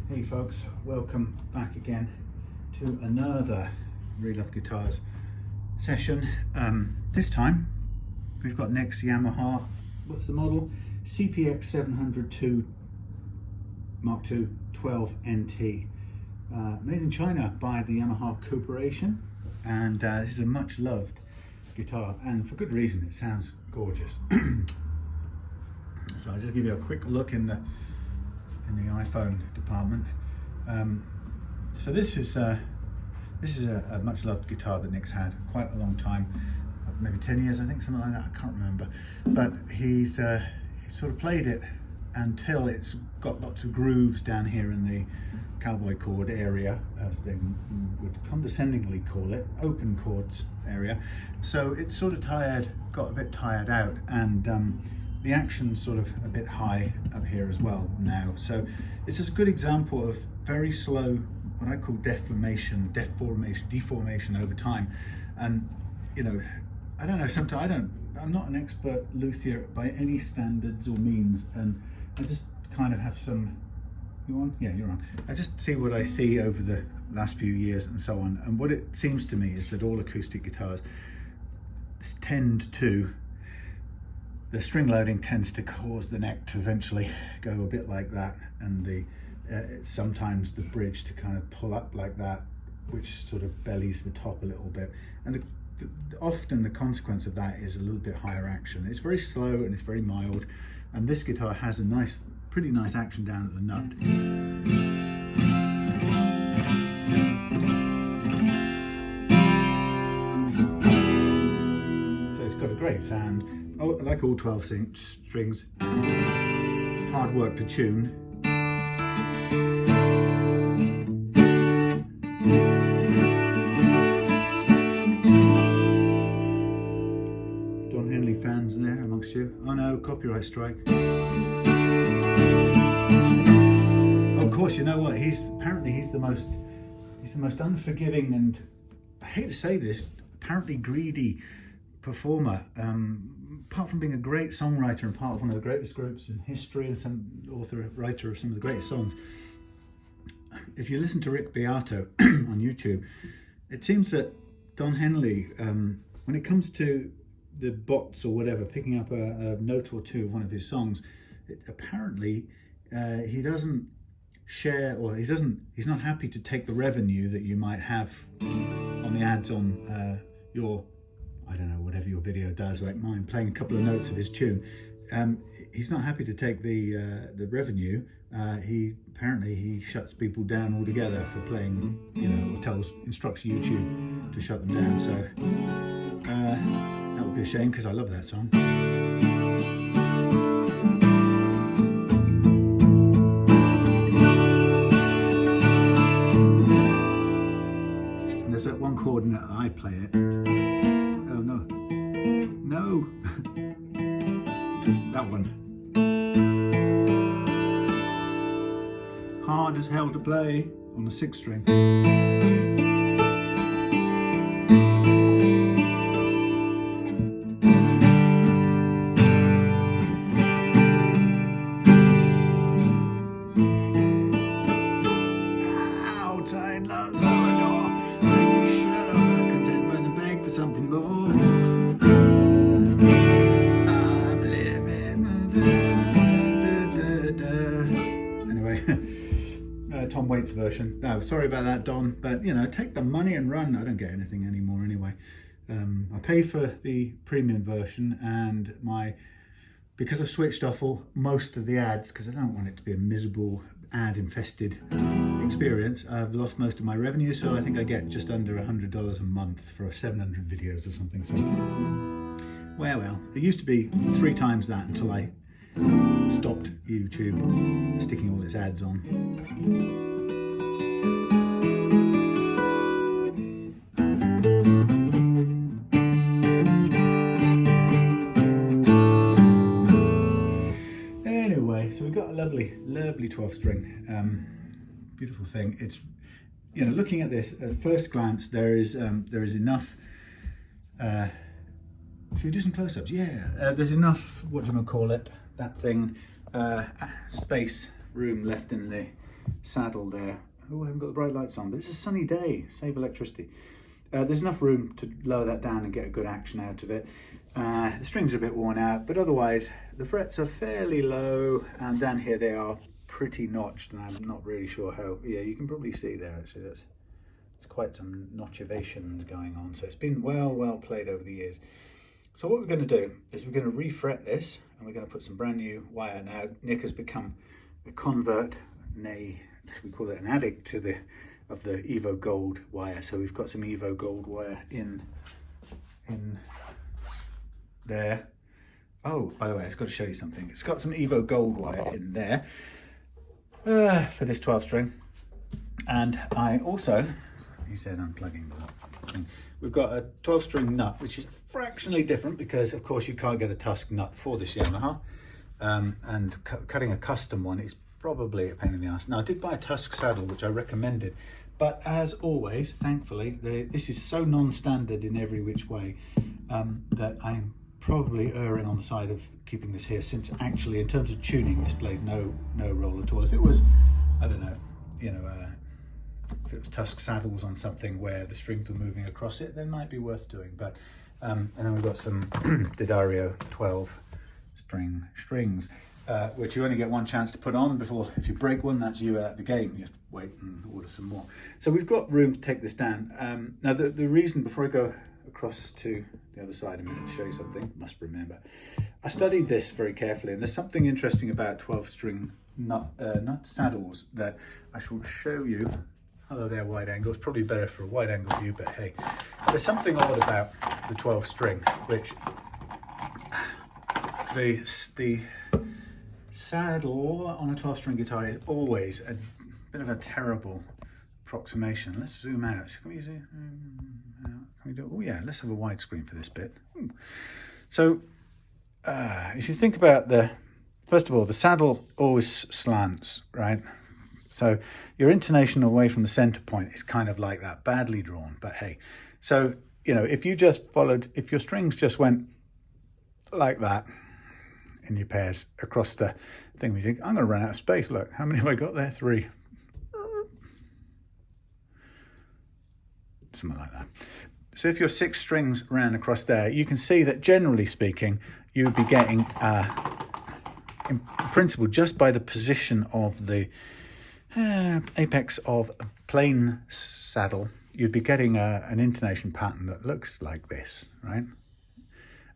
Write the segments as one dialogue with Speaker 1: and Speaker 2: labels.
Speaker 1: Hey folks, welcome back again to another Really Love Guitars session. This time we've got next Yamaha, what's the model? CPX 702 Mark II 12 NT. Made in China by the Yamaha Corporation, and this is a much loved guitar, and for good reason. It sounds gorgeous. So I'll just give you a quick look in the iPhone department. So this is a much loved guitar that Nick's had quite a long time, maybe 10 years I think, something like that, I can't remember, but he sort of played it until it's got lots of grooves down here in the cowboy chord area, as they would condescendingly call it, open chords area. So it's sort of got a bit tired out, and the action's sort of a bit high up here as well now. So it's just a good example of very slow, what I call deformation over time. And you know, I don't know, sometimes I'm not an expert luthier by any standards or means, and I just kind of have some, you on? Yeah, you're on. I just see what I see over the last few years and so on. And what it seems to me is that all acoustic guitars tend to, the string loading tends to cause the neck to eventually go a bit like that, and sometimes the bridge to kind of pull up like that, which sort of bellies the top a little bit. And often the consequence of that is a little bit higher action. It's very slow and it's very mild, and this guitar has a pretty nice action down at the nut. So it's got a great sound. Oh, I like all 12 strings. Hard work to tune. Don Henley fans there amongst you. Oh no, copyright strike. Oh, of course, you know what? Apparently he's the most unforgiving, and I hate to say this, apparently greedy performer. Apart from being a great songwriter and part of one of the greatest groups in history, and some writer of some of the greatest songs, if you listen to Rick Beato on YouTube, it seems that Don Henley, when it comes to the bots or whatever, picking up a note or two of one of his songs, apparently he doesn't share, or he's not happy to take the revenue that you might have on the ads on your, I don't know, whatever your video does, like mine, playing a couple of notes of his tune. He's not happy to take the revenue. He shuts people down altogether for playing, you know, or instructs YouTube to shut them down. So that would be a shame, because I love that song. And there's that one chord in it that I play it. No, that one. Hard as hell to play on a 6 string. Outside lower door, shut up, contentment and beg for something more. Tom Waits version. No, sorry about that, Don, but you know, take the money and run. I don't get anything anymore anyway. I pay for the premium version, and because I've switched off most of the ads, because I don't want it to be a miserable ad infested experience, I've lost most of my revenue, so I think I get just under $100 a month for 700 videos or something. So well, it used to be 3 times that until I stopped YouTube sticking all its ads on. Anyway, so we've got a lovely 12 string, beautiful thing. It's, you know, looking at this at first glance, there is enough. Should we do some close-ups? Yeah, there's enough, what do you call it, that thing, space, room left in the saddle there. Oh, I haven't got the bright lights on, but it's a sunny day, save electricity. There's enough room to lower that down and get a good action out of it. The strings are a bit worn out, but otherwise the frets are fairly low, and down here they are pretty notched, and I'm not really sure how. Yeah, you can probably see there actually, it's quite some notchivations going on, so it's been well played over the years. So what we're going to do is we're going to refret this, and we're going to put some brand new wire. Now Nick has become a convert, nay, we call it an addict to the Evo Gold wire. So we've got some Evo Gold wire in there. Oh, by the way, I've got to show you something. It's got some Evo Gold wire in there for this 12 string. And I also, he said unplugging the thing. We've got a 12 string nut, which is fractionally different because of course you can't get a Tusq nut for this Yamaha. And cutting a custom one is probably a pain in the ass. Now I did buy a Tusq saddle, which I recommended, but as always, thankfully, this is so non-standard in every which way that I'm probably erring on the side of keeping this here, since actually in terms of tuning this plays no role at all. If it was, I don't know, if it was Tusq saddles on something where the strings were moving across it, then it might be worth doing. But and then we've got some Didario 12 string strings, which you only get one chance to put on before, if you break one, that's you out the game. You have to wait and order some more. So we've got room to take this down. Now the reason, before I go across to the other side a minute to show you something, must remember, I studied this very carefully, and there's something interesting about 12 string nut saddles that I shall show you. Hello there, wide angle. It's probably better for a wide angle view, but hey, there's something odd about the 12 string, which the saddle on a 12 string guitar is always a bit of a terrible approximation. Let's zoom out. Can we see? Can we do? Oh yeah, let's have a wide screen for this bit. So if you think about first of all, the saddle always slants, right? So your intonation away from the center point is kind of like that, badly drawn, but hey. So, if you just followed, if your strings just went like that in your pairs across the thing, we think, I'm going to run out of space. Look, how many have I got there? 3. Something like that. So if your 6 strings ran across there, you can see that generally speaking, you would be getting, in principle, just by the position of the apex of a plain saddle, you'd be getting an intonation pattern that looks like this, right?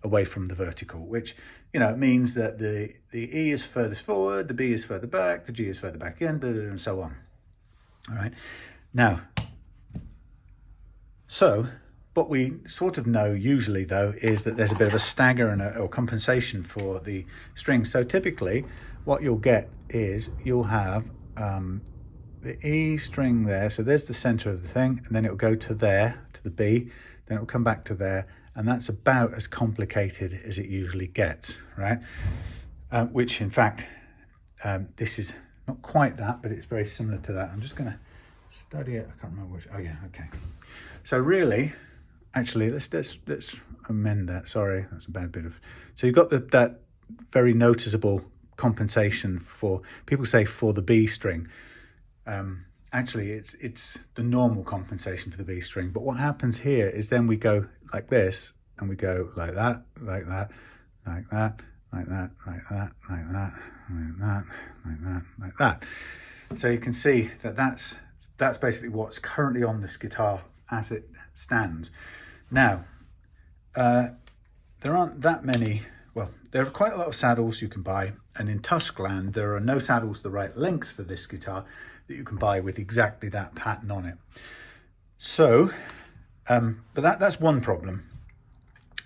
Speaker 1: Away from the vertical, which, means that the E is furthest forward, the B is further back, the G is further back in, and so on. All right. Now, so what we sort of know usually, though, is that there's a bit of a stagger or compensation for the strings. So typically what you'll get is you'll have the E string there. So there's the center of the thing, and then it'll go to there, to the B, then it'll come back to there. And that's about as complicated as it usually gets, right? Which in fact, this is not quite that, but it's very similar to that. I'm just gonna study it. I can't remember which, oh yeah, okay. So really, actually, let's amend that. Sorry, that's a bad bit of, so you've got that very noticeable compensation for, people say for the B string. Actually, it's the normal compensation for the B string. But what happens here is then we go like this, and we go like that, like that, like that, like that, like that, like that, like that, like that, like that. So you can see that that's basically what's currently on this guitar as it stands. Now, there aren't that many. Well, there are quite a lot of saddles you can buy, and in Tusq land, there are no saddles the right length for this guitar that you can buy with exactly that pattern on it. So, but that's one problem.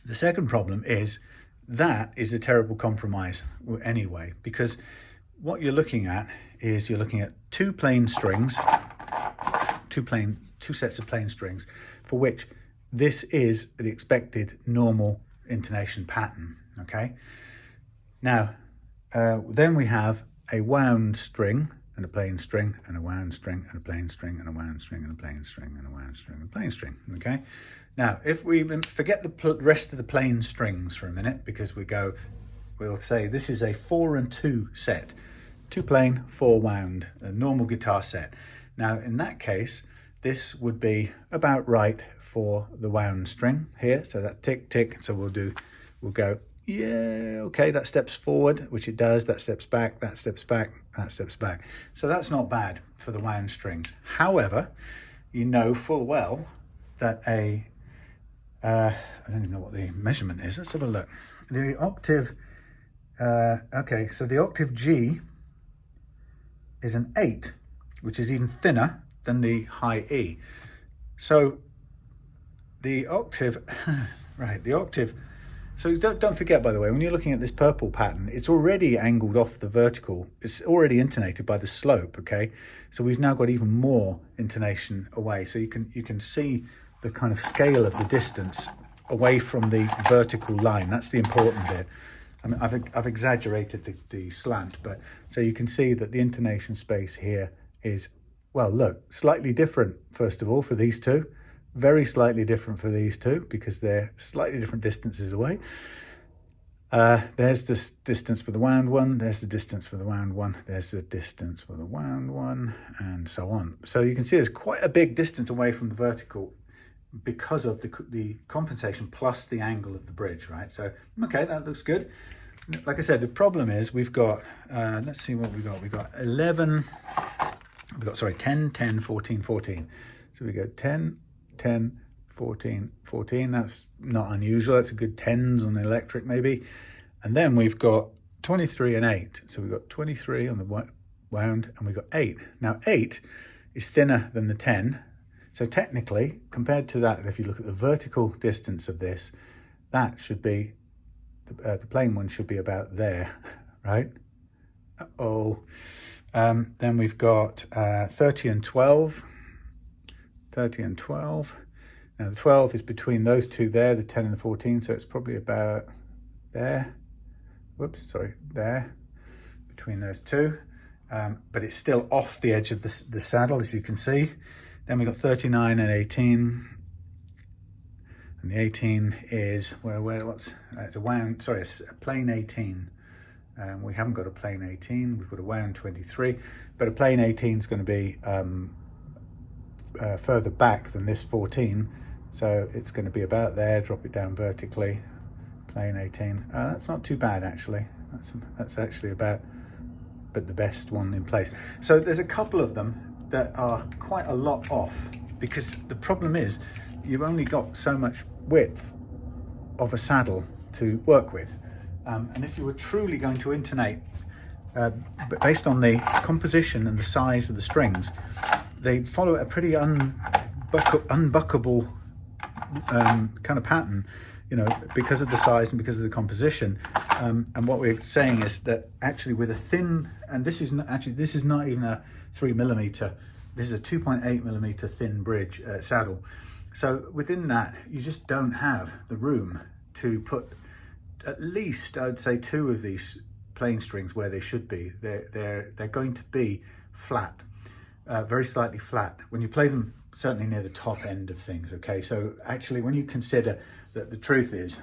Speaker 1: The second problem is that is a terrible compromise anyway, because what you're looking at is you're looking at two plain strings, two sets of plain strings, for which this is the expected normal intonation pattern, okay? Now, then we have a wound string and a plain string and a wound string and a plain string and a wound string and a plain string and a wound string and a plain string, okay? Now, if we forget the rest of the plain strings for a minute, because we'll say this is a 4 and 2 set. 2 plain, 4 wound, a normal guitar set. Now in that case, this would be about right for the wound string here. So that tick, tick, so we'll go, yeah, okay, that steps forward, which it does, that steps back, that steps back, that steps back. So that's not bad for the wound string. However, you know full well that I don't even know what the measurement is. Let's have a look. The octave, okay, so the octave G is an 8, which is even thinner than the high E. So the octave, right, the octave, so don't forget, by the way, when you're looking at this purple pattern, it's already angled off the vertical. It's already intonated by the slope, okay? So we've now got even more intonation away. So you can see the kind of scale of the distance away from the vertical line. That's the important bit. I mean, I've exaggerated the slant, but so you can see that the intonation space here is, well, look, slightly different, first of all, for these two. Very slightly different for these two because they're slightly different distances away. There's this distance for the wound one, there's the distance for the wound one, there's the distance for the wound one, and so on. So you can see there's quite a big distance away from the vertical because of the compensation plus the angle of the bridge, right? So, okay, that looks good. Like I said, the problem is we've got, let's see what we've got. We've got 11, we've got, sorry, 10, 10, 14, 14. So we go 10, 10, 14, 14. That's not unusual. That's a good 10s on the electric maybe. And then we've got 23 and 8. So we've got 23 on the wound and we've got 8. Now 8 is thinner than the 10. So technically, compared to that, if you look at the vertical distance of this, that should be, the plain one should be about there, right? Uh-oh. Then we've got 30 and 12. 30 and 12. Now the 12 is between those two there, the 10 and the 14, so it's probably about there. Whoops, sorry, there, between those two. But it's still off the edge of the saddle, as you can see. Then we've got 39 and 18. And the 18 is, what's, it's a wound, sorry, it's a plain 18. We haven't got a plain 18, we've got a wound 23, but a plain 18 is going to be further back than this 14, so it's going to be about there. Drop it down vertically, plain 18. That's not too bad actually. That's actually about but the best one in place. So there's a couple of them that are quite a lot off because the problem is you've only got so much width of a saddle to work with, and if you were truly going to intonate based on the composition and the size of the strings, they follow a pretty unbuckable kind of pattern, you know, because of the size and because of the composition. And what we're saying is that actually with a thin, and this is not even a 3mm, this is a 2.8mm thin bridge saddle. So within that, you just don't have the room to put at least, I'd say, 2 of these plain strings where they should be. They're going to be flat. Very slightly flat when you play them, certainly near the top end of things. Okay, so actually when you consider that the truth is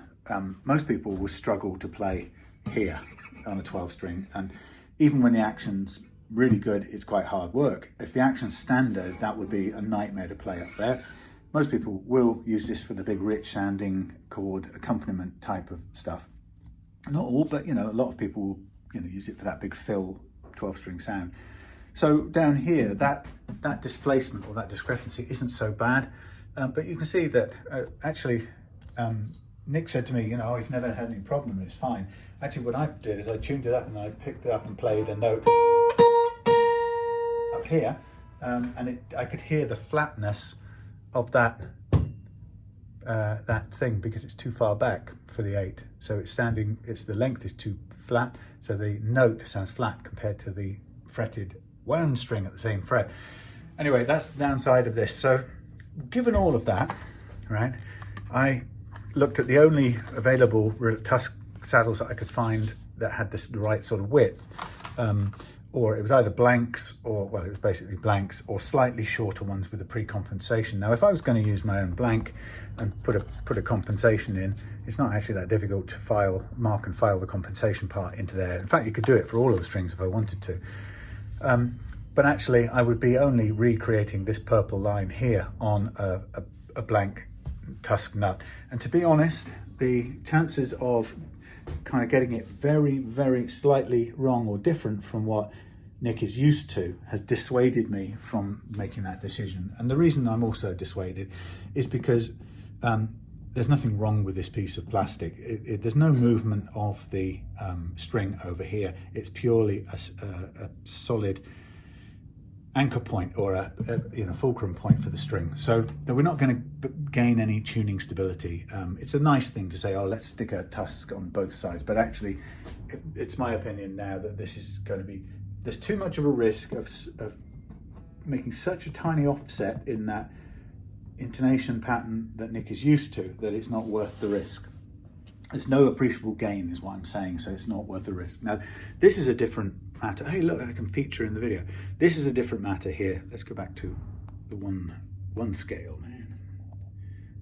Speaker 1: most people will struggle to play here on a 12 string, and even when the action's really good, it's quite hard work. If the action's standard, that would be a nightmare to play up there. Most people will use this for the big rich sounding chord accompaniment type of stuff. Not all, but you know, a lot of people will, you know, use it for that big fill 12 string sound. So down here, that displacement or that discrepancy isn't so bad, but you can see that actually Nick said to me, you know, oh, he's never had any problem and it's fine. Actually, what I did is I tuned it up and I picked it up and played a note up here, and I could hear the flatness of that thing because it's too far back for the 8. So the length is too flat, so the note sounds flat compared to the fretted wound string at the same fret. Anyway, that's the downside of this. So given all of that, right, I looked at the only available Tusq saddles that I could find that had the right sort of width, or it was either blanks or, well, it was basically blanks or slightly shorter ones with a pre-compensation. Now, if I was going to use my own blank and put a compensation in, it's not actually that difficult to mark and file the compensation part into there. In fact, you could do it for all of the strings if I wanted to. But actually, I would be only recreating this purple line here on a blank Tusq nut. And to be honest, the chances of kind of getting it very, very slightly wrong or different from what Nick is used to has dissuaded me from making that decision. And the reason I'm also dissuaded is because there's nothing wrong with this piece of plastic. There's no movement of the string over here. It's purely a solid anchor point or a fulcrum point for the string, so that we're not going to gain any tuning stability. It's a nice thing to say, oh, let's stick a Tusq on both sides, but actually it's my opinion now that this is going to be, there's too much of a risk of making such a tiny offset in that intonation pattern that Nick is used to that it's not worth the risk. There's no appreciable gain is what I'm saying, so it's not worth the risk. Now, this is a different matter. Hey, look, I can feature in the video. This is a different matter here. Let's go back to the one scale, man.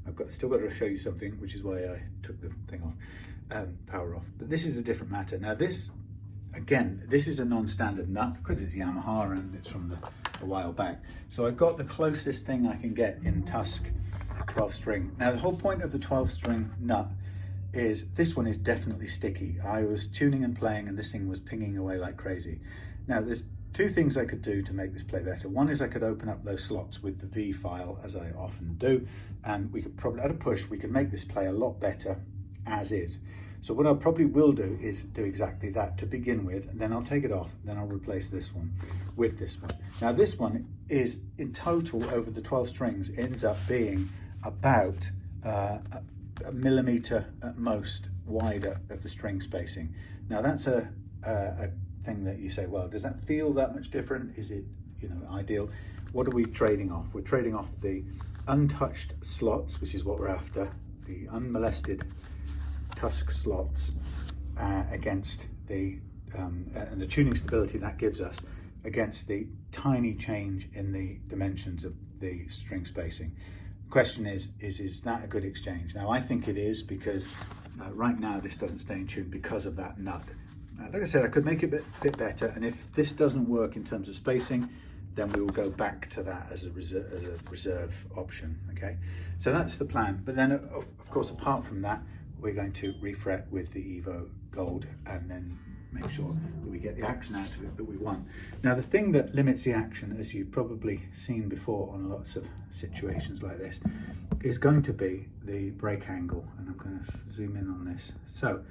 Speaker 1: I've still got to show you something, which is why I took the thing off, power off. But this is a different matter. Now, this, again, this is a non-standard nut because it's Yamaha and it's from a while back. So I got the closest thing I can get in Tusq 12 string. Now, the whole point of the 12 string nut is this one is definitely sticky. I was tuning and playing and this thing was pinging away like crazy. Now, there's two things I could do to make this play better. One is I could open up those slots with the V file, as I often do, and we could probably, at a push, we could make this play a lot better as is. So what I probably will do is do exactly that to begin with, and then I'll take it off, then I'll replace this one with this one. Now, this one is, in total, over the 12 strings, ends up being about a millimeter at most wider of the string spacing. Now, that's a thing that you say, well, does that feel that much different? Is it, ideal? What are we trading off? We're trading off the untouched slots, which is what we're after, the unmolested Tusq slots against the and the tuning stability that gives us against the tiny change in the dimensions of the string spacing. Question is that a good exchange? Now, I think it is, because right now this doesn't stay in tune because of that nut. Like I said, I could make it a bit better, and if this doesn't work in terms of spacing, then we will go back to that as a reserve option. Okay, so that's the plan. But then, of course, apart from that, we're going to refret with the Evo Gold and then make sure that we get the action out of it that we want. Now, the thing that limits the action, as you've probably seen before on lots of situations like this, is going to be the break angle. And I'm going to zoom in on this. So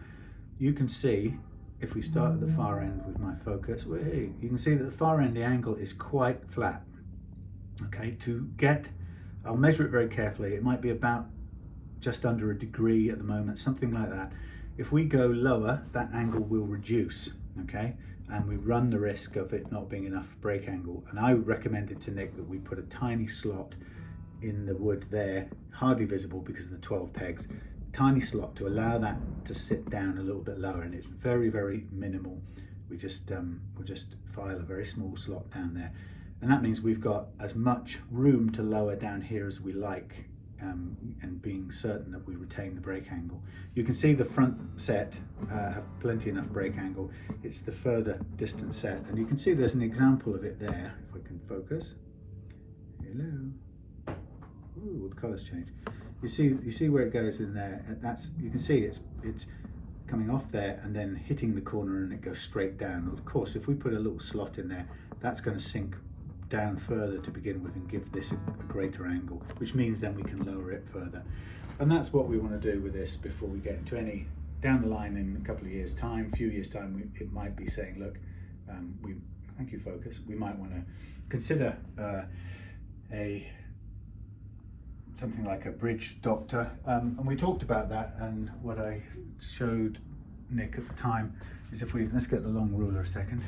Speaker 1: you can see, if we start at the far end with my focus, you can see that the far end, the angle is quite flat. Okay, I'll measure it very carefully. It might be about just under a degree at the moment, something like that. If we go lower, that angle will reduce, okay? And we run the risk of it not being enough break angle. And I recommended to Nick that we put a tiny slot in the wood there, hardly visible because of the 12 pegs, tiny slot to allow that to sit down a little bit lower, and it's very, very minimal. We'll just file a very small slot down there. And that means we've got as much room to lower down here as we like, and being certain that we retain the break angle. You can see the front set have plenty enough break angle. It's the further distant set, and you can see there's an example of it there. If we can focus. Hello. Ooh, the colours change. You see where it goes in there. You can see it's coming off there and then hitting the corner, and it goes straight down. Of course, if we put a little slot in there, that's going to sink down further to begin with and give this a greater angle, which means then we can lower it further. And that's what we want to do with this before we get into any down the line in a couple of years time, few years time. It might be saying, look, thank you, focus, we might want to consider something like a bridge doctor, and we talked about that. And what I showed Nick at the time is, let's get the long ruler a second.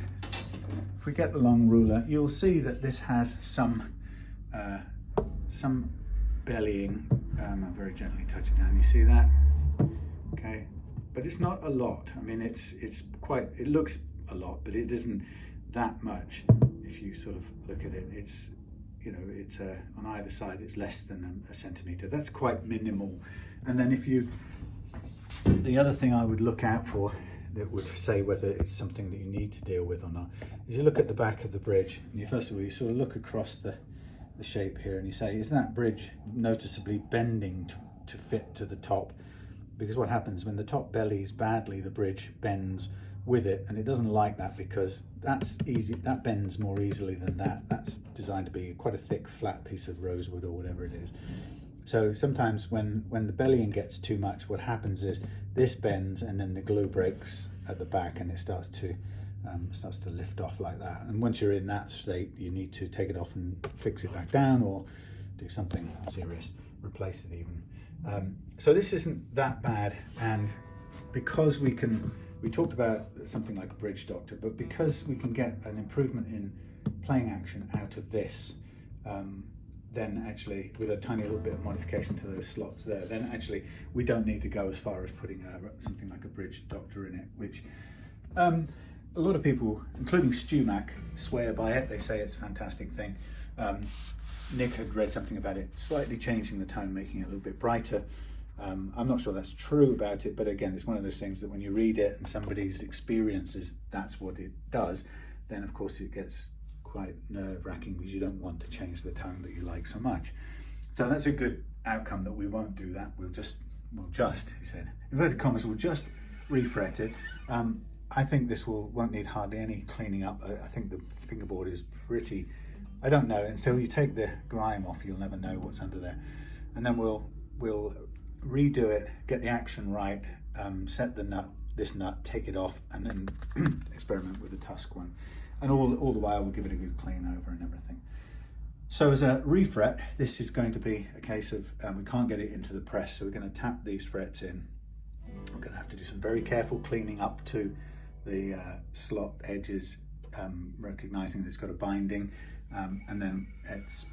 Speaker 1: If we get the long ruler, you'll see that this has some bellying. I'm very gently touching down. You see that? Okay, but it's not a lot. I mean, it looks a lot, but it isn't. that much. If you sort of look at it, it's, you know, it's on either side it's less than a centimetre. That's quite minimal. And then the other thing I would look out for that would say whether it's something that you need to deal with or not is you look at the back of the bridge, and you first of all you sort of look across the shape here and you say, is that bridge noticeably bending to fit to the top? Because what happens when the top bellies badly, the bridge bends with it, and it doesn't like that because that's easy, that bends more easily than that. That's designed to be quite a thick flat piece of rosewood or whatever it is. So sometimes when the bellying gets too much, what happens is this bends and then the glue breaks at the back and it starts to lift off like that. And once you're in that state, you need to take it off and fix it back down or do something serious, replace it even. So this isn't that bad, and because we talked about something like a bridge doctor, but because we can get an improvement in playing action out of this, then actually with a tiny little bit of modification to those slots there, then actually we don't need to go as far as putting something like a bridge doctor in it, which a lot of people, including Stu Mac, swear by it. They say it's a fantastic thing. Nick had read something about it slightly changing the tone, making it a little bit brighter. I'm not sure that's true about it, but again, it's one of those things that when you read it and somebody's experiences, that's what it does, then of course it gets quite nerve-wracking because you don't want to change the tone that you like so much. So that's a good outcome, that we won't do that. We'll just, he said, inverted commas, we'll just refret it. I think this won't need hardly any cleaning up. I think the fingerboard is pretty, I don't know, until you take the grime off, you'll never know what's under there. And then we'll redo it, get the action right, set the nut, this nut, take it off, and then experiment with the Tusq one. And all the while we'll give it a good clean over and everything. So as a refret, this is going to be a case of, we can't get it into the press, so we're going to tap these frets in. We're going to have to do some very careful cleaning up to the slot edges, recognizing that it's got a binding, and then it's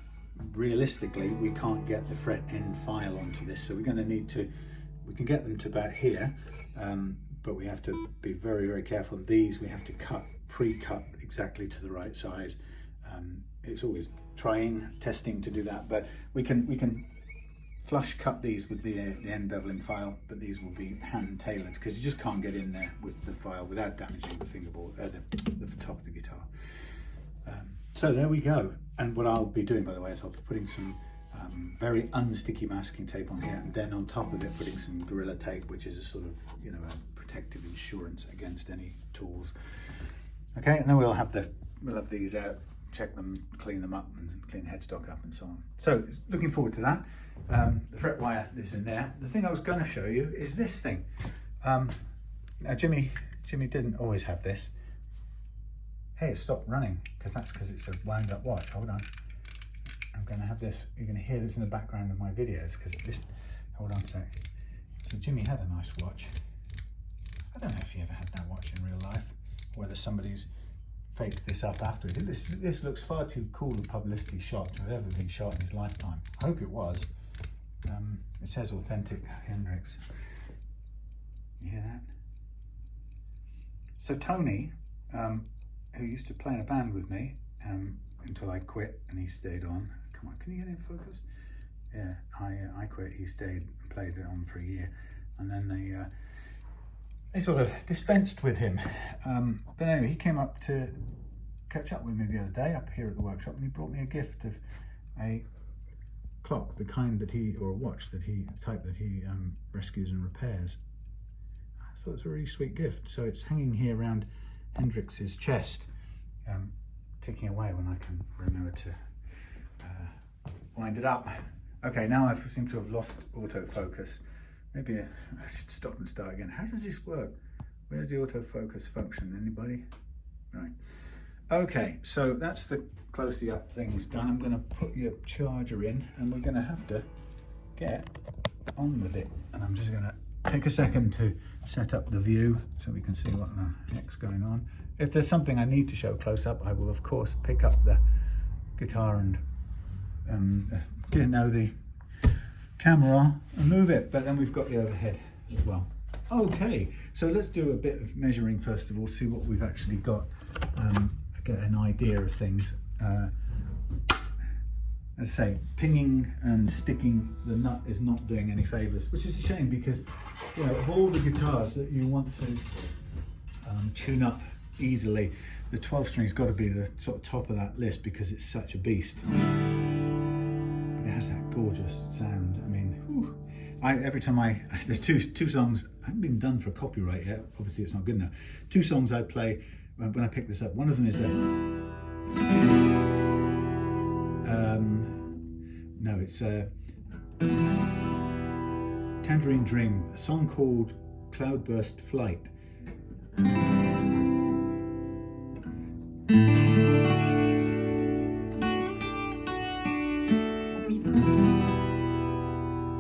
Speaker 1: realistically we can't get the fret end file onto this, so we're going to need to, we can get them to about here, but we have to be very, very careful. These we have to pre-cut exactly to the right size. It's always testing to do that, but we can flush cut these with the end beveling file, but these will be hand tailored because you just can't get in there with the file without damaging the fingerboard, the top of the guitar. So there we go. And what I'll be doing, by the way, is I'll be putting some very unsticky masking tape on here, and then on top of it putting some Gorilla Tape, which is a sort of, you know, a protective insurance against any tools. Okay, and then we'll have these out, check them, clean them up, and clean the headstock up and so on. So looking forward to that. The fret wire is in there. The thing I was going to show you is this thing. Now Jimmy didn't always have this. Hey, it stopped running because it's a wound up watch. Hold on. I'm going to have this. You're going to hear this in the background of my videos because this. Hold on a sec. So Jimmy had a nice watch. I don't know if he ever had that watch in real life, or whether somebody's faked this up afterwards. This looks far too cool a publicity shot to have ever been shot in his lifetime. I hope it was. It says authentic Hendrix. You hear that? So Tony, who used to play in a band with me until I quit, and he stayed on. Come on, can you get in focus? Yeah, I quit. He stayed and played it on for a year, and then they sort of dispensed with him. But anyway, he came up to catch up with me the other day up here at the workshop, and he brought me a gift of a clock, the kind that or a watch that type that he rescues and repairs. I thought it was a really sweet gift. So it's hanging here around Hendrix's chest, ticking away when I can remember to wind it up. Okay, now I seem to have lost autofocus. Maybe I should stop and start again. How does this work? Where's the autofocus function? Anybody? Right. Okay, so that's the closely up things done. I'm going to put your charger in, and we're going to have to get on with it. And I'm just going to take a second to set up the view so we can see what the heck's going on. If there's something I need to show close up, I will of course pick up the guitar and the camera and move it, but then we've got the overhead as well. Okay, so let's do a bit of measuring first of all, see what we've actually got get an idea of things. As I say, pinging and sticking the nut is not doing any favours, which is a shame because, you know, of all the guitars that you want to tune up easily, the 12 string's got to be the sort of top of that list because it's such a beast. But it has that gorgeous sound. I mean, whew. Every time there's two songs, I haven't been done for copyright yet, obviously it's not good enough. 2 songs I play when I pick this up. One of them is it's Tangerine Dream, a song called Cloudburst Flight.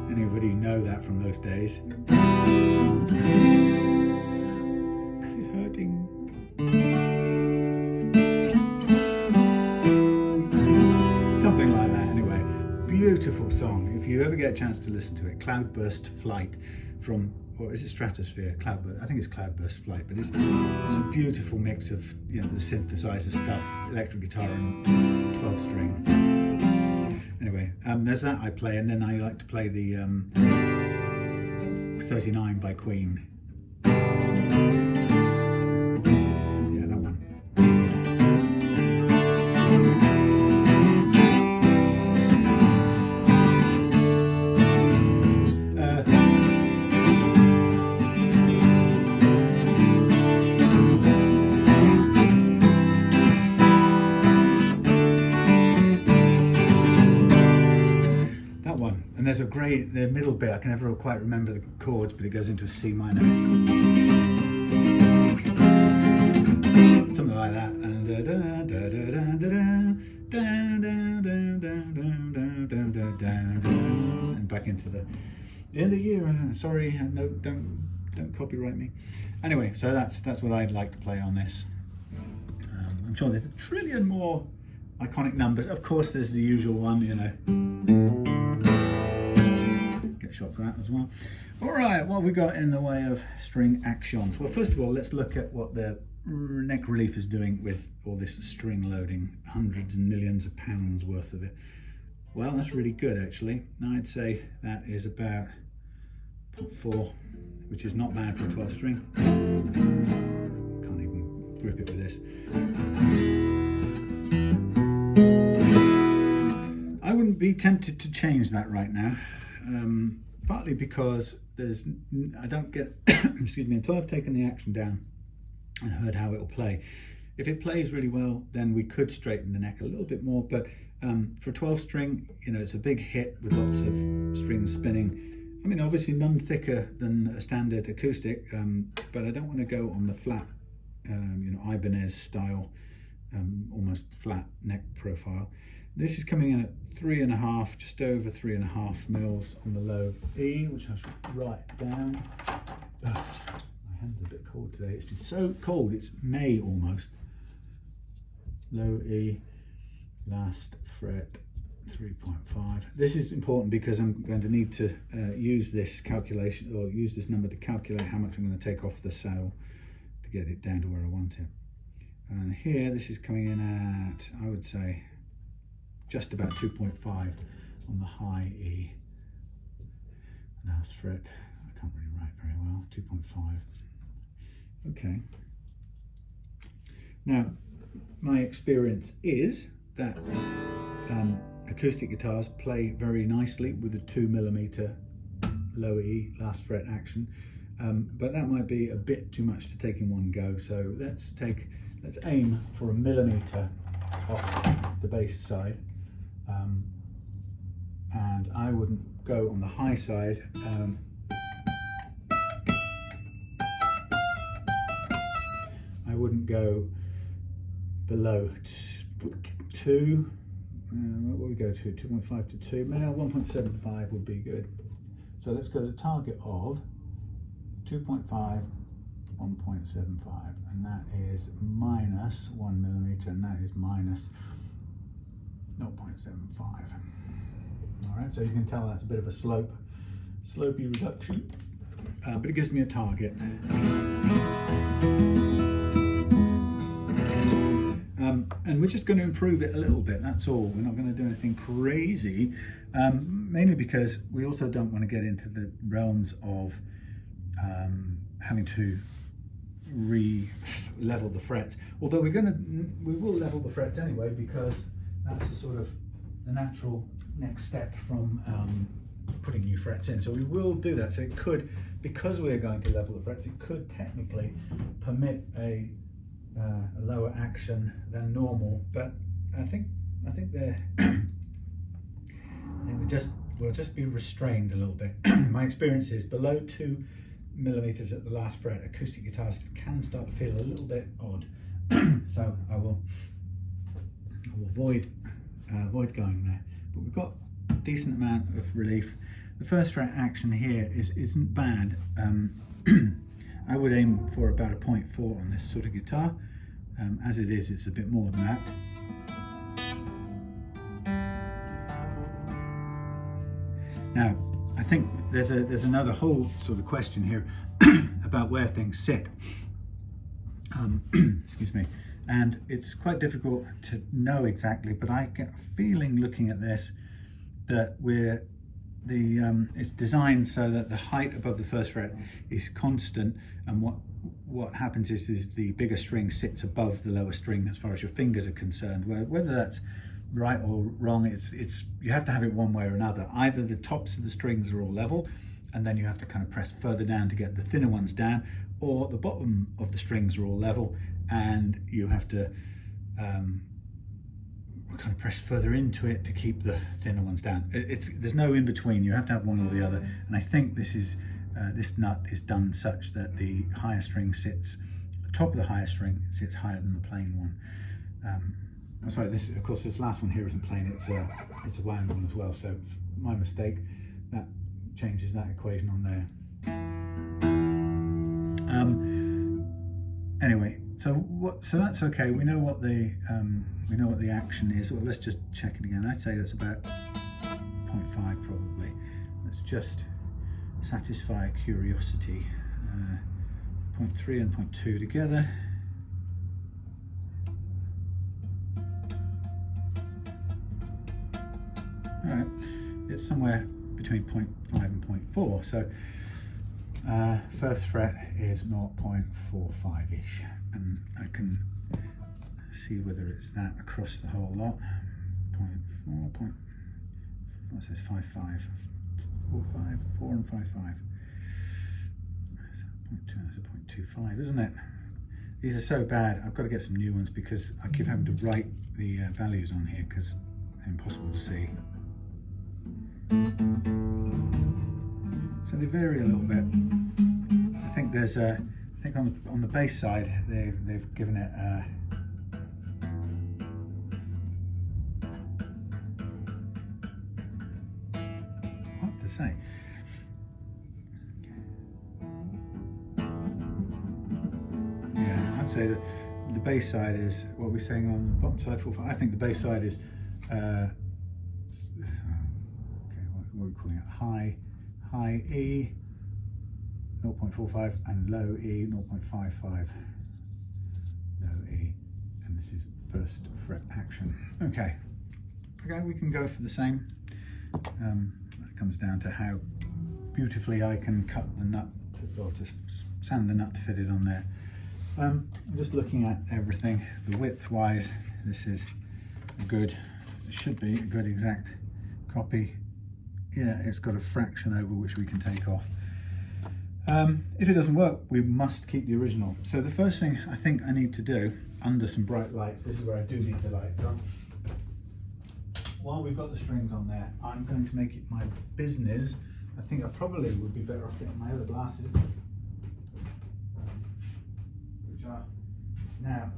Speaker 1: Anybody know that from those days? Hurting. Something like that anyway. Beautiful song. If you ever get a chance to listen to it, Cloudburst Flight from, or is it Stratosphere? Cloudburst, I think it's Cloudburst Flight, but it's a beautiful mix of, you know, the synthesizer stuff, electric guitar and 12 string. Anyway, there's that I play, and then I like to play the 39 by Queen. Yeah, that one. And there's a great, the middle bit, I can never quite remember the chords, but it goes into a C minor. Something like that. And back into the end of the year. Sorry, no, don't copyright me. Anyway, so that's what I'd like to play on this. I'm sure there's a trillion more iconic numbers. Of course, there's the usual one, you know. Shot for that as well. All right, what have we got in the way of string actions? Well, first of all, let's look at what the neck relief is doing with all this string loading, hundreds and millions of pounds worth of it. Well, that's really good actually. Now I'd say that is about 0.4, which is not bad for a 12 string. Can't even grip it with this. I wouldn't be tempted to change that right now. Partly because I don't get, excuse me, until I've taken the action down and heard how it will play. If it plays really well, then we could straighten the neck a little bit more, but for 12 string, you know, it's a big hit with lots of strings spinning. I mean, obviously none thicker than a standard acoustic, but I don't want to go on the flat, you know, Ibanez style, almost flat neck profile. This is coming in at 3.5, just over 3.5 mils on the low E, which I should write down. My hand's a bit cold today. It's been so cold, it's May almost. Low E, last fret, 3.5. This is important because I'm going to need to use this calculation, or use this number to calculate how much I'm going to take off the saddle to get it down to where I want it. And here, this is coming in at, I would say, just about 2.5 on the high E. Last fret, I can't really write very well, 2.5. Okay. Now, my experience is that acoustic guitars play very nicely with a 2mm low E last fret action, but that might be a bit too much to take in one go. So let's aim for a millimeter off the bass side. And I wouldn't go on the high side. I wouldn't go below 2. What would we go to? 2.5 to 2. Maybe 1.75 would be good. So let's go to the target of 2.5, 1.75, and that is minus 1mm, and that is minus 0.75. All right, so you can tell that's a bit of a slopey reduction, but it gives me a target. And we're just going to improve it a little bit, that's all. We're not going to do anything crazy, mainly because we also don't want to get into the realms of having to re-level the frets. Although we will level the frets anyway, because that's the sort of the natural next step from putting new frets in. So we will do that. So it could, because we're going to level the frets, it could technically permit a lower action than normal, but I think they're we'll just be restrained a little bit. My experience is below 2 millimeters at the last fret, acoustic guitars can start to feel a little bit odd. So I will avoid going there. But we've got a decent amount of relief. The first fret action here isn't bad. I would aim for about a 0.4 on this sort of guitar. As it is, it's a bit more than that. Now, I think there's another whole sort of question here about where things sit. Excuse me. And it's quite difficult to know exactly, but I get a feeling looking at this that it's designed so that the height above the first fret is constant, and what happens is the bigger string sits above the lower string as far as your fingers are concerned. Whether that's right or wrong, it's you have to have it one way or another. Either the tops of the strings are all level, and then you have to kind of press further down to get the thinner ones down, or the bottom of the strings are all level and you have to kind of press further into it to keep the thinner ones down. There's no in between. You have to have one or the other. And I think this nut is done such that the higher string sits, the top of the higher string sits higher than the plain one. I'm sorry, of course this last one here isn't plain, it's a wound one as well, so my mistake. That changes that equation on there. Anyway, so that's okay. We know what the action is. Well, let's just check it again. I'd say that's about 0.5 probably. Let's just satisfy curiosity. 0.3 and 0.2 together. All right, it's somewhere between 0.5 and 0.4. So first fret is 0.45-ish, and I can see whether it's that across the whole lot. 0.4, what's this, 5.5, 4.5, 4 and 5.5. That's 0.2, that's a 0.25, isn't it? These are so bad, I've got to get some new ones because I keep having to write the values on here because they're impossible to see. So they vary a little bit. I think there's I think on the bass side they've given it what to say. Yeah, I'd say that the bass side is what we're saying on the bottom side. I think the bass side is what are we calling it? High E 0.45 and low E 0.55. Low E, and this is first fret action. Okay, we can go for the same. That comes down to how beautifully I can cut the nut, or just sand the nut to fit it on there. I'm just looking at everything. The width wise, this is good. It should be a good exact copy. Yeah, it's got a fraction over which we can take off. If it doesn't work, we must keep the original. So the first thing I think I need to do, under some bright lights, this is where I do need the lights on. While we've got the strings on there, I'm going to make it my business. I think I probably would be better off getting my other glasses, which are now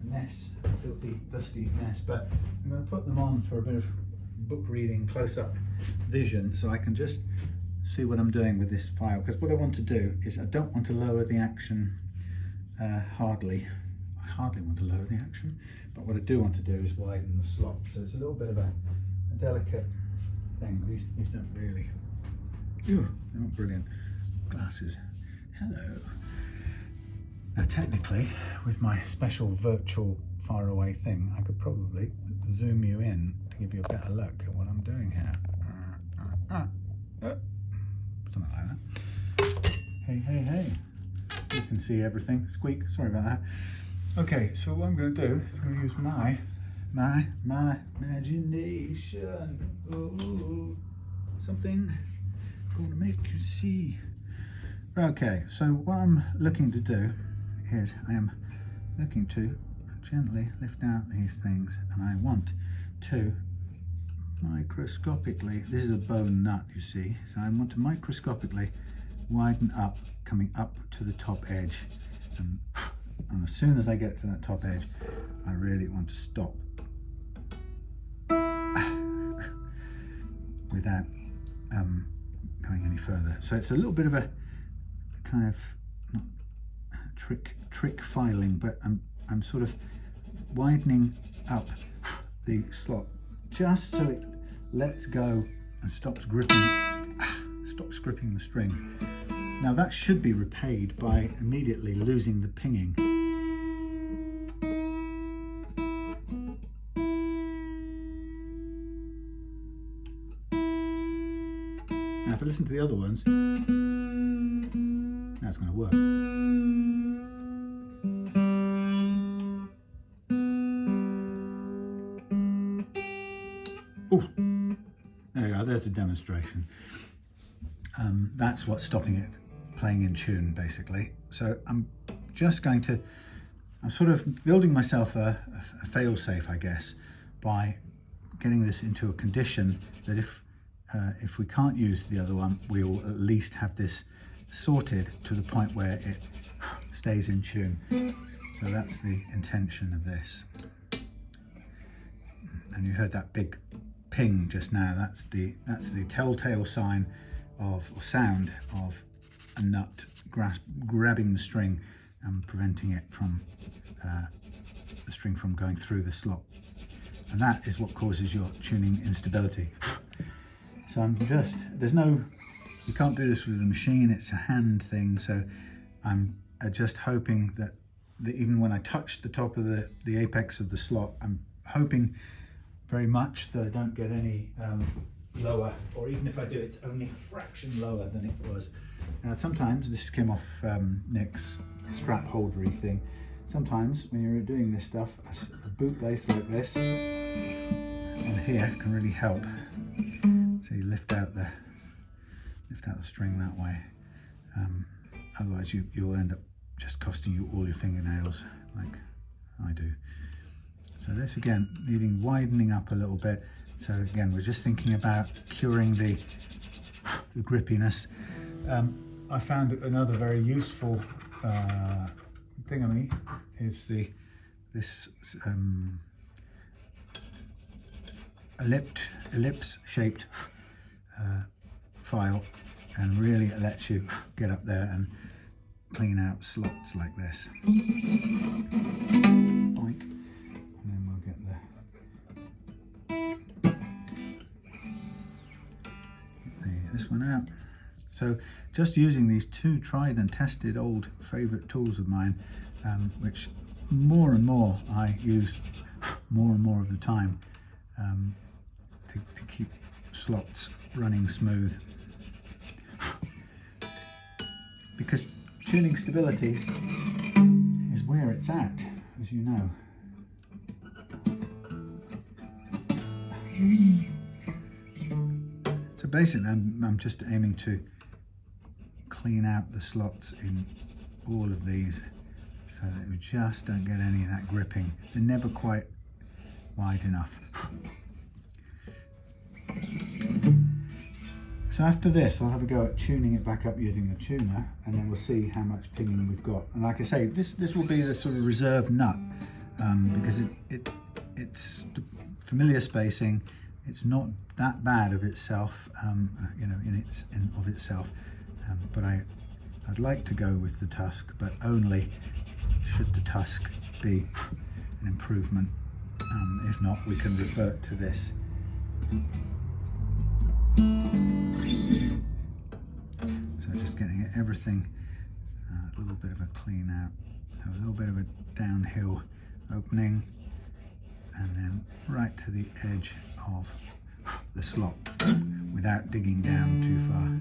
Speaker 1: a mess, a filthy, dusty mess, but I'm going to put them on for a bit of book reading, close-up vision, so I can just see what I'm doing with this file. Because what I want to do is I don't want to lower the action hardly. I hardly want to lower the action, but what I do want to do is widen the slot. So it's a little bit of a delicate thing. These don't really. Ooh, they're not brilliant. Glasses. Hello. Now technically, with my special virtual far away thing, I could probably zoom you in to give you a better look at what I'm doing here. Something like that. Hey. You can see everything. Squeak, sorry about that. Okay, so what I'm going to do is I'm going to use my imagination. Ooh, something going to make you see. Okay, so what I'm looking to do is I am looking to gently lift out these things, and I want to microscopically, this is a bone nut, you see, so I want to microscopically widen up, coming up to the top edge, and as soon as I get to that top edge, I really want to stop without going any further. So it's a little bit of a kind of not trick filing, but I'm sort of widening up the slot just so it lets go and stops gripping the string. Now that should be repaid by immediately losing the pinging. Now if I listen to the other ones, now it's going to work. Oh, there you go, there's a demonstration. That's what's stopping it playing in tune, basically. So I'm just going to, I'm sort of building myself a fail-safe, I guess, by getting this into a condition that if we can't use the other one, we will at least have this sorted to the point where it stays in tune. So that's the intention of this. And you heard that big ping just now. That's the telltale sign of, or sound of, a nut grabbing the string and preventing it from the string from going through the slot. And that is what causes your tuning instability. So I'm just, you can't do this with the machine, it's a hand thing, so I'm just hoping that even when I touch the top of the apex of the slot, I'm hoping very much that I don't get any lower, or even if I do, it's only a fraction lower than it was. Now sometimes, this came off Nick's strap holdery thing, sometimes when you're doing this stuff, a bootlace like this on here can really help. So you lift out the string that way. Otherwise you'll end up just costing you all your fingernails like I do. So this again needing widening up a little bit. So again, we're just thinking about curing the grippiness. I found another very useful thingamy is this ellipse shaped file, and really it lets you get up there and clean out slots like this. Boink. And then we'll get this one out. So just using these two tried and tested old favourite tools of mine, which more and more I use more and more of the time to keep slots running smooth. Because tuning stability is where it's at, as you know. So basically I'm just aiming to clean out the slots in all of these so that we just don't get any of that gripping. They're never quite wide enough. So after this, I'll have a go at tuning it back up using the tuner, and then we'll see how much pinging we've got. And like I say, this will be the sort of reserve nut because it's familiar spacing. It's not that bad of itself, you know, of itself. But I'd like to go with the Tusq, but only should the Tusq be an improvement. If not, we can revert to this. So just getting everything a little bit of a clean out. So a little bit of a downhill opening, and then right to the edge of the slot without digging down too far.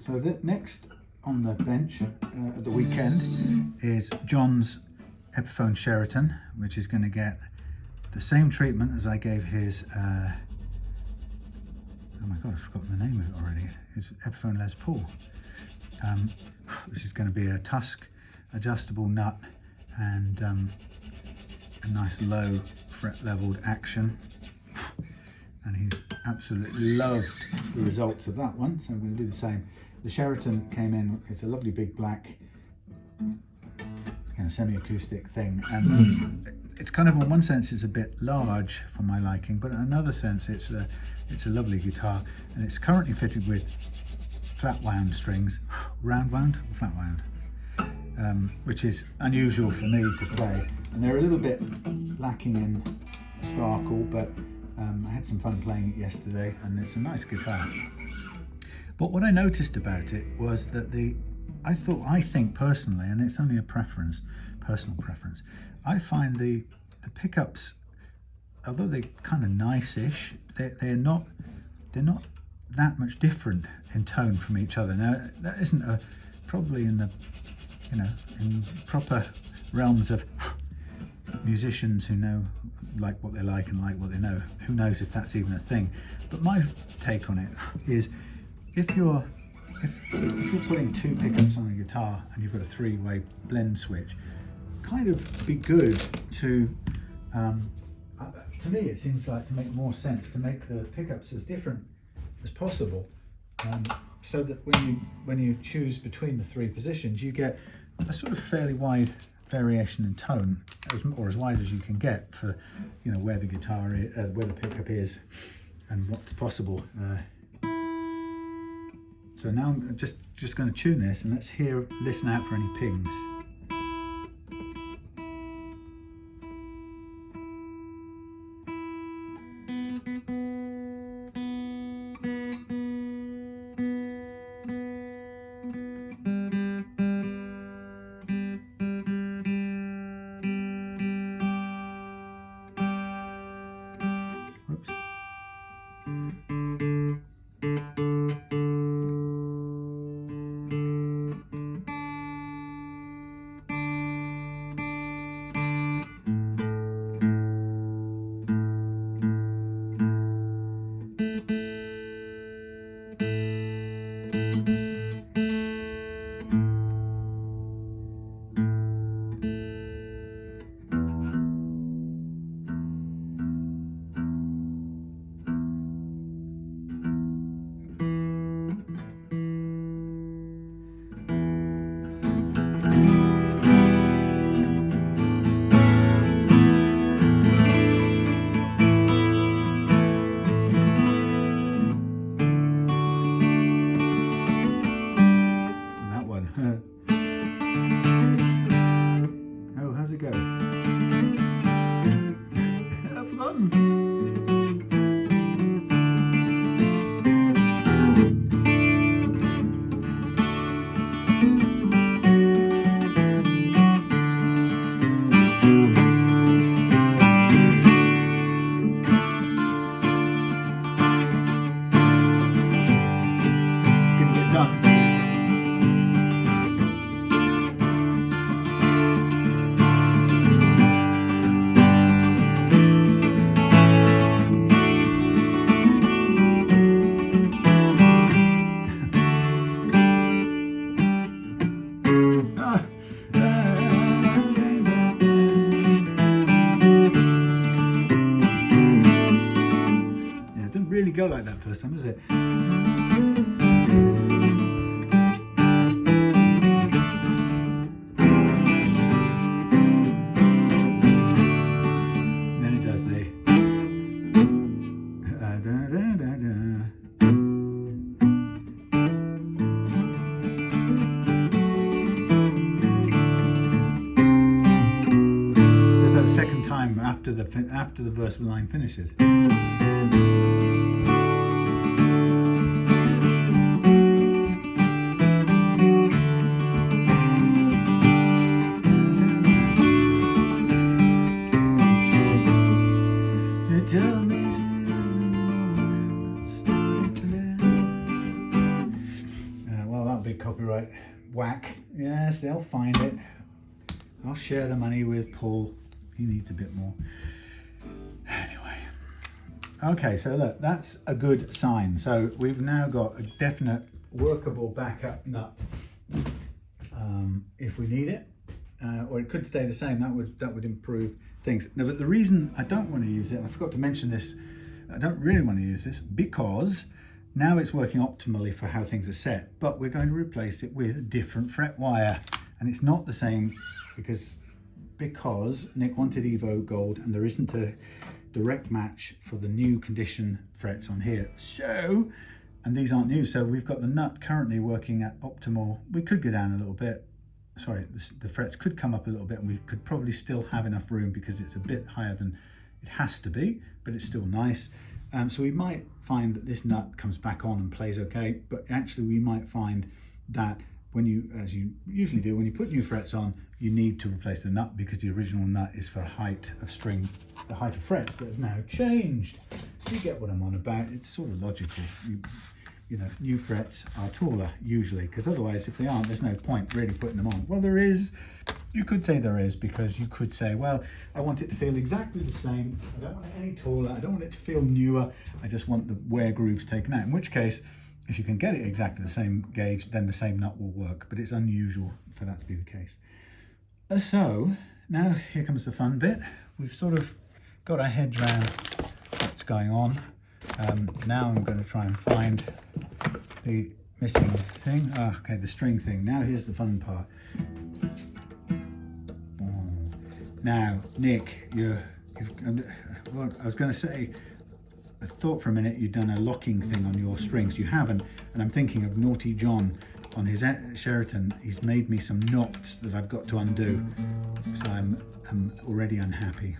Speaker 1: So the next on the bench at the weekend is John's Epiphone Sheraton, which is going to get the same treatment as I gave his, oh my god, I've forgotten the name of it already. It's Epiphone Les Paul. This is going to be a Tusq adjustable nut and a nice low fret leveled action. And he absolutely loved the results of that one, so I'm going to do the same. The Sheraton came in, it's a lovely big black semi-acoustic thing, and it's kind of, in one sense, it's a bit large for my liking, but in another sense it's a lovely guitar, and it's currently fitted with flat wound strings, round wound or flat wound, which is unusual for me to play, and they're a little bit lacking in sparkle, but I had some fun playing it yesterday, and it's a nice guitar. But what I noticed about it was that I think personally, and it's only a preference, personal preference, I find the pickups, although they're kind of nice-ish, they're not that much different in tone from each other. Now that isn't probably in the in proper realms of musicians who know like what they like and like what they know. Who knows if that's even a thing? But my take on it is, if you're putting two pickups on a guitar and you've got a three-way blend switch, kind of be good to me it seems like to make more sense to make the pickups as different as possible, so that when you choose between the three positions, you get a sort of fairly wide variation in tone, or as wide as you can get for where the guitar is, where the pickup is, and what's possible. So now I'm just going to tune this, and let's listen out for any pings. Go like that first time, is it? Then it does the does that a second time after the verse line finishes. back. Yes, they'll find it. I'll share the money with Paul. He needs a bit more. Anyway. Okay, so look, that's a good sign. So we've now got a definite workable backup nut if we need it. Or it could stay the same. That would improve things. Now, but the reason I don't want to use it, I forgot to mention this, I don't really want to use this because now it's working optimally for how things are set, but we're going to replace it with a different fret wire. And it's not the same because Nick wanted Evo Gold and there isn't a direct match for the new condition frets on here. So, and these aren't new, so we've got the nut currently working at optimal. We could go down a little bit. Sorry, the frets could come up a little bit and we could probably still have enough room because it's a bit higher than it has to be, but it's still nice. So we might find that this nut comes back on and plays okay, but actually we might find that when you, as you usually do, when you put new frets on, you need to replace the nut because the original nut is for height of strings, the height of frets that have now changed. You get what I'm on about. It's sort of logical. You know, new frets are taller usually, because otherwise if they aren't, there's no point really putting them on. Well, there is, you could say there is, because you could say, well, I want it to feel exactly the same. I don't want it any taller. I don't want it to feel newer. I just want the wear grooves taken out, in which case, if you can get it exactly the same gauge, then the same nut will work, but it's unusual for that to be the case. So now here comes the fun bit. We've sort of got our heads around what's going on. Now I'm going to try and find the missing thing. Okay, the string thing. Now here's the fun part. Now, Nick, well, I was going to say, I thought for a minute you'd done a locking thing on your strings. You haven't, and I'm thinking of Naughty John on his Sheraton. He's made me some knots that I've got to undo, so I'm already unhappy.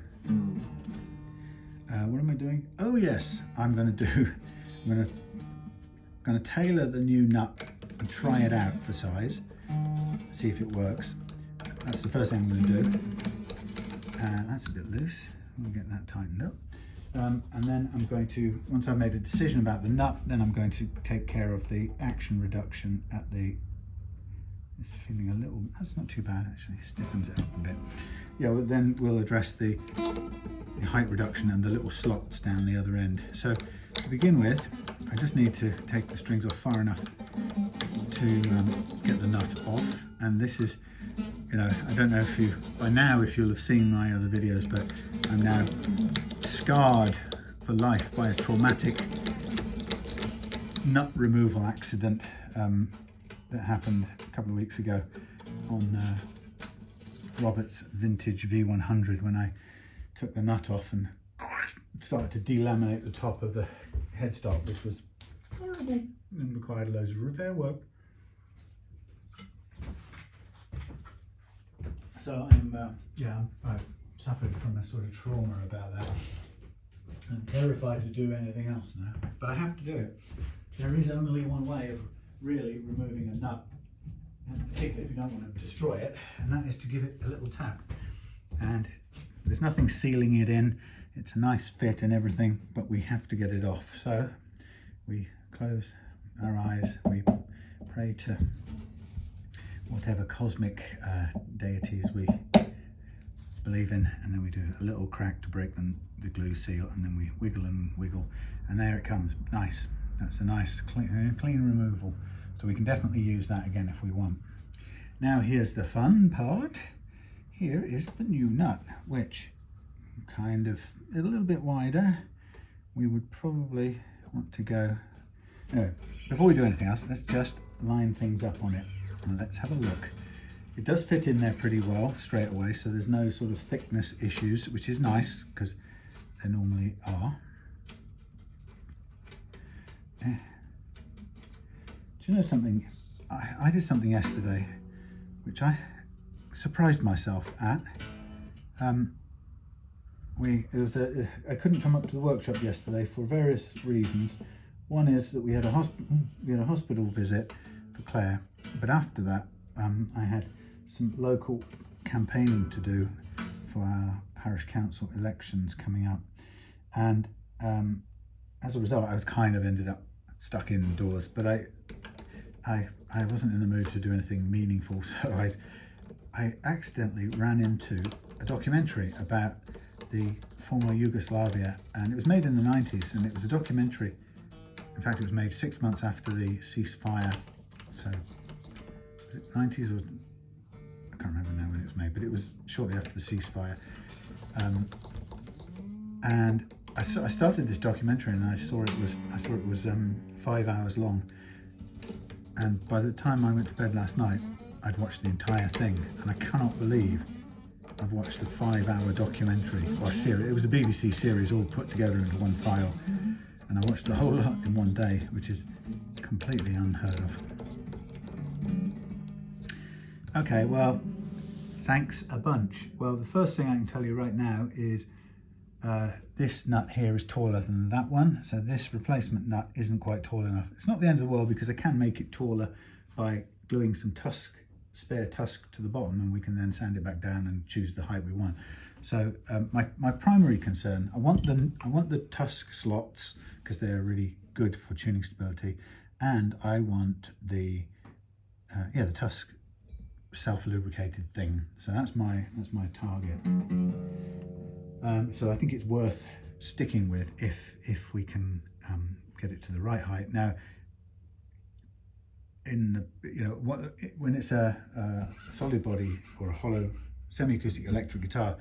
Speaker 1: What am I doing? Oh yes, I'm going to tailor the new nut and try it out for size, see if it works. That's the first thing I'm going to do. That's a bit loose. We'll get that tightened up. And then I'm going to, once I've made a decision about the nut, then I'm going to take care of the action reduction at the, it's feeling a little, that's not too bad actually, stiffens it up a bit. Yeah, well, then we'll address the height reduction and the little slots down the other end. So to begin with, I just need to take the strings off far enough to get the nut off. And this is, you know, I don't know if you, by now, if you'll have seen my other videos, but I'm now scarred for life by a traumatic nut removal accident that happened a couple of weeks ago on Robert's vintage V100 when I took the nut off and started to delaminate the top of the headstock, which was horrible and required loads of repair work. So I've suffered from a sort of trauma about that. I'm terrified to do anything else now, but I have to do it. There is only one way of really removing a nut, and particularly if you don't want to destroy it, and that is to give it a little tap. And there's nothing sealing it in. It's a nice fit and everything, but we have to get it off. So we close our eyes, we pray to whatever cosmic deities we believe in, and then we do a little crack to break the glue seal, and then we wiggle and wiggle, and there it comes. Nice. That's a nice clean removal. So we can definitely use that again if we want. Now here's the fun part. Here is the new nut, which kind of a little bit wider. We would probably want to go. Anyway, before we do anything else, let's just line things up on it. And let's have a look. It does fit in there pretty well straight away, so there's no sort of thickness issues, which is nice because there normally are. Do you know something? I did something yesterday which I surprised myself at. I couldn't come up to the workshop yesterday for various reasons. One is that we had a hospital visit for Claire, but after that I had some local campaigning to do for our parish council elections coming up, and as a result I was kind of ended up stuck indoors. But I wasn't in the mood to do anything meaningful, so I accidentally ran into a documentary about the former Yugoslavia, and it was made in the 90s, and it was a documentary. In fact, it was made 6 months after the ceasefire. So was it 90s, or I can't remember now when it was made, but it was shortly after the ceasefire. And I started this documentary, and I saw it was 5 hours long. And by the time I went to bed last night, I'd watched the entire thing, and I cannot believe I've watched a 5-hour documentary or series. It was a BBC series all put together into one file, and I watched the whole lot in one day, which is completely unheard of. Okay, well, thanks a bunch. Well, the first thing I can tell you right now is this nut here is taller than that one, so this replacement nut isn't quite tall enough. It's not the end of the world, because I can make it taller by gluing some spare Tusq to the bottom, and we can then sand it back down and choose the height we want. So my primary concern, I want the Tusq slots because they're really good for tuning stability, and I want the Tusq self-lubricated thing. So that's my target. So I think it's worth sticking with if we can get it to the right height. Now, when it's a solid body or a hollow semi-acoustic electric guitar,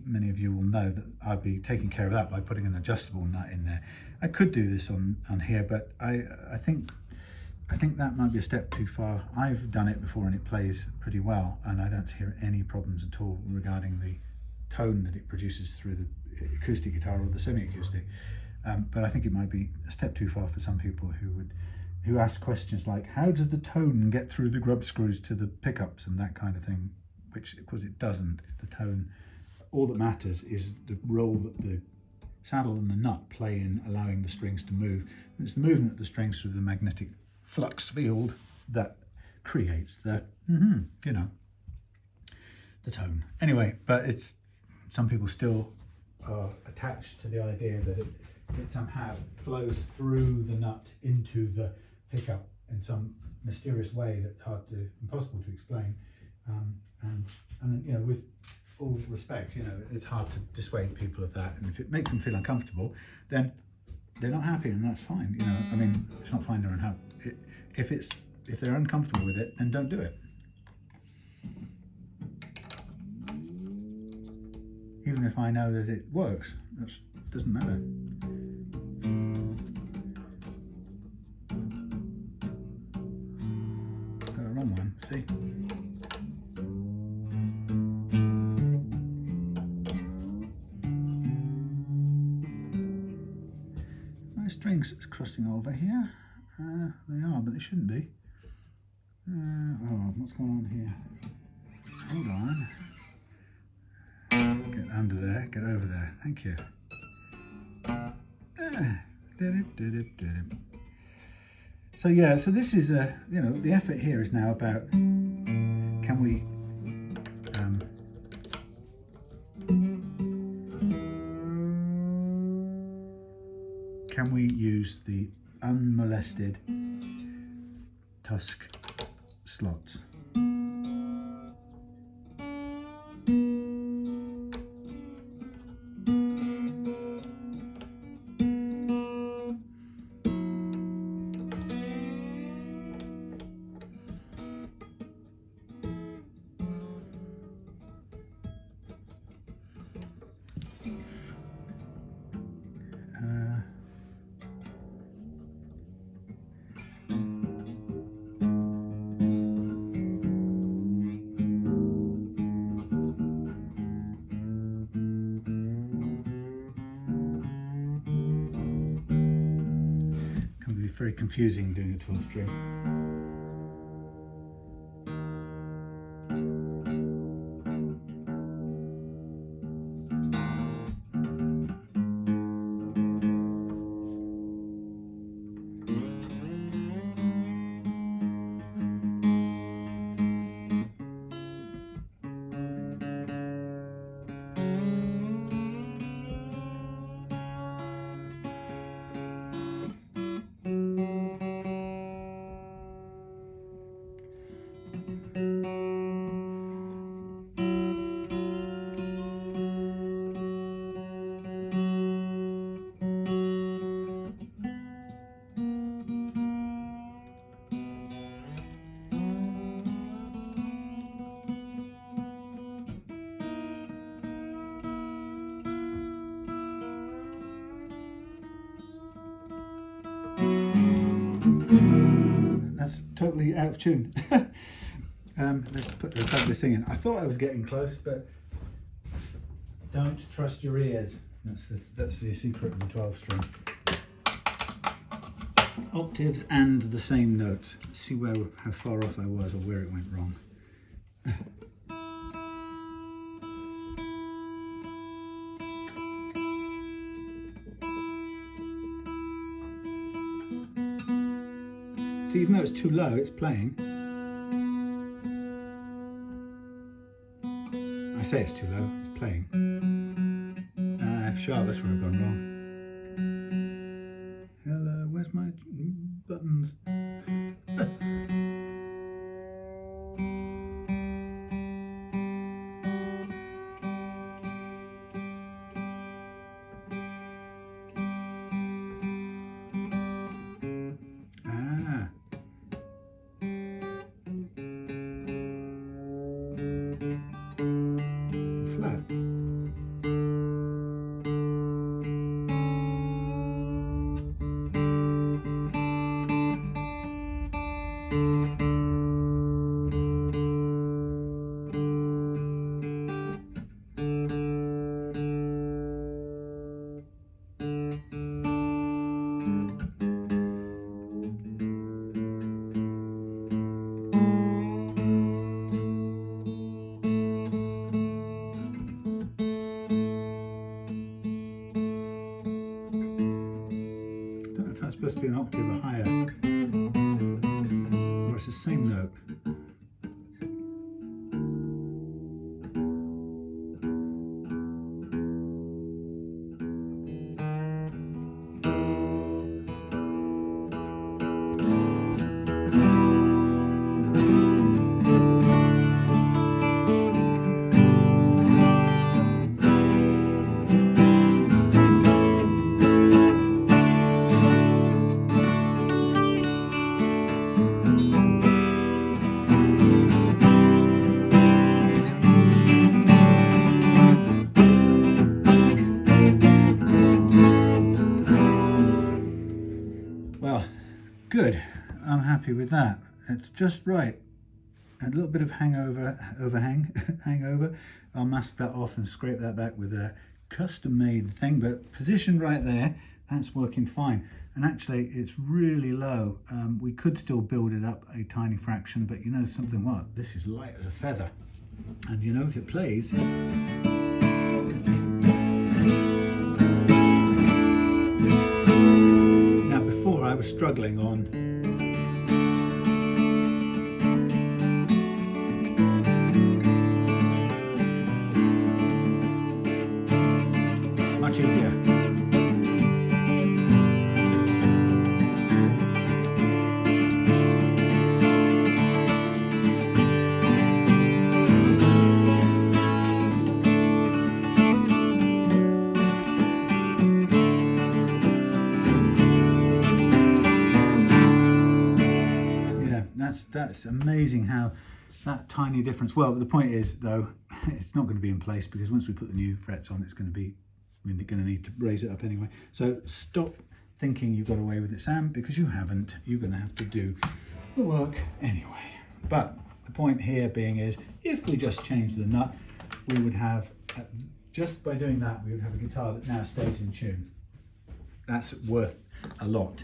Speaker 1: many of you will know that I'll be taking care of that by putting an adjustable nut in there. I could do this on here, but I think that might be a step too far. I've done it before and it plays pretty well, and I don't hear any problems at all regarding the tone that it produces through the acoustic guitar or the semi-acoustic. But I think it might be a step too far for some people who ask questions like, how does the tone get through the grub screws to the pickups and that kind of thing, which of course it doesn't. The tone, all that matters is the role that the saddle and the nut play in allowing the strings to move. And it's the movement of the strings through the magnetic flux field that creates the tone. Anyway, but some people still are attached to the idea that it somehow flows through the nut into the pickup in some mysterious way that's impossible to explain. And with all respect, it's hard to dissuade people of that. And if it makes them feel uncomfortable, then they're not happy, and that's fine. It's not fine or unhappy. If they're uncomfortable with it, then don't do it. Even if I know that it works, it doesn't matter. Got the wrong one, see? My strings crossing over here. They are, but they shouldn't be. What's going on here? Hold on. Get under there, get over there. Thank you. So this is the effort here is now about can we use the unmolested Tusq slots. Very confusing doing a 12 string. totally out of tune. Let's plug this thing in. I thought I was getting close, but don't trust your ears. That's the secret of the 12 string. Octaves and the same notes. Let's see how far off I was or where it went wrong. So even though it's too low, it's playing. I say it's too low, it's playing. F sharp, that's where I've gone wrong. Hello, where's my buttons? Flat. Supposed to be an octave higher, or it's the same note. Good, I'm happy with that. It's just right. A little bit of hangover. I'll mask that off and scrape that back with a custom-made thing, but positioned right there, that's working fine. And actually, it's really low. We could still build it up a tiny fraction, but you know something, what? This is light as a feather. And you know, if it plays, I was struggling on much easier. That's amazing how that tiny difference. Well, the point is though, it's not going to be in place because once we put the new frets on, we're going to need to raise it up anyway. So stop thinking you got away with it, Sam, because you haven't. You're going to have to do the work anyway. But the point here being is, if we just change the nut, we would have, just by doing that, we would have a guitar that now stays in tune. That's worth a lot.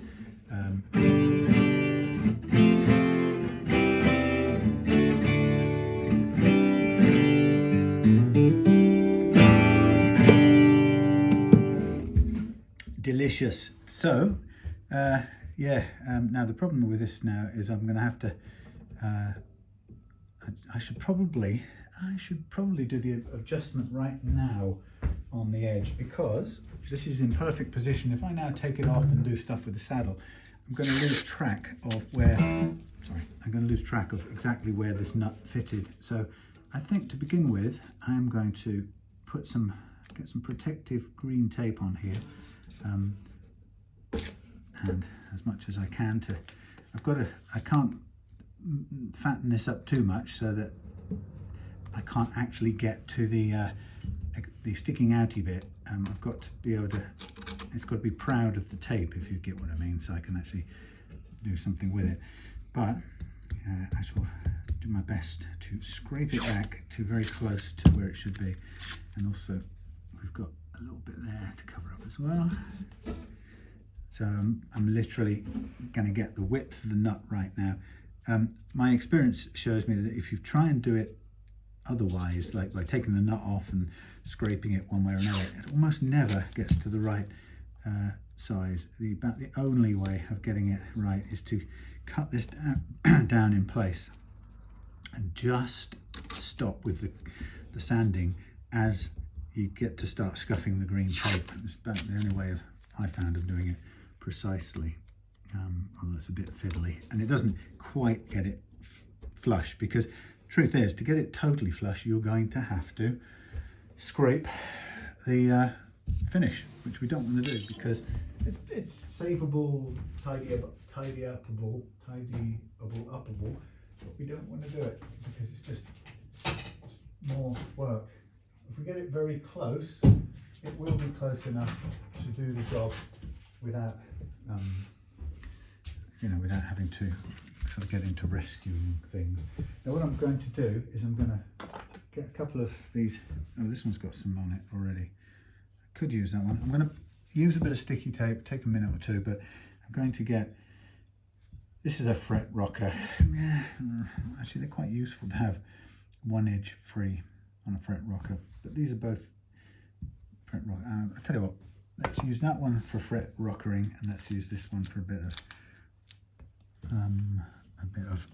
Speaker 1: Delicious. So now the problem with this now is I'm going to have to I should probably do the adjustment right now on the edge, because this is in perfect position. If I now take it off and do stuff with the saddle, I'm going to lose track of exactly where this nut fitted. So I think to begin with, I'm going to get some protective green tape on here. And as much as I can I can't fatten this up too much so that I can't actually get to the sticking outy bit. I've got to be able to, it's got to be proud of the tape, if you get what I mean, so I can actually do something with it. But I shall do my best to scrape it back to very close to where it should be. And also we've got a little bit there to cover up as well. So I'm literally going to get the width of the nut right now. My experience shows me that if you try and do it otherwise, like by taking the nut off and scraping it one way or another, it almost never gets to the right size. About the only way of getting it right is to cut this down in place and just stop with the sanding as you get to start scuffing the green tape. It's about the only way I found of doing it precisely, although it's a bit fiddly and it doesn't quite get it flush, because truth is, to get it totally flush you're going to have to scrape the finish, which we don't want to do because it's savable, tidyable, upable, but we don't want to do it because it's just more work. If we get it very close, it will be close enough to do the job without, without having to sort of get into rescuing things. Now what I'm going to do is I'm going to get a couple of these. Oh, this one's got some on it already. I could use that one. I'm going to use a bit of sticky tape, take a minute or two, but I'm going to get, this is a fret rocker. Yeah, actually they're quite useful to have one edge free on a fret rocker, but these are both fret rocker. I'll tell you what, let's use that one for fret rockering and let's use this one for a bit of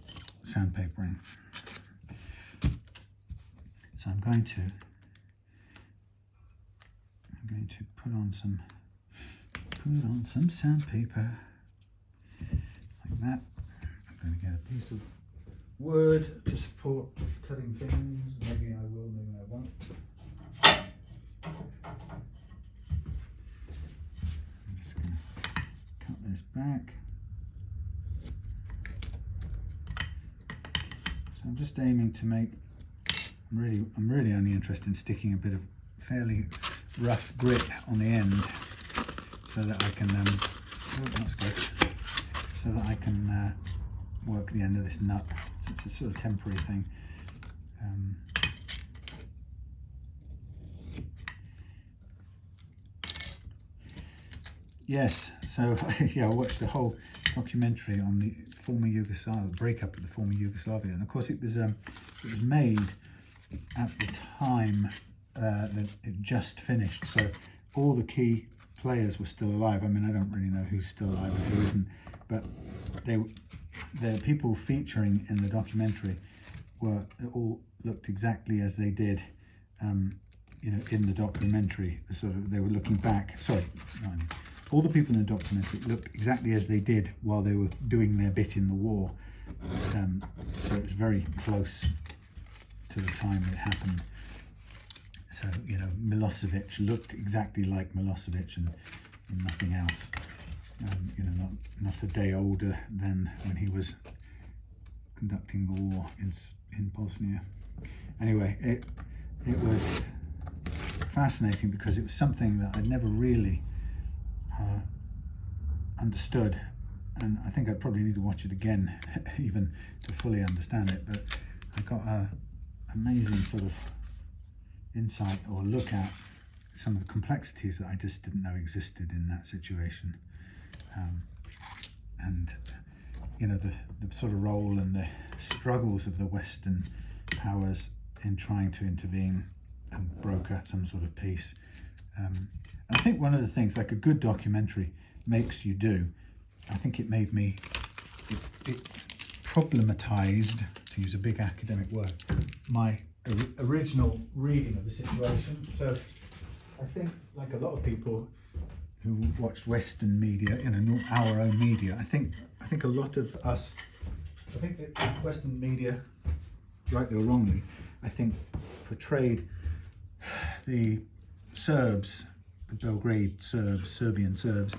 Speaker 1: sandpapering. So I'm going to put on some sandpaper like that. I'm going to get a piece of wood to support cutting things. Maybe I will, maybe I won't. I'm just going to cut this back. So I'm just aiming to make, I'm really only interested in sticking a bit of fairly rough grit on the end so that I can, that's good, so that I can work the end of this nut. So it's a sort of temporary thing. Yes, so yeah, I watched the whole documentary on the former Yugoslavia, the breakup of the former Yugoslavia, and of course it was made at the time that it just finished, so all the key players were still alive. I mean, I don't really know who's still alive and who isn't, but the people featuring in the documentary all looked exactly as they did, in the documentary. Sort of, they were looking back. Sorry, all the people in the documentary looked exactly as they did while they were doing their bit in the war. So it was very close to the time it happened. So, Milosevic looked exactly like Milosevic and nothing else. Not a day older than when he was conducting the war in Bosnia. Anyway, it was fascinating because it was something that I'd never really understood, and I think I'd probably need to watch it again even to fully understand it, but I got an amazing sort of insight or look at some of the complexities that I just didn't know existed in that situation, and the sort of role and the struggles of the Western powers in trying to intervene and broker some sort of peace. And I think one of the things, like a good documentary makes you do, I think it made me, it problematized, to use a big academic word, my original reading of the situation. So I think, like a lot of people who watched Western media, our own media, I think a lot of us, I think that Western media, rightly or wrongly, I think portrayed the Serbs, the Belgrade Serbs, Serbian Serbs,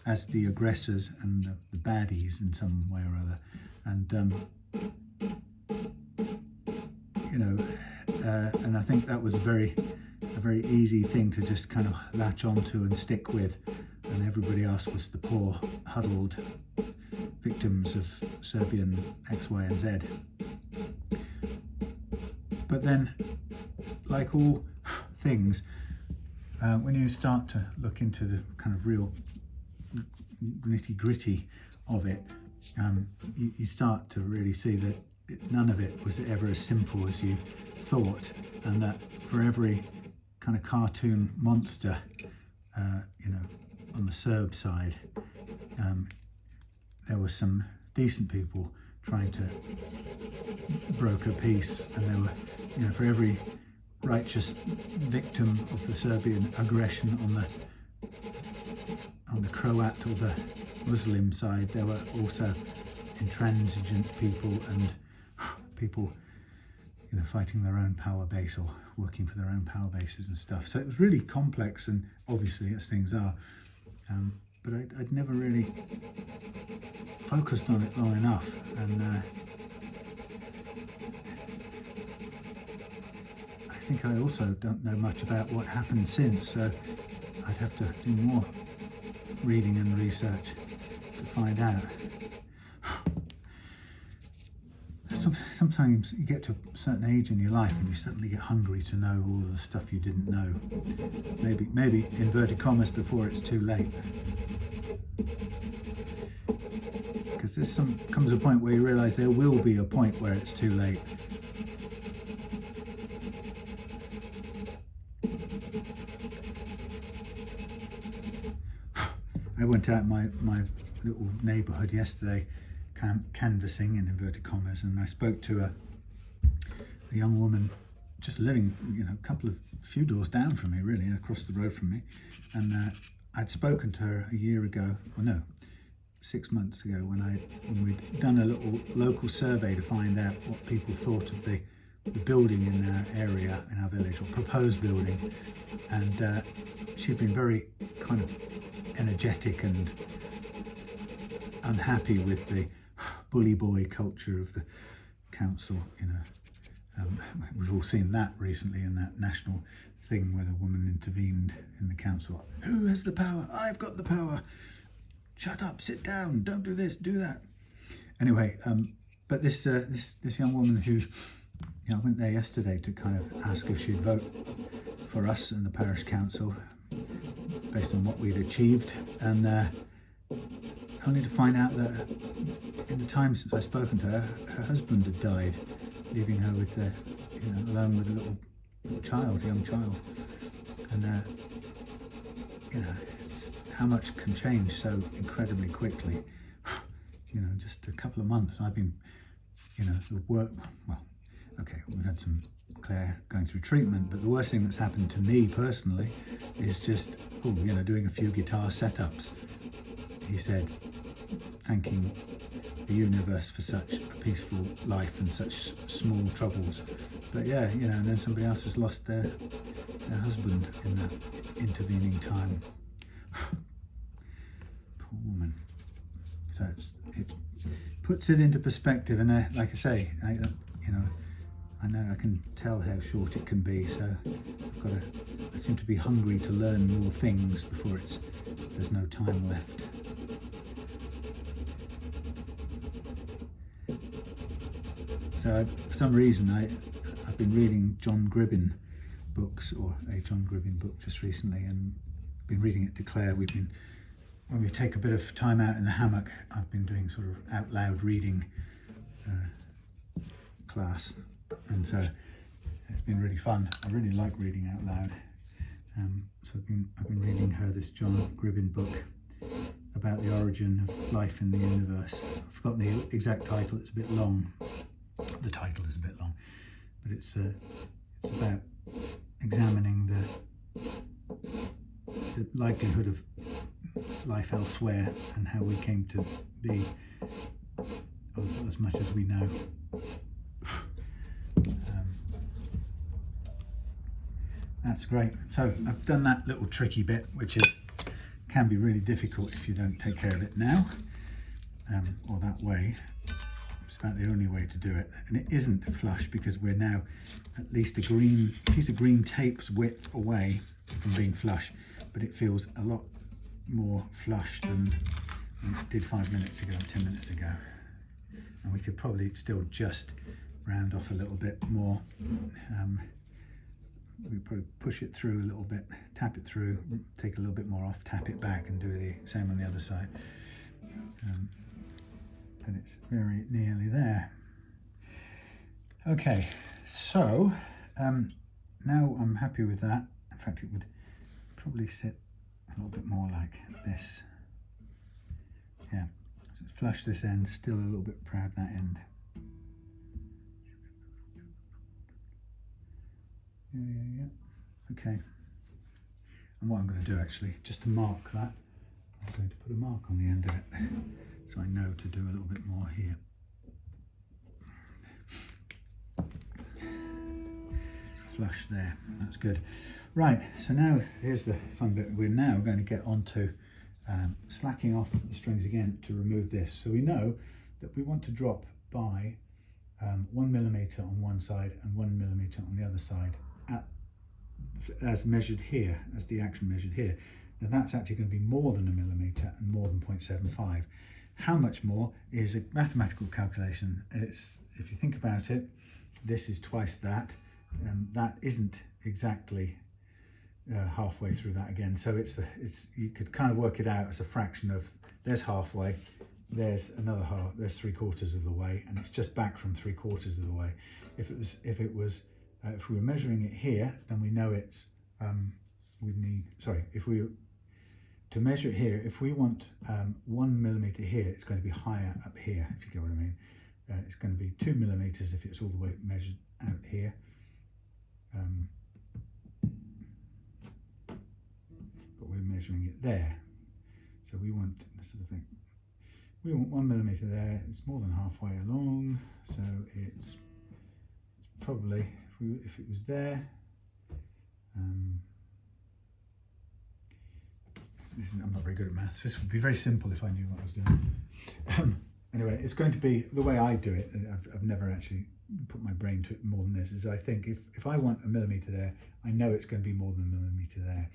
Speaker 1: as the aggressors and the baddies in some way or other, and and I think that was a very easy thing to just kind of latch onto and stick with, and everybody else was the poor, huddled victims of Serbian X, Y and Z. But then, like all things, when you start to look into the kind of real nitty gritty of it, you start to really see that none of it was ever as simple as you thought, and that for every kind of cartoon monster, you know, on the Serb side, there were some decent people trying to broker peace, and there were, you know, for every righteous victim of the Serbian aggression on the Croat or the Muslim side, there were also intransigent people and people, you know, fighting their own power base or working for their own power bases and stuff. So it was really complex, and obviously as things are, but I'd never really focused on it long enough, and I think I also don't know much about what happened since, so I'd have to do more reading and research to find out. Sometimes you get to a certain age in your life and you suddenly get hungry to know all of the stuff you didn't know. Maybe inverted commas before it's too late. Because comes a point where you realise there will be a point where it's too late. I went out in my little neighbourhood yesterday, canvassing in inverted commas, and I spoke to a young woman just living, you know, a few doors down from me, really, across the road from me, and I'd spoken to her a year ago, or no, 6 months ago, when we'd done a little local survey to find out what people thought of the building in our area, in our village, or proposed building, and she'd been very kind of energetic and unhappy with the bully boy culture of the council. You know, we've all seen that recently in that national thing where the woman intervened in the council. Who has the power? I've got the power. Shut up, sit down, don't do this, do that. Anyway, but this young woman who, you know, I went there yesterday to kind of ask if she'd vote for us in the parish council based on what we'd achieved, and only to find out that in the time since I'd spoken to her, her husband had died, leaving her with you know, alone with a little child, young child, and you know, how much can change so incredibly quickly. You know, just a couple of months. I've been, you know, the work. Well, okay, we've had some Claire going through treatment, but the worst thing that's happened to me personally is just, you know, doing a few guitar setups. He said, thanking the universe for such a peaceful life and such small troubles. But yeah, you know, and then somebody else has lost their husband in that intervening time. Poor woman. So it puts it into perspective, and like I say, you know, I know I can tell how short it can be, so I seem to be hungry to learn more things before there's no time left. So for some reason I've been reading John Gribbin books, or a John Gribbin book just recently, and been reading it to Claire. When we take a bit of time out in the hammock, I've been doing sort of out loud reading class, and so it's been really fun. I really like reading out loud. So I've been reading her this John Gribbin book about the origin of life in the universe. I've forgotten the exact title, it's a bit long. The title is a bit long, but it's about examining the likelihood of life elsewhere and how we came to be as much as we know. That's great. So I've done that little tricky bit, which can be really difficult if you don't take care of it now, or that way. It's about the only way to do it, and it isn't flush because we're now at least a piece of green tape's width away from being flush, but it feels a lot more flush than it did 5 minutes ago, 10 minutes ago. And we could probably still just round off a little bit more. We probably push it through a little bit, tap it through, take a little bit more off, tap it back, and do the same on the other side. And it's very nearly there. Okay, so now I'm happy with that. In fact, it would probably sit a little bit more like this. Yeah, so flush this end, still a little bit proud that end. Yeah. Okay. And what I'm going to do actually, just to mark that, I'm going to put a mark on the end of it, so I know to do a little bit more here. Flush there, that's good. Right, so now here's the fun bit. We're now going to get onto slacking off the strings again to remove this. So we know that we want to drop by 1 millimeter on one side and 1 millimeter on the other side, as measured here, as the action measured here. Now that's actually going to be more than 1 millimeter and more than 0.75. How much more is a mathematical calculation. It's, if you think about it, this is twice that, and that isn't exactly halfway through that again. So you could kind of work it out as a fraction of, there's halfway, there's another half, there's 3/4 of the way, and it's just back from 3/4 of the way. If we were measuring it here, then we know it's to measure it here, if we want 1 millimeter here, it's going to be higher up here, if you get what I mean. It's going to be 2 millimeters if it's all the way measured out here. But we're measuring it there. So we want this sort of thing. We want 1 millimeter there. It's more than halfway along. So it's probably, if it was there, I'm not very good at maths. This would be very simple if I knew what I was doing. Anyway, it's going to be, the way I do it, I've never actually put my brain to it more than this, is I think if I want 1 millimeter there, I know it's going to be more than 1 millimeter there.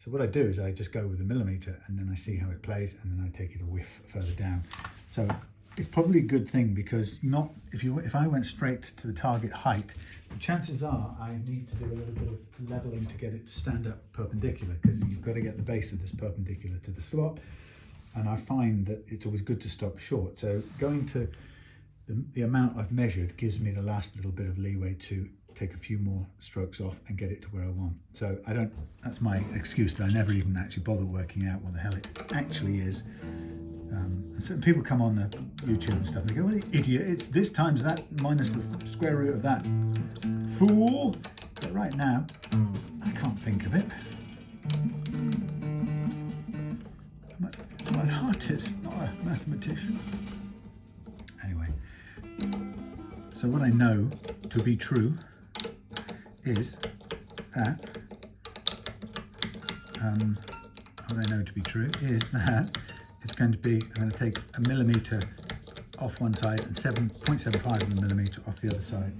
Speaker 1: So what I do is I just go with 1 millimeter, and then I see how it plays, and then I take it a whiff further down. So it's probably a good thing, because if I went straight to the target height, the chances are I need to do a little bit of leveling to get it to stand up perpendicular, because you've got to get the base of this perpendicular to the slot, and I find that it's always good to stop short. So going to the amount I've measured gives me the last little bit of leeway to take a few more strokes off and get it to where I want. So that's my excuse, that I never even actually bother working out what the hell it actually is. And certain people come on the YouTube and stuff and they go, well, idiot, it's this times that minus the square root of that. Fool! But right now, I can't think of it. I'm an artist, not a mathematician. Anyway, so what I know to be true is that, it's going to be, I'm going to take 1 millimeter off one side and 0.75 of a millimeter off the other side,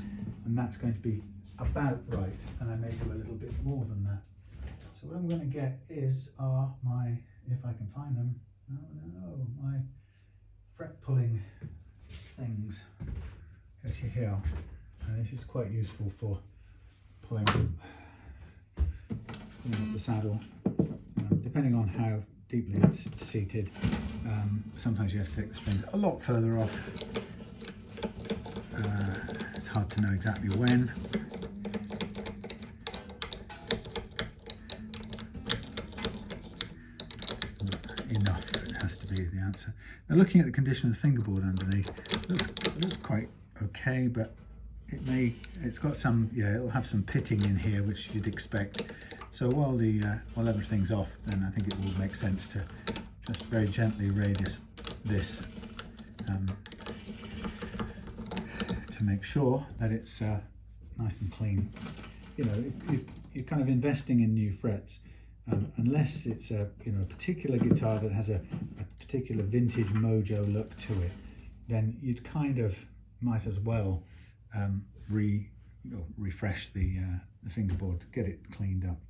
Speaker 1: and that's going to be about right, and I may do a little bit more than that. So what I'm going to get are my, if I can find them, my fret pulling things. Actually here, and this is quite useful for pulling up the saddle, depending on how deeply it's seated. Sometimes you have to take the springs a lot further off. It's hard to know exactly when. Enough, it has to be the answer. Now, looking at the condition of the fingerboard underneath, it looks quite okay, but it's got some, it'll have some pitting in here, which you'd expect. So while everything's off, then I think it will make sense to just very gently radius this to make sure that it's nice and clean. You know, you're kind of investing in new frets, unless it's a particular guitar that has a particular vintage mojo look to it, then you'd kind of might as well refresh the fingerboard, get it cleaned up.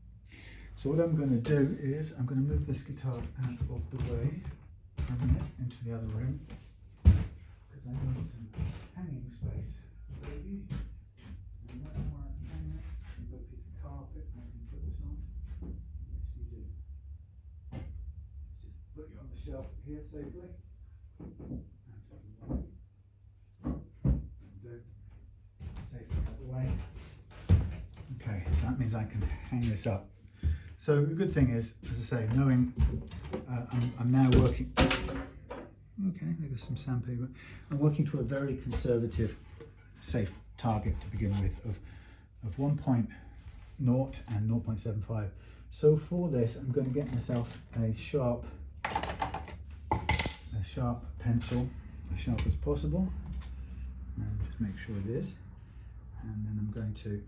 Speaker 1: So what I'm going to do is I'm going to move this guitar out of the way. for a minute into the other room because I need some hanging space, baby. And that's where I can hang this. You've got a piece of carpet I can put this on. Yes, you do. Let's just put you on the shelf here safely. Safely out the way. Okay, so that means I can hang this up. So the good thing is, as I say, knowing I'm now working. Okay, there's some sandpaper. I'm working to a very conservative, safe target to begin with of 1.0 and 0.75. So for this, I'm going to get myself a sharp pencil, as sharp as possible, and just make sure it is. And then I'm going to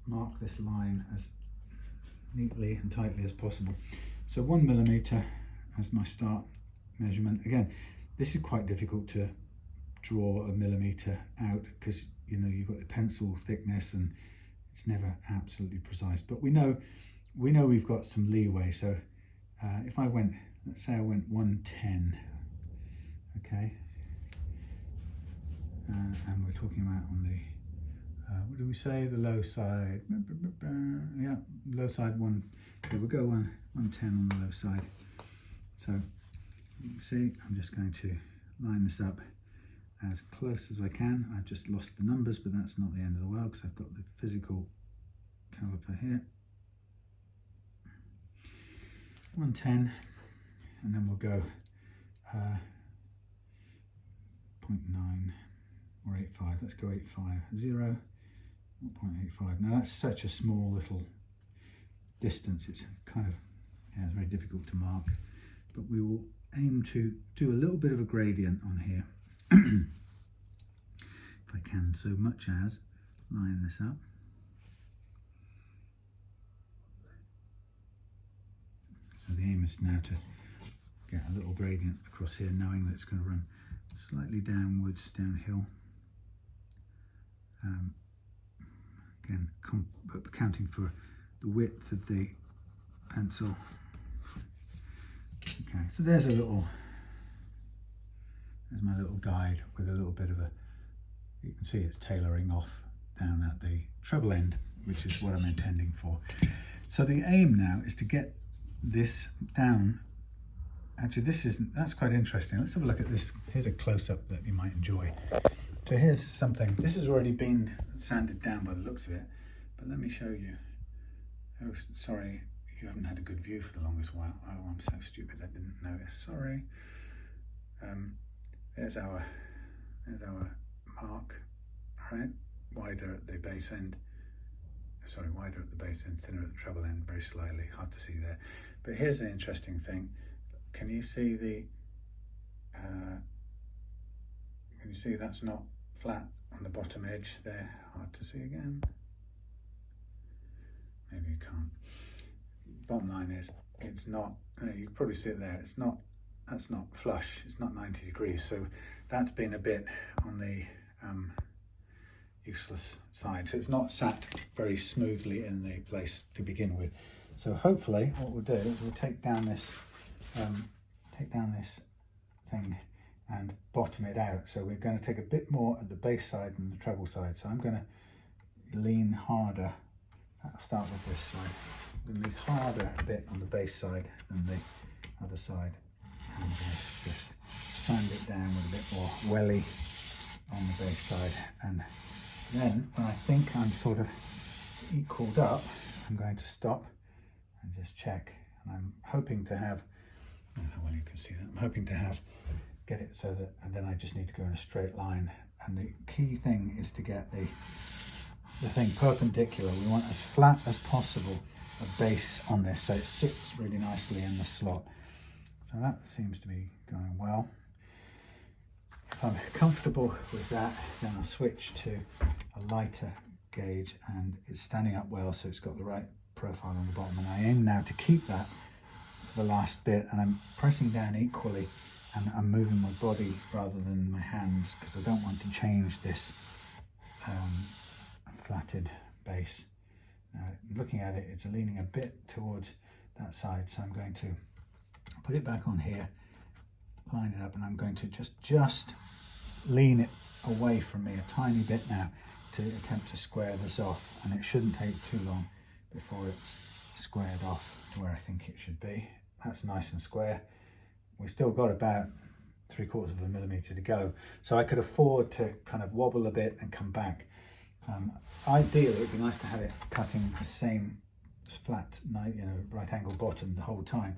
Speaker 1: mark this line as neatly and tightly as possible. So 1 millimeter as my start measurement. Again, this is quite difficult to draw a millimeter out because you know you've got the pencil thickness and it's never absolutely precise. But we know we've got some leeway. So if I went, let's say I went 110, okay, and we're talking about on the what do we say? The low side. Yeah, low side one. Okay, we'll go 110 on the low side. So you can see I'm just going to line this up as close as I can. I've just lost the numbers, but that's not the end of the world because I've got the physical caliper here. 110, and then we'll go 0.9 or 85. Let's go 85. 0, 0.85. Now that's such a small little distance. It's kind of, yeah, it's very difficult to mark. But we will aim to do a little bit of a gradient on here. If I can, so much as line this up. So the aim is now to get a little gradient across here, knowing that it's going to run slightly downwards, downhill. Again, accounting for the width of the pencil. Okay, so there's my little guide with a little bit of you can see it's tailoring off down at the treble end, which is what I'm intending for. So the aim now is to get this down. Actually, that's quite interesting. Let's have a look at this. Here's a close-up that you might enjoy. So here's something. This has already been sanded down by the looks of it, but let me show you. Oh, sorry. You haven't had a good view for the longest while. Oh, I'm so stupid, I didn't notice. Sorry. There's our mark, right? Wider at the base end. Sorry, wider at the base end, thinner at the treble end, very slightly, hard to see there. But here's the interesting thing. Can you see that's not flat on the bottom edge there? Hard to see again. Maybe you can't. Bottom line is, it's not, you can probably see it there, that's not flush, it's not 90 degrees, so that's been a bit on the useless side, so it's not sat very smoothly in the place to begin with. So hopefully what we'll do is we'll take down this thing and bottom it out. So we're going to take a bit more at the bass side than the treble side, so I'm going to lean harder. I'll start with this side. I'm going to lean harder a bit on the bass side than the other side. And I'm going to just sand it down with a bit more welly on the bass side. And then when I think I'm sort of equaled up, I'm going to stop and just check. And I'm hoping to have, I don't know how well you can see that, I'm hoping to get it so that, and then I just need to go in a straight line. And the key thing is to get the thing perpendicular. We want as flat as possible a base on this so it sits really nicely in the slot. So that seems to be going well. If I'm comfortable with that, then I'll switch to a lighter gauge, and it's standing up well, so it's got the right profile on the bottom. And I aim now to keep that for the last bit, and I'm pressing down equally, and I'm moving my body rather than my hands because I don't want to change this flatted base. Now, looking at it, it's leaning a bit towards that side, so I'm going to put it back on here, line it up, and I'm going to just lean it away from me a tiny bit now to attempt to square this off, and it shouldn't take too long before it's squared off to where I think it should be. That's nice and square. We've still got about 3/4 of a millimeter to go, so I could afford to kind of wobble a bit and come back. Ideally, it'd be nice to have it cutting the same flat, right angle bottom the whole time,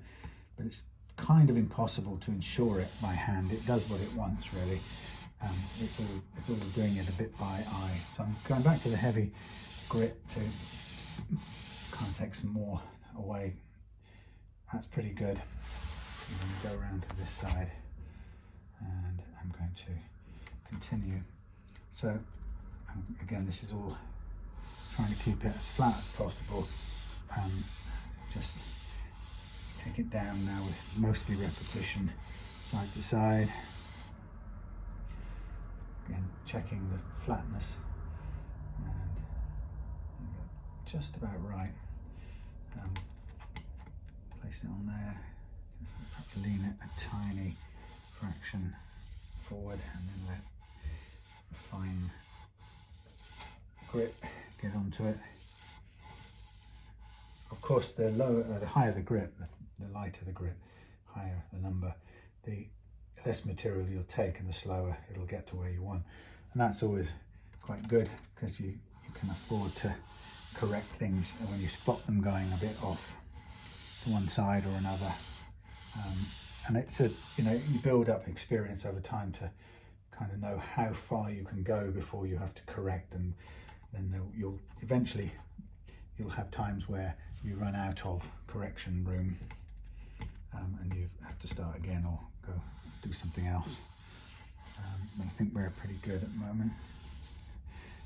Speaker 1: but it's kind of impossible to ensure it by hand. It does what it wants, really. It's all doing it a bit by eye. So I'm going back to the heavy grit to kind of take some more away. That's pretty good. I'm going to go around to this side, and I'm going to continue. So again, this is all trying to keep it as flat as possible. Just take it down now with mostly repetition, side to side. Again, checking the flatness, and just about right. Place it on there, just perhaps lean it a tiny fraction forward, and then let the fine grip get onto it. Of course, the higher the grip, the lighter the grip, higher the number, the less material you'll take, and the slower it'll get to where you want. And that's always quite good, because you can afford to correct things when you spot them going a bit off to one side or another. And it's you build up experience over time to kind of know how far you can go before you have to correct, and then you'll eventually have times where you run out of correction room, and you have to start again or go do something else. I think we're pretty good at the moment.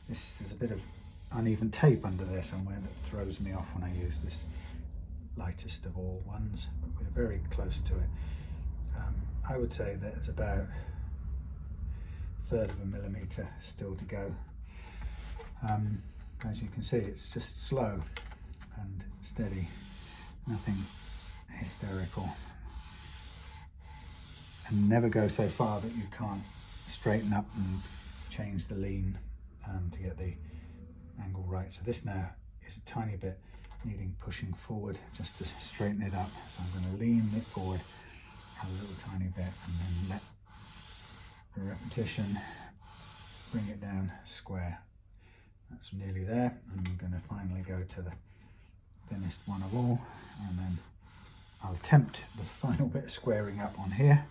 Speaker 1: There's a bit of uneven tape under there somewhere that throws me off when I use this lightest of all ones, but we're very close to it. I would say that it's about 1/3 of a millimeter still to go. As you can see, it's just slow and steady, nothing hysterical. And never go so far that you can't straighten up and change the lean to get the angle right. So this now is a tiny bit needing pushing forward just to straighten it up. So I'm going to lean it forward a little tiny bit, and then let the repetition bring it down square. That's nearly there, and I'm going to finally go to the thinnest one of all, and then I'll attempt the final bit of squaring up on here,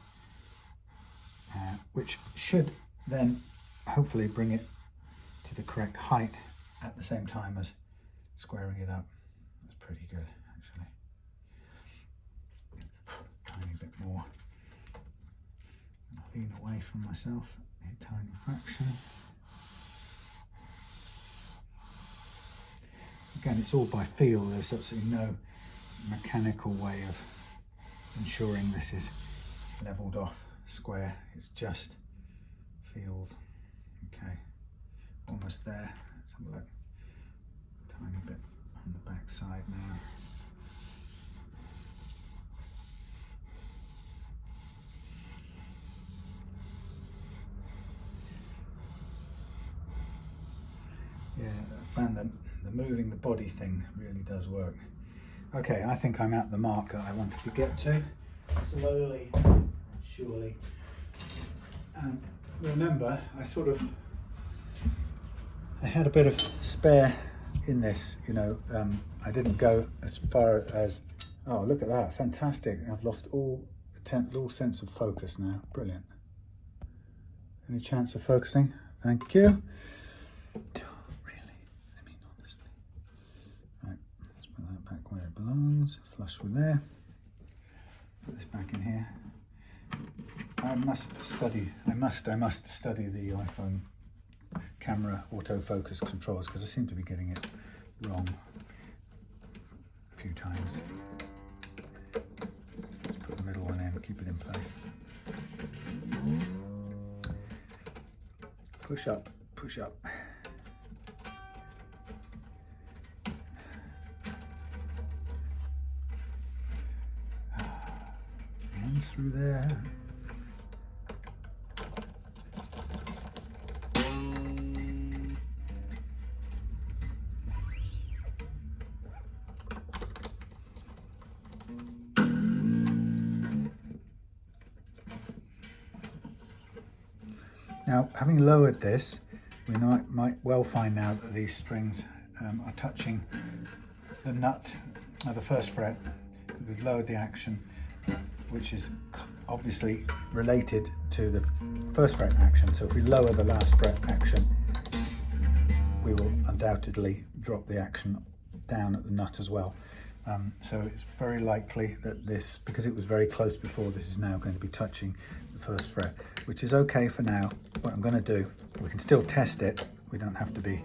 Speaker 1: which should then hopefully bring it to the correct height at the same time as squaring it up. That's pretty good, actually. Tiny bit more. I'll lean away from myself a tiny fraction. Again, it's all by feel. There's absolutely no mechanical way of ensuring this is leveled off square. It's just feels. Okay, almost there. Let's have a look. Tiny bit on the back side now. Yeah, I found that the moving the body thing really does work. Okay, I think I'm at the mark that I wanted to get to. Slowly, surely. And remember, I had a bit of spare in this, I didn't go as far as, oh, look at that, fantastic. I've lost all sense of focus now. Brilliant. Any chance of focusing? Thank you. Where it belongs, flush with there. Put this back in here. I must study the iPhone camera autofocus controls, because I seem to be getting it wrong a few times. Let's put the middle one in, keep it in place. Push up, push up. through there. Now, having lowered this, we might well find now that these strings are touching the nut of the first fret. We've lowered the action, which is obviously related to the first fret action. So if we lower the last fret action, we will undoubtedly drop the action down at the nut as well. So it's very likely that this, because it was very close before, this is now going to be touching the first fret, which is okay for now. What I'm going to do, we can still test it. We don't have to be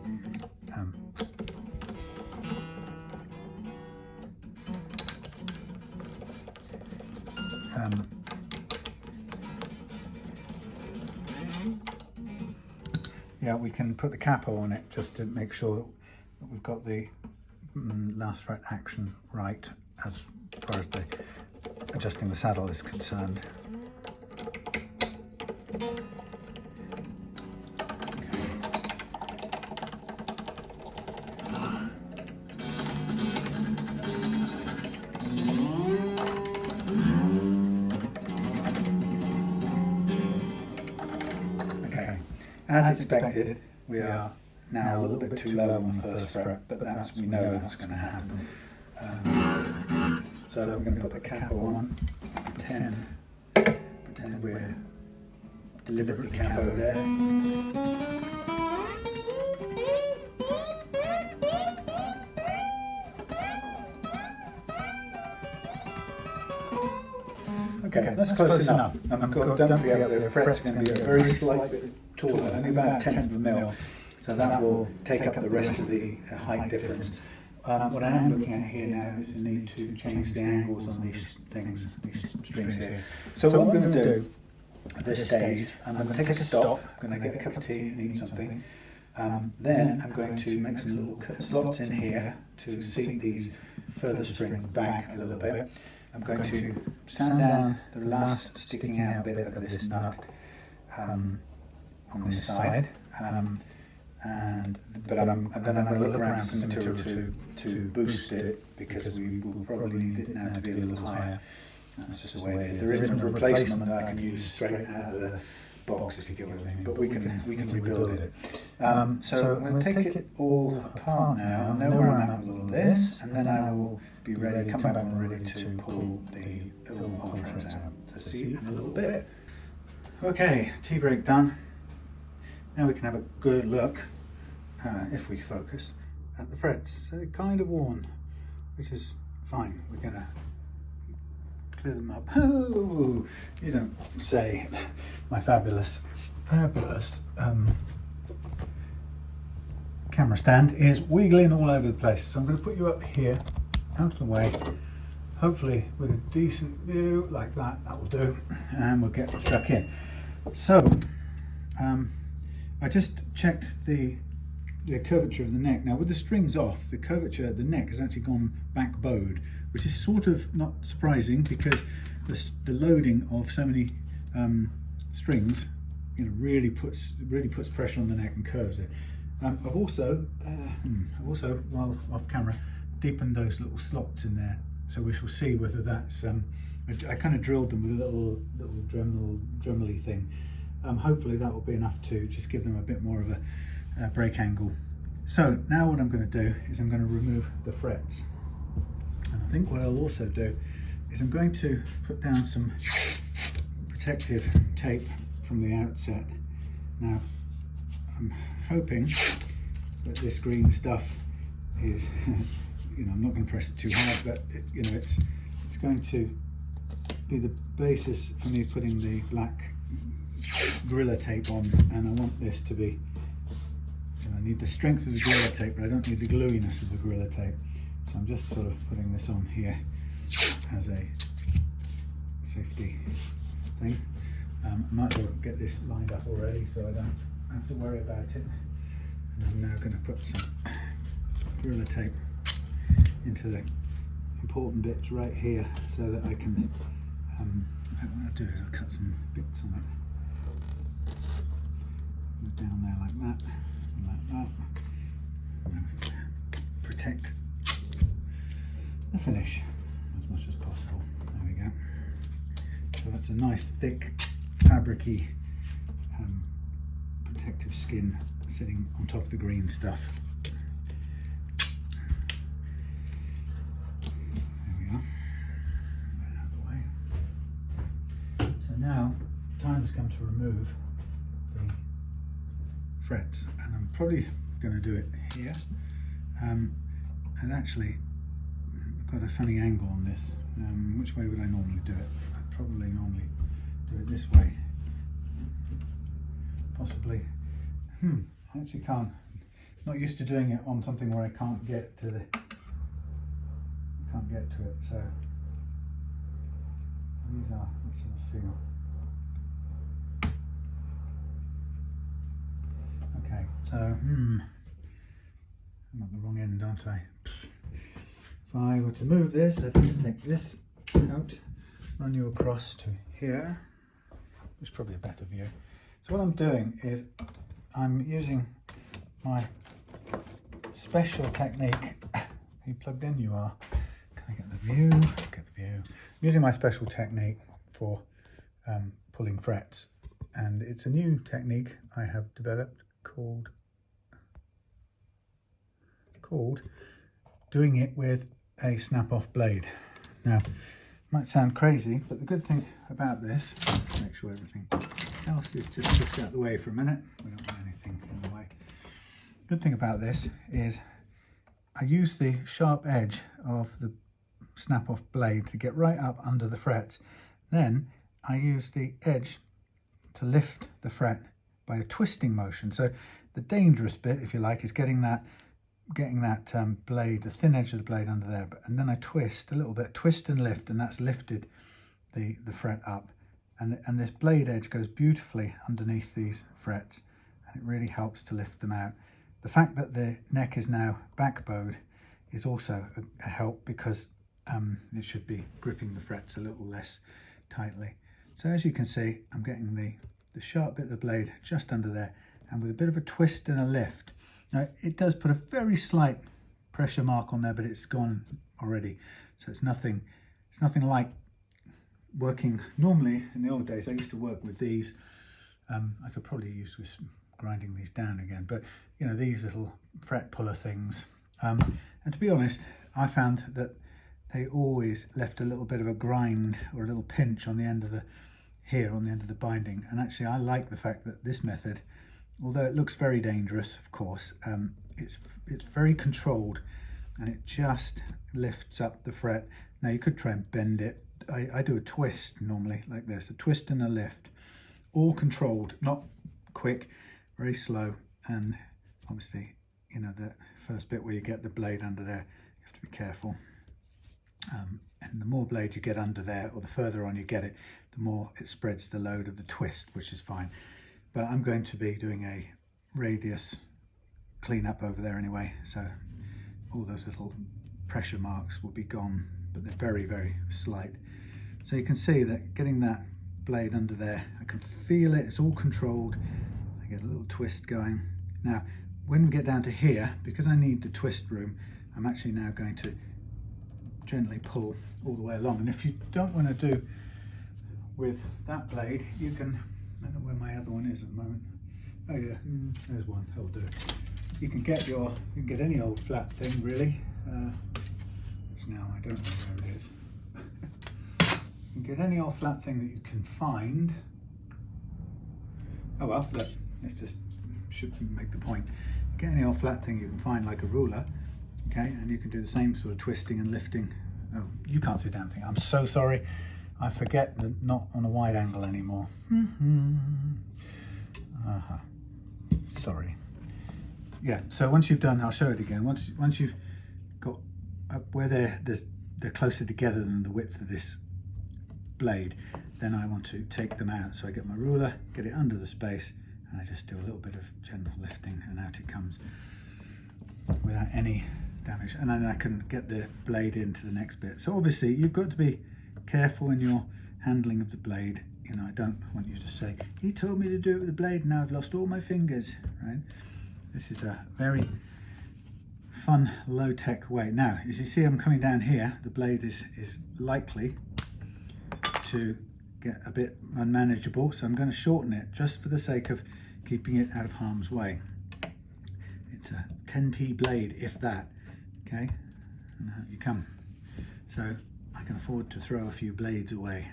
Speaker 1: yeah, we can put the capo on it just to make sure that we've got the last fret action right as far as the adjusting the saddle is concerned. Okay, as expected, we are now a little bit too low on the first fret, but that's, we know that's going to happen. So we're going to put the capo on, pretend we're deliberately capo there. Okay, that's close enough. Don't forget the fret's going to be a very slight bit taller, only about 1/10 of a mil. So that will take up the rest of the height difference. What I am looking at here now is the need to change the angles on these things, these strings here. So what I'm going to do at this stage, I'm going to take a stop, I'm going to get a cup of tea and eat something. Then I'm going to make some little slots in here to seat these further string back a little bit. I'm going to sand down the last sticking out bit of this nut on this side. But then I'm going to look around for some material to boost it, because we will probably need it now to be a little higher. That's just the way it is. There isn't a replacement that I can use straight out of the box, if you get what I mean, but we can rebuild it. So I'm going to take it all apart now. I know where I'm at with all this, and then I will be ready, come back and ready to pull the old frets out. So see you in a little bit. Okay, tea break done. Now we can have a good look, if we focus, at the frets. So they're kind of worn, which is fine. We're going to clear them up. Oh, you don't say. My fabulous camera stand is wiggling all over the place. So I'm going to put you up here, out of the way, hopefully with a decent view like that. That will do, and we'll get stuck in. So I just checked the curvature of the neck. Now with the strings off, the curvature of the neck has actually gone back bowed, which is sort of not surprising, because the loading of so many strings, you know, really puts pressure on the neck and curves it. I've also while off camera, deepened those little slots in there, so we shall see whether that's I kind of drilled them with a little Dremel-y thing. Hopefully that will be enough to just give them a bit more of a break angle. So now what I'm going to do is I'm going to remove the frets, and I think what I'll also do is I'm going to put down some protective tape from the outset. Now I'm hoping that this green stuff is you know, I'm not going to press it too hard, but you know, it's going to be the basis for me putting the black Gorilla tape on, and I want this to be, you know, I need the strength of the Gorilla tape, but I don't need the gluiness of the Gorilla tape. So I'm just sort of putting this on here as a safety thing. I might as well get this lined up already so I don't have to worry about it. And I'm now going to put some Gorilla tape into the important bits right here, so that I can what I'll do is I'll cut some bits on it. Down there like that, and like that. And then protect the finish as much as possible. There we go. So that's a nice thick fabricy protective skin sitting on top of the green stuff. There we are. Get it out of the way. So now time has come to remove the frets, and I'm probably going to do it here. And actually I've got a funny angle on this. Which way would I normally do it? I'd probably normally do it this way. Possibly. I actually can't. Not used to doing it on something where I can't get to it. So these are, let's sort of feel. Okay, so I'm at the wrong end, aren't I? If I were to move this, I'd have to take this out, run you across to here, which is probably a better view. So what I'm doing is I'm using my special technique. Are you plugged in? You are. Can I get the view? Get the view. I'm using my special technique for pulling frets, and it's a new technique I have developed called doing it with a snap-off blade. Now, it might sound crazy, but the good thing about this, make sure everything else is just pushed out the way for a minute. We don't want anything in the way. Good thing about this is I use the sharp edge of the snap-off blade to get right up under the frets. Then I use the edge to lift the fret by a twisting motion. So the dangerous bit, if you like, is getting that blade, the thin edge of the blade under there, and then I twist a little bit, twist and lift, and that's lifted the fret up, and this blade edge goes beautifully underneath these frets, and it really helps to lift them out. The fact that the neck is now backbowed is also a help, because it should be gripping the frets a little less tightly. So as you can see, I'm getting the sharp bit of the blade just under there, and with a bit of a twist and a lift. Now, it does put a very slight pressure mark on there, but it's gone already. So it's nothing like working normally. In the old days, I used to work with these. I could probably use with grinding these down again, but you know, these little fret puller things. And to be honest, I found that they always left a little bit of a grind or a little pinch on the end of the binding. And actually, I like the fact that this method, although it looks very dangerous, of course, it's very controlled, and it just lifts up the fret. Now you could try and bend it. I do a twist normally like this, a twist and a lift, all controlled, not quick, very slow. And obviously, you know, the first bit where you get the blade under there, you have to be careful. And the more blade you get under there, or the further on you get it, the more it spreads the load of the twist, which is fine. But I'm going to be doing a radius cleanup over there anyway, so all those little pressure marks will be gone, but they're very, very slight. So you can see that getting that blade under there, I can feel it, it's all controlled. I get a little twist going. Now, when we get down to here, because I need the twist room, I'm actually now going to gently pull all the way along. And if you don't want to do with that blade, you can, I don't know where my other one is at the moment. Oh yeah, there's one, that'll do. You can get any old flat thing really, which now I don't know where it is. You can get any old flat thing that you can find. Oh well, look, let's just, should make the point. Get any old flat thing you can find, like a ruler, okay, and you can do the same sort of twisting and lifting. Oh, you can't see a damn thing. I'm so sorry. I forget that not on a wide angle anymore. Sorry. Yeah, so once you've done, I'll show it again. Once you've got up where they're closer together than the width of this blade, then I want to take them out. So I get my ruler, get it under the space, and I just do a little bit of gentle lifting, and out it comes without any damage. And then I can get the blade into the next bit. So obviously you've got to be careful in your handling of the blade. You know, I don't want you to say, he told me to do it with the blade and now I've lost all my fingers, right? This is a very fun, low-tech way. Now, as you see, I'm coming down here, the blade is likely to get a bit unmanageable, so I'm going to shorten it just for the sake of keeping it out of harm's way. It's a 10p blade, if that, okay? And out you come. So I can afford to throw a few blades away.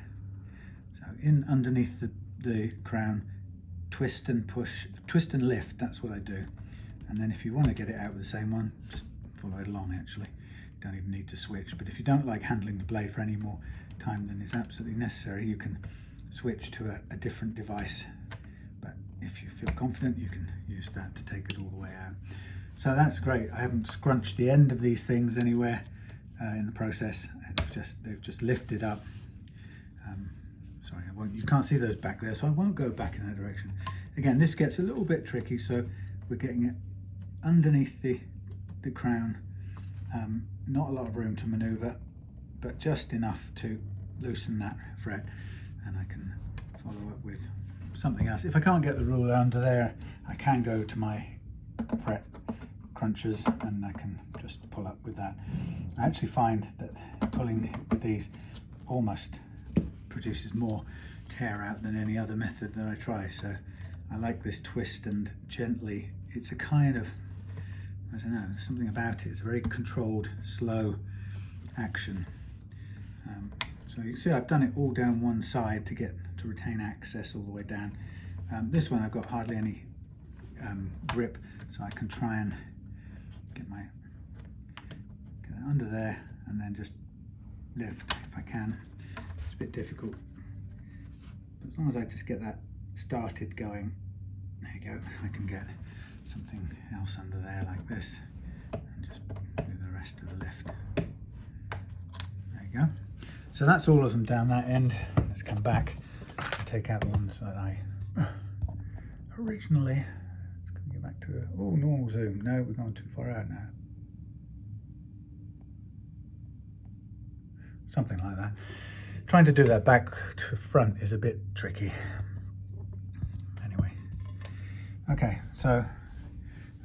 Speaker 1: So in underneath the crown, twist and push, twist and lift, that's what I do. And then if you want to get it out with the same one, just follow it along actually. You don't even need to switch. But if you don't like handling the blade for any more time than is absolutely necessary, you can switch to a different device. But if you feel confident, you can use that to take it all the way out. So that's great. I haven't scrunched the end of these things anywhere in the process. They've just lifted up. Sorry, you can't see those back there, so I won't go back in that direction. Again, this gets a little bit tricky, so we're getting it underneath the crown. Not a lot of room to maneuver, but just enough to loosen that fret, and I can follow up with something else. If I can't get the ruler under there, I can go to my fret crunchers and I can just pull up with that. I actually find that pulling with these almost produces more tear out than any other method that I try, so I like this twist and gently. It's a kind of, I don't know, there's something about it. It's a very controlled, slow action. So you see I've done it all down one side to retain access all the way down. This one I've got hardly any grip, so I can try and get it under there and then just lift if I can. It's a bit difficult. As long as I just get that started going, there you go, I can get something else under there like this and just do the rest of the lift. There you go. So that's all of them down that end. Let's come back and take out the ones that I originally, let's get back to normal zoom. No, we're going too far out now. Something like that. Trying to do that back to front is a bit tricky. Anyway, okay, so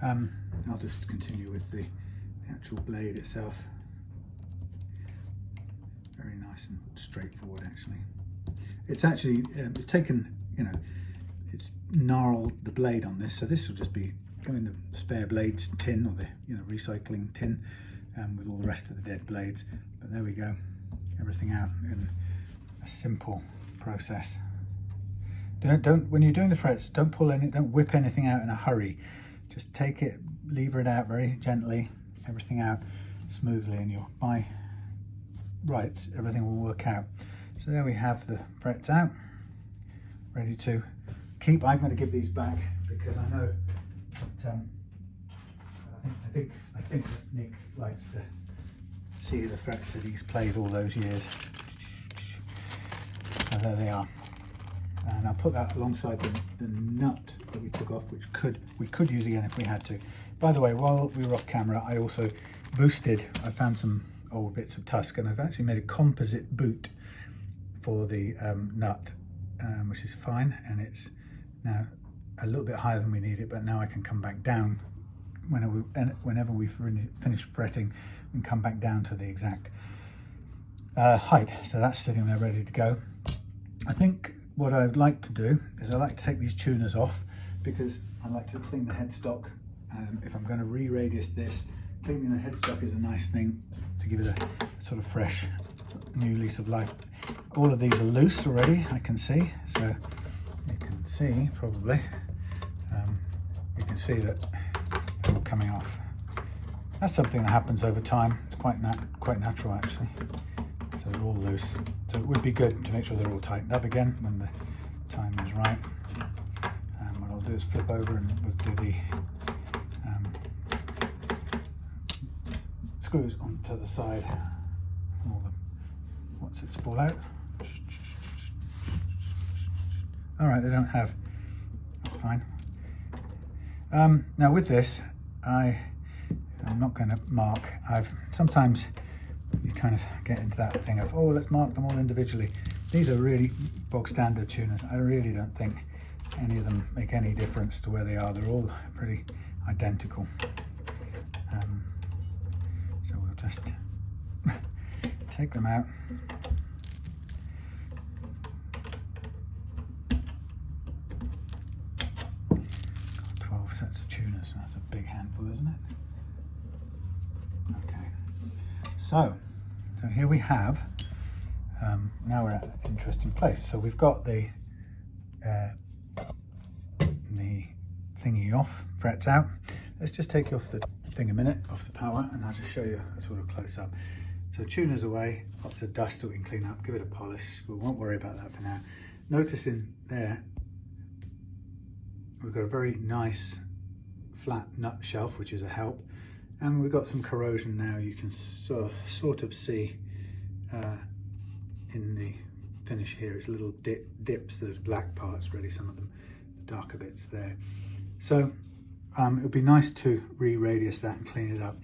Speaker 1: I'll just continue with the actual blade itself. Very nice and straightforward actually. It's actually, it's taken, you know, it's gnarled the blade on this, so this will just be in the spare blades tin, or the, you know, recycling tin, with all the rest of the dead blades. But there we go, everything out in a simple process. Don't when you're doing the frets, don't whip anything out in a hurry. Just take it, lever it out very gently, everything out smoothly, and you'll right, everything will work out. So there we have the frets out, ready to keep. I'm going to give these back because I know that I think that Nick likes to see the frets that he's played all those years. So there they are, and I'll put that alongside the nut that we took off, which we could use again if we had to. By the way, while we were off camera, I also boosted. I found some old bits of Tusq, and I've actually made a composite boot for the nut, which is fine, and it's now a little bit higher than we need it, but now I can come back down whenever we've finished fretting. We can come back down to the exact height. So that's sitting there ready to go. I think what I'd like to do is I like to take these tuners off, because I like to clean the headstock. If I'm going to re-radius this, cleaning the headstock is a nice thing to give it a sort of fresh new lease of life. All of these are loose already, I can see, so you can see probably, you can see that they're all coming off. That's something that happens over time. It's quite natural actually. So they're all loose. So it would be good to make sure they're all tightened up again when the time is right. And what I'll do is flip over and we'll do the screws onto the side. All the what's it fall out. All right, they don't have. That's fine. Now with this, I'm not going to mark. Sometimes you kind of get into that thing of, oh, let's mark them all individually. These are really bog standard tuners. I really don't think any of them make any difference to where they are. They're all pretty identical. So we'll just take them out. Got 12 sets of tuners. That's a big handful, isn't it? Okay. So here we have. Now we're at an interesting place. So we've got the thingy off, frets out. Let's just take you off the thing a minute, off the power, and I'll just show you a sort of close up. So tuner's away, lots of dust that we can clean up, give it a polish. We won't worry about that for now. Notice in there, we've got a very nice flat nut shelf, which is a help. And we've got some corrosion now. You can sort of see in the finish here, it's little dips, those black parts, really some of them, the darker bits there. So it would be nice to re-radius that and clean it up.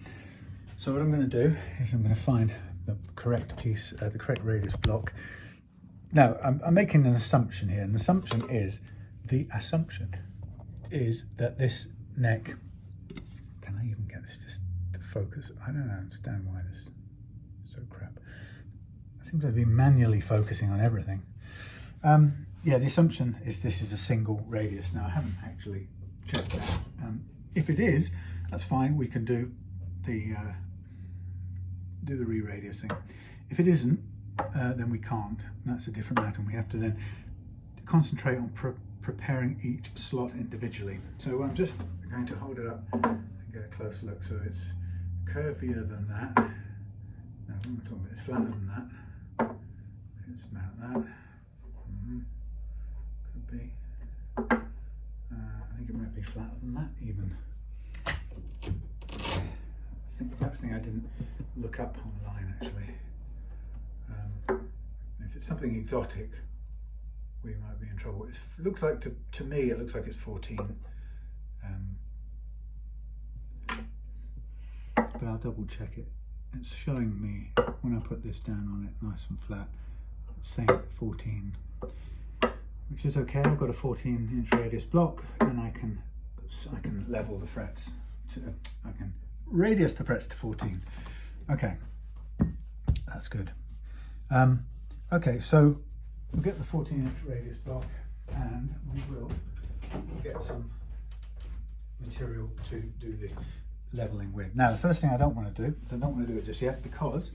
Speaker 1: So what I'm going to do is I'm going to find the correct piece, the correct radius block. Now I'm making an assumption here, and the assumption is that this neck, can I even get this just to focus? I don't understand why this is so crap. I seem to be manually focusing on everything. Yeah, the assumption is this is a single radius. Now I haven't actually checked that. If it is, that's fine. We can do the re-radius thing. If it isn't, then we can't. That's a different matter, and we have to then concentrate on preparing each slot individually. So I'm just going to hold it up and get a close look. So it's curvier than that. No, what am I talking about? It's flatter than that. It's about that. Could be. I think it might be flatter than that even. I think that's the thing I didn't look up online actually. If it's something exotic, we might be in trouble. It looks like, to me, it looks like it's 14. But I'll double check it. It's showing me, when I put this down on it nice and flat, it's saying 14, which is okay. I've got a 14-inch radius block, and I can level the frets. I can radius the frets to 14. Okay, that's good. Okay, so we'll get the 14-inch radius block, and we will get some material to do the leveling with. Now, the first thing I don't want to do is I don't want to do it just yet, because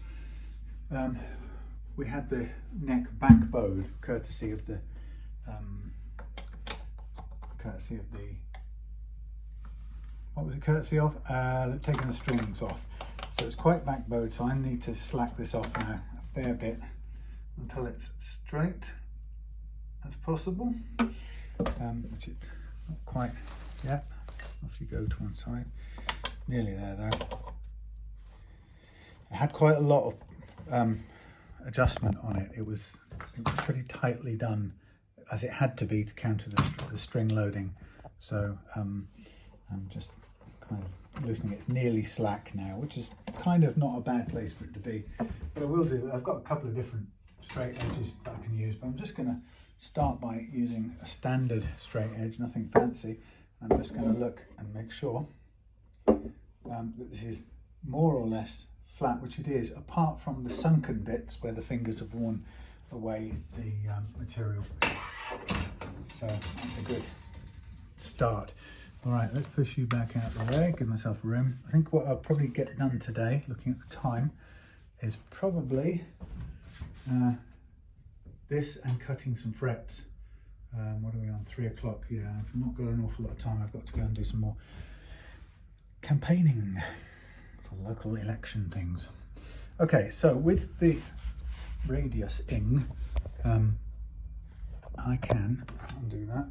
Speaker 1: we had the neck back bowed courtesy of the what was it courtesy of? Taking the strings off. So it's quite back bowed, so I need to slack this off now a fair bit until it's straight as possible, which is not quite yet. Off you go to one side. Nearly there though. It had quite a lot of adjustment on it. It was pretty tightly done, as it had to be to counter the string loading. So I'm just kind of loosening it. It's nearly slack now, which is kind of not a bad place for it to be. But I will do, I've got a couple of different straight edges that I can use, but I'm just going to start by using a standard straight edge, nothing fancy. I'm just going to look and make sure that this is more or less flat, which it is, apart from the sunken bits where the fingers have worn away the material. So that's a good start. All right, let's push you back out of the way, give myself room. I think what I'll probably get done today, looking at the time, is probably this and cutting some frets. What are we on, 3 o'clock? Yeah, I've not got an awful lot of time. I've got to go and do some more campaigning for local election things. Okay, so with the radius-ing, I can undo that.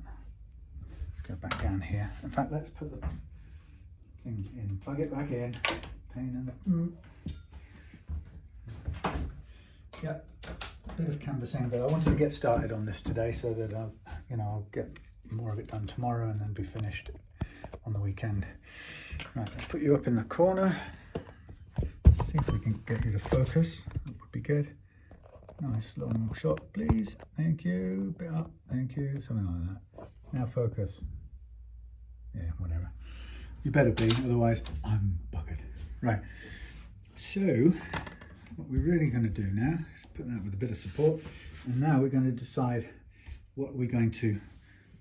Speaker 1: Let's go back down here. In fact, let's put the thing in, plug it back in. Pain in the... Yep, bit of canvassing, but I wanted to get started on this today so that I'll get more of it done tomorrow and then be finished on the weekend. Right, let's put you up in the corner. See if we can get you to focus. That would be good. Nice long shot, please. Thank you. Bit up. Thank you. Something like that. Now focus. Yeah, whatever. You better be, otherwise I'm buggered. Right. So what we're really going to do now is put that with a bit of support, and now we're going to decide what we're going to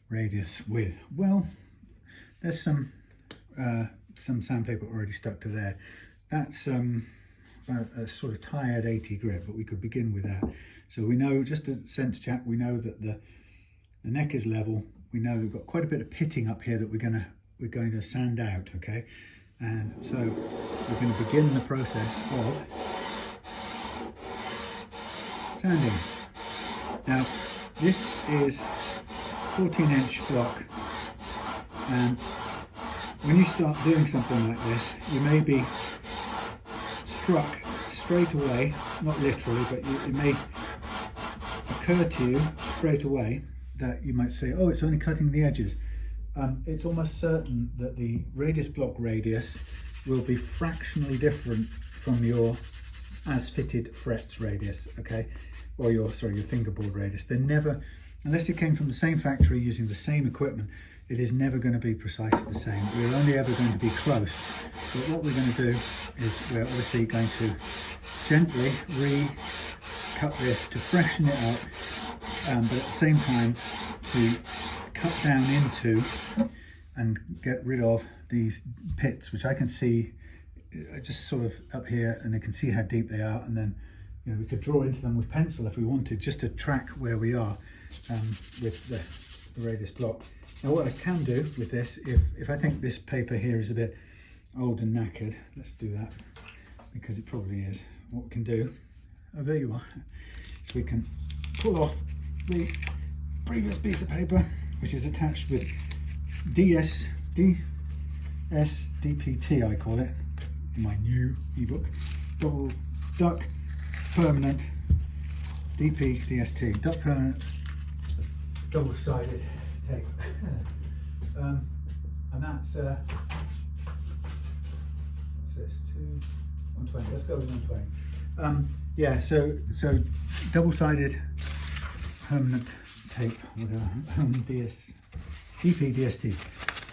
Speaker 1: radius with. Well, there's some sandpaper already stuck to there. That's about a sort of tired 80 grit, but we could begin with that. So we know, just a sense check, we know that the neck is level. We know we've got quite a bit of pitting up here that we're going to sand out, okay? And so we're going to begin the process of sanding. Now this is 14-inch block, and when you start doing something like this, you may be struck straight away, not literally, but it may occur to you straight away that you might say, oh, it's only cutting the edges. It's almost certain that the radius block radius will be fractionally different from your as fitted frets radius, okay, or your fingerboard radius. They're never, unless it came from the same factory using the same equipment, it is never going to be precisely the same. We're only ever going to be close. But what we're going to do is we're obviously going to gently re-cut this to freshen it up, but at the same time to cut down into and get rid of these pits, which I can see just sort of up here, and I can see how deep they are, and then we could draw into them with pencil if we wanted, just to track where we are with the radius block. Now what I can do with this, if I think this paper here is a bit old and knackered, let's do that, because it probably is. What we can do, oh there you are, so we can pull off the previous piece of paper, which is attached with DPT I call it in my new ebook, double duck permanent DST, duck permanent double-sided tape. And that's what's this, 120, let's go with 120. Yeah, so double-sided permanent tape, whatever, DST.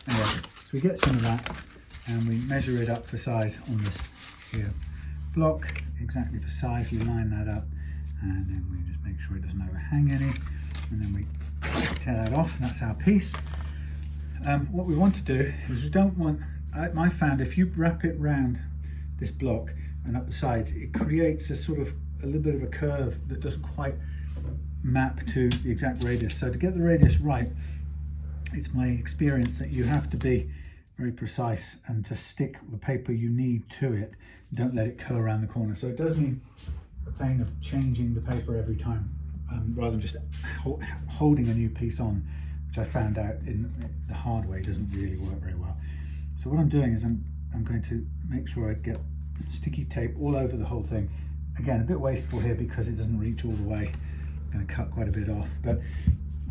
Speaker 1: Anyway, so we get some of that and we measure it up for size on this here block, exactly for size. We line that up and then we just make sure it doesn't overhang any, and then we tear that off. That's our piece. What we want to do is we don't want, I found if you wrap it round this block and up the sides, it creates a sort of a little bit of a curve that doesn't quite map to the exact radius. So to get the radius right, it's my experience that you have to be very precise and just stick the paper you need to it. Don't let it curl around the corner. So it does mean the pain of changing the paper every time, rather than just holding a new piece on, which I found out in the hard way doesn't really work very well. So what I'm doing is I'm going to make sure I get sticky tape all over the whole thing. Again, a bit wasteful here because it doesn't reach all the way. I'm going to cut quite a bit off, but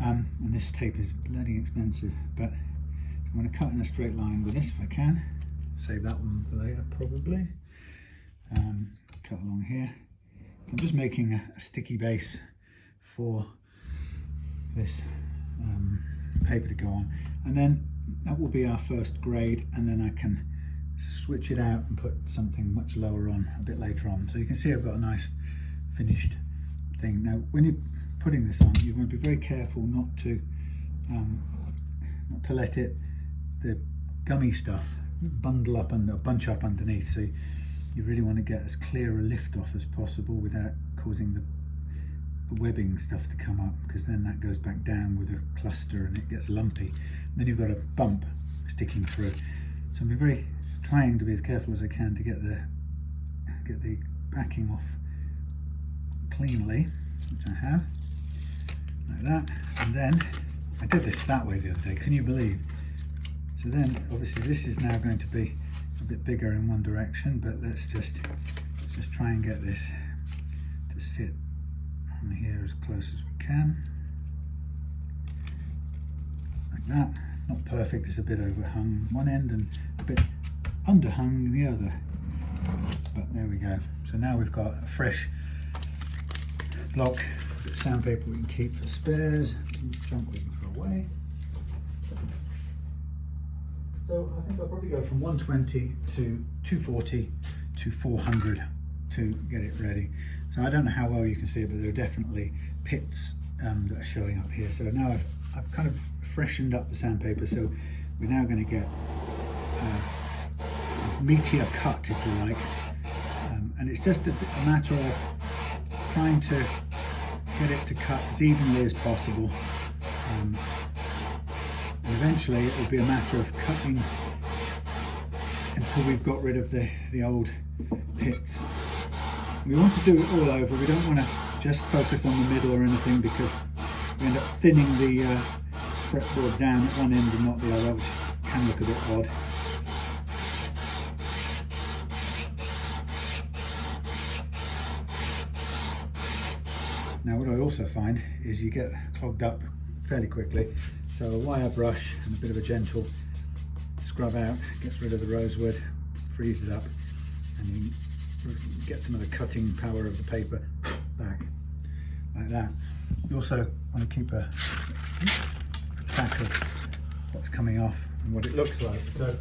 Speaker 1: and this tape is bloody expensive, but I'm going to cut in a straight line with this if I can. Save that one for later probably. Cut along here. I'm just making a sticky base for this paper to go on, and then that will be our first grade, and then I can switch it out and put something much lower on a bit later on. So you can see I've got a nice finished thing. Now when you're putting this on, you want to be very careful not to let the gummy stuff bundle up and bunch up underneath. So you really want to get as clear a lift off as possible without causing the webbing stuff to come up, because then that goes back down with a cluster and it gets lumpy. And then you've got a bump sticking through. So I'm trying to be as careful as I can to get the backing off cleanly, which I have, like that. And then I did this that way the other day, can you believe? So then obviously this is now going to be a bit bigger in one direction, but let's just try and get this to sit on here as close as we can, like that. It's not perfect, it's a bit overhung one end and a bit underhung the other, but there we go. So now we've got a fresh block, a bit of sandpaper we can keep for spares, junk we can throw away. So I think I'll probably go from 120 to 240 to 400 to get it ready. So I don't know how well you can see it, but there are definitely pits that are showing up here. So now I've kind of freshened up the sandpaper, so we're now going to get a meatier cut, if you like. And it's just a matter of trying to get it to cut as evenly as possible. And eventually it will be a matter of cutting until we've got rid of the old pits. We want to do it all over. We don't want to just focus on the middle or anything, because we end up thinning the fretboard down at one end and not the other, which can look a bit odd. Now what I also find is you get clogged up fairly quickly, so a wire brush and a bit of a gentle scrub out gets rid of the rosewood, frees it up, and you get some of the cutting power of the paper back, like that. You also want to keep a track of what's coming off and what it looks like. So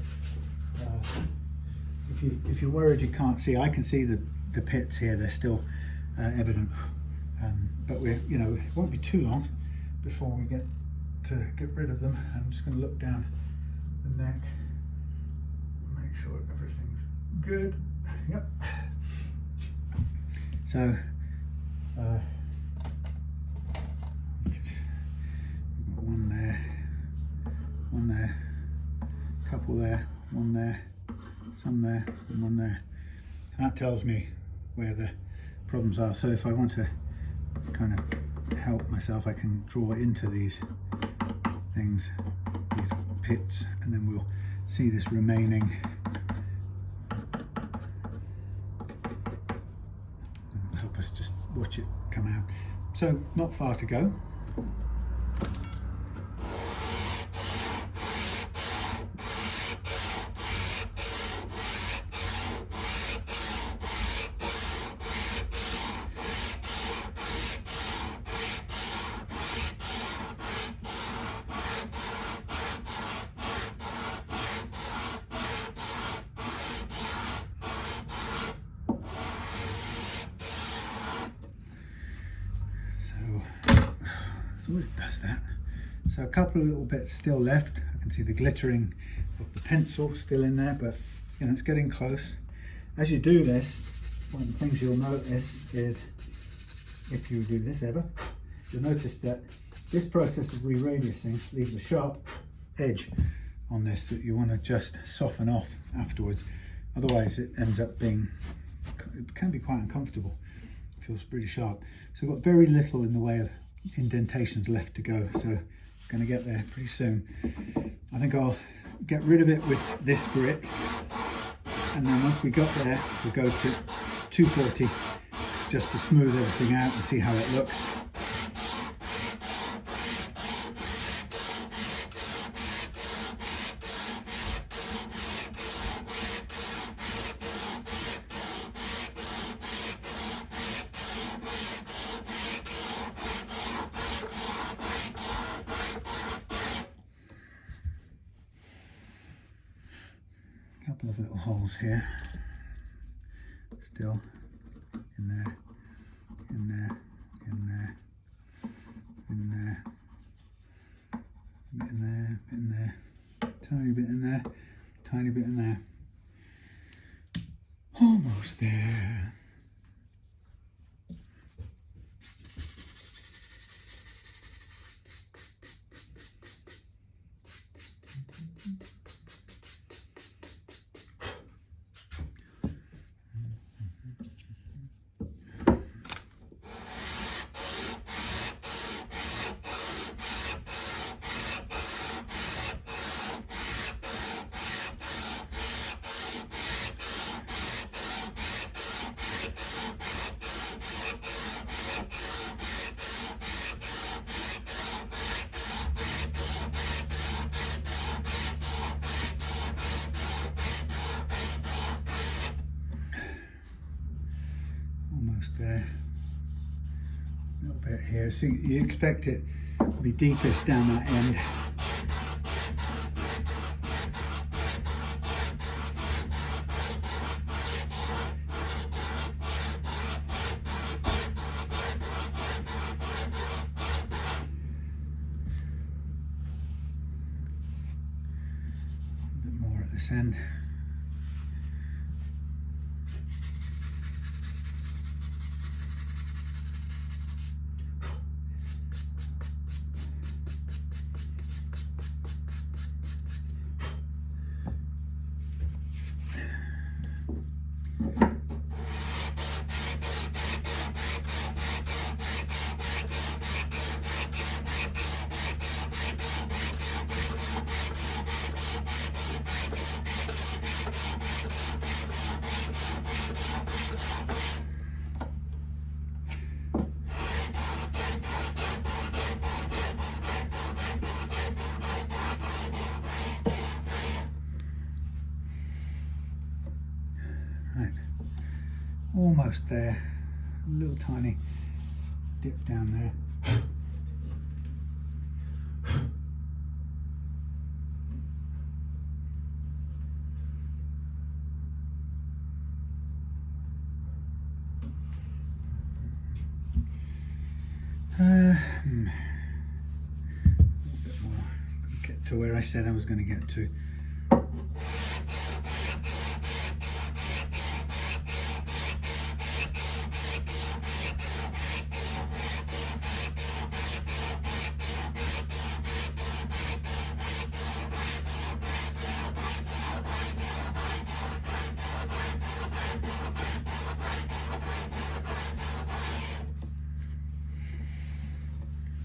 Speaker 1: if you're worried you can't see, I can see the pits here, they're still evident. But it won't be too long before we get rid of them. I'm just going to look down the neck and make sure everything's good. Yep. So we've got one there, couple there, one there, some there, and one there. And that tells me where the problems are. So if I want to kind of help myself, I can draw into these things, these pits, and then we'll see this remaining. And help us just watch it come out. So not far to go. Always does that. So a couple of little bits still left. I can see the glittering of the pencil still in there, but it's getting close. As you do this, one of the things you'll notice is, if you do this ever, you'll notice that this process of re-radiusing leaves a sharp edge on this that you want to just soften off afterwards. Otherwise it ends up being, it can be quite uncomfortable. It feels pretty sharp. So we've got very little in the way of indentations left to go, so going to get there pretty soon. I think I'll get rid of it with this grit, and then once we got there we'll go to 240 just to smooth everything out and see how it looks. Couple of little holes here, still in there, in there, in there, in there, bit in there, bit in there, tiny bit in there, tiny bit in there. Almost there. Almost there. A little bit here, so you expect it to be deepest down that end. A bit more at this end. Right, almost there, a little tiny dip down there. A bit more, get to where I said I was going to get to.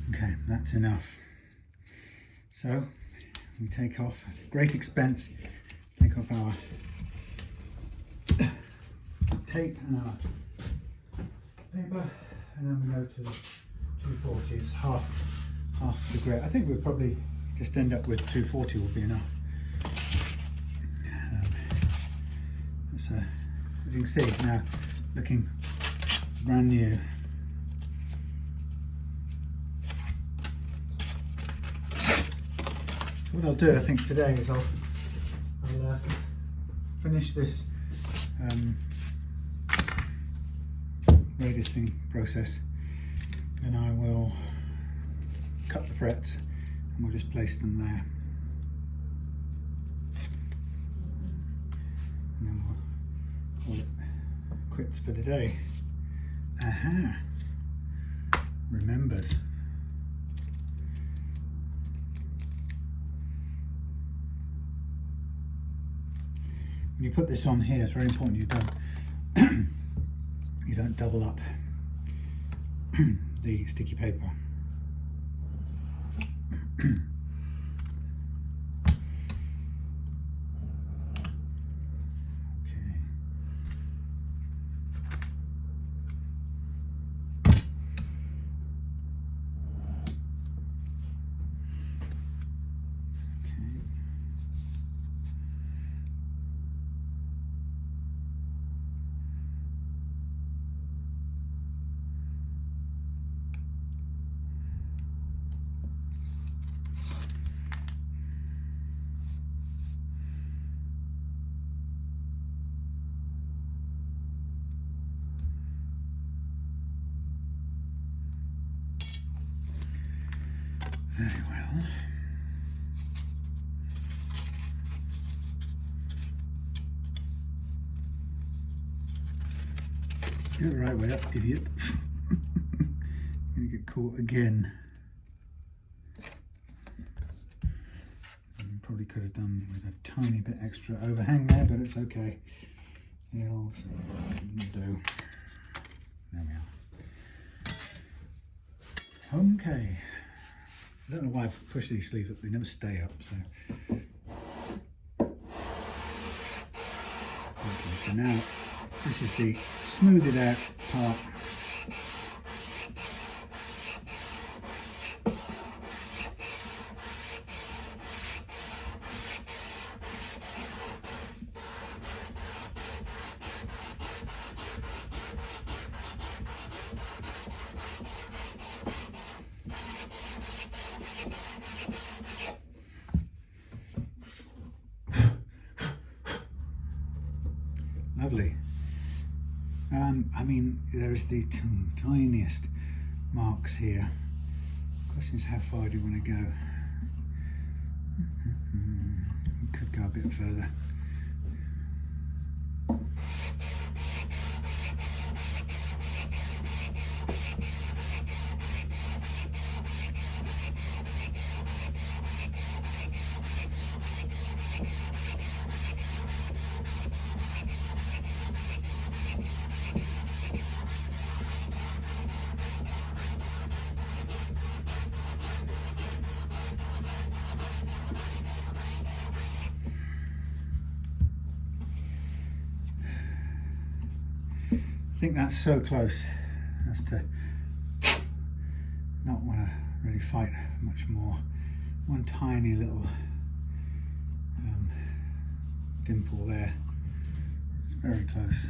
Speaker 1: Okay, that's enough. So we take off, at great expense, take off our tape and our paper, and then we go to the 240. It's half the grit. I think we'll probably just end up with 240 will be enough. So as you can see now, looking brand new. What I'll do, I think, today is I'll finish this radiusing process, and I will cut the frets and we'll just place them there, and then we'll call it quits for today. Aha! Remembers. When you put this on here, it's very important you don't double up the sticky paper. Very well. Get it right way up, idiot. Gonna get caught again. Probably could have done with a tiny bit extra overhang there, but it's okay. It'll do. There we are. Okay. I don't know why I push these sleeves up, they never stay up. So now this is the smoothed out part. I mean, there is the tiniest marks here. Question is, how far do you want to go? You could go a bit further. I think that's so close as to not want to really fight much more. One tiny little dimple there. It's very close.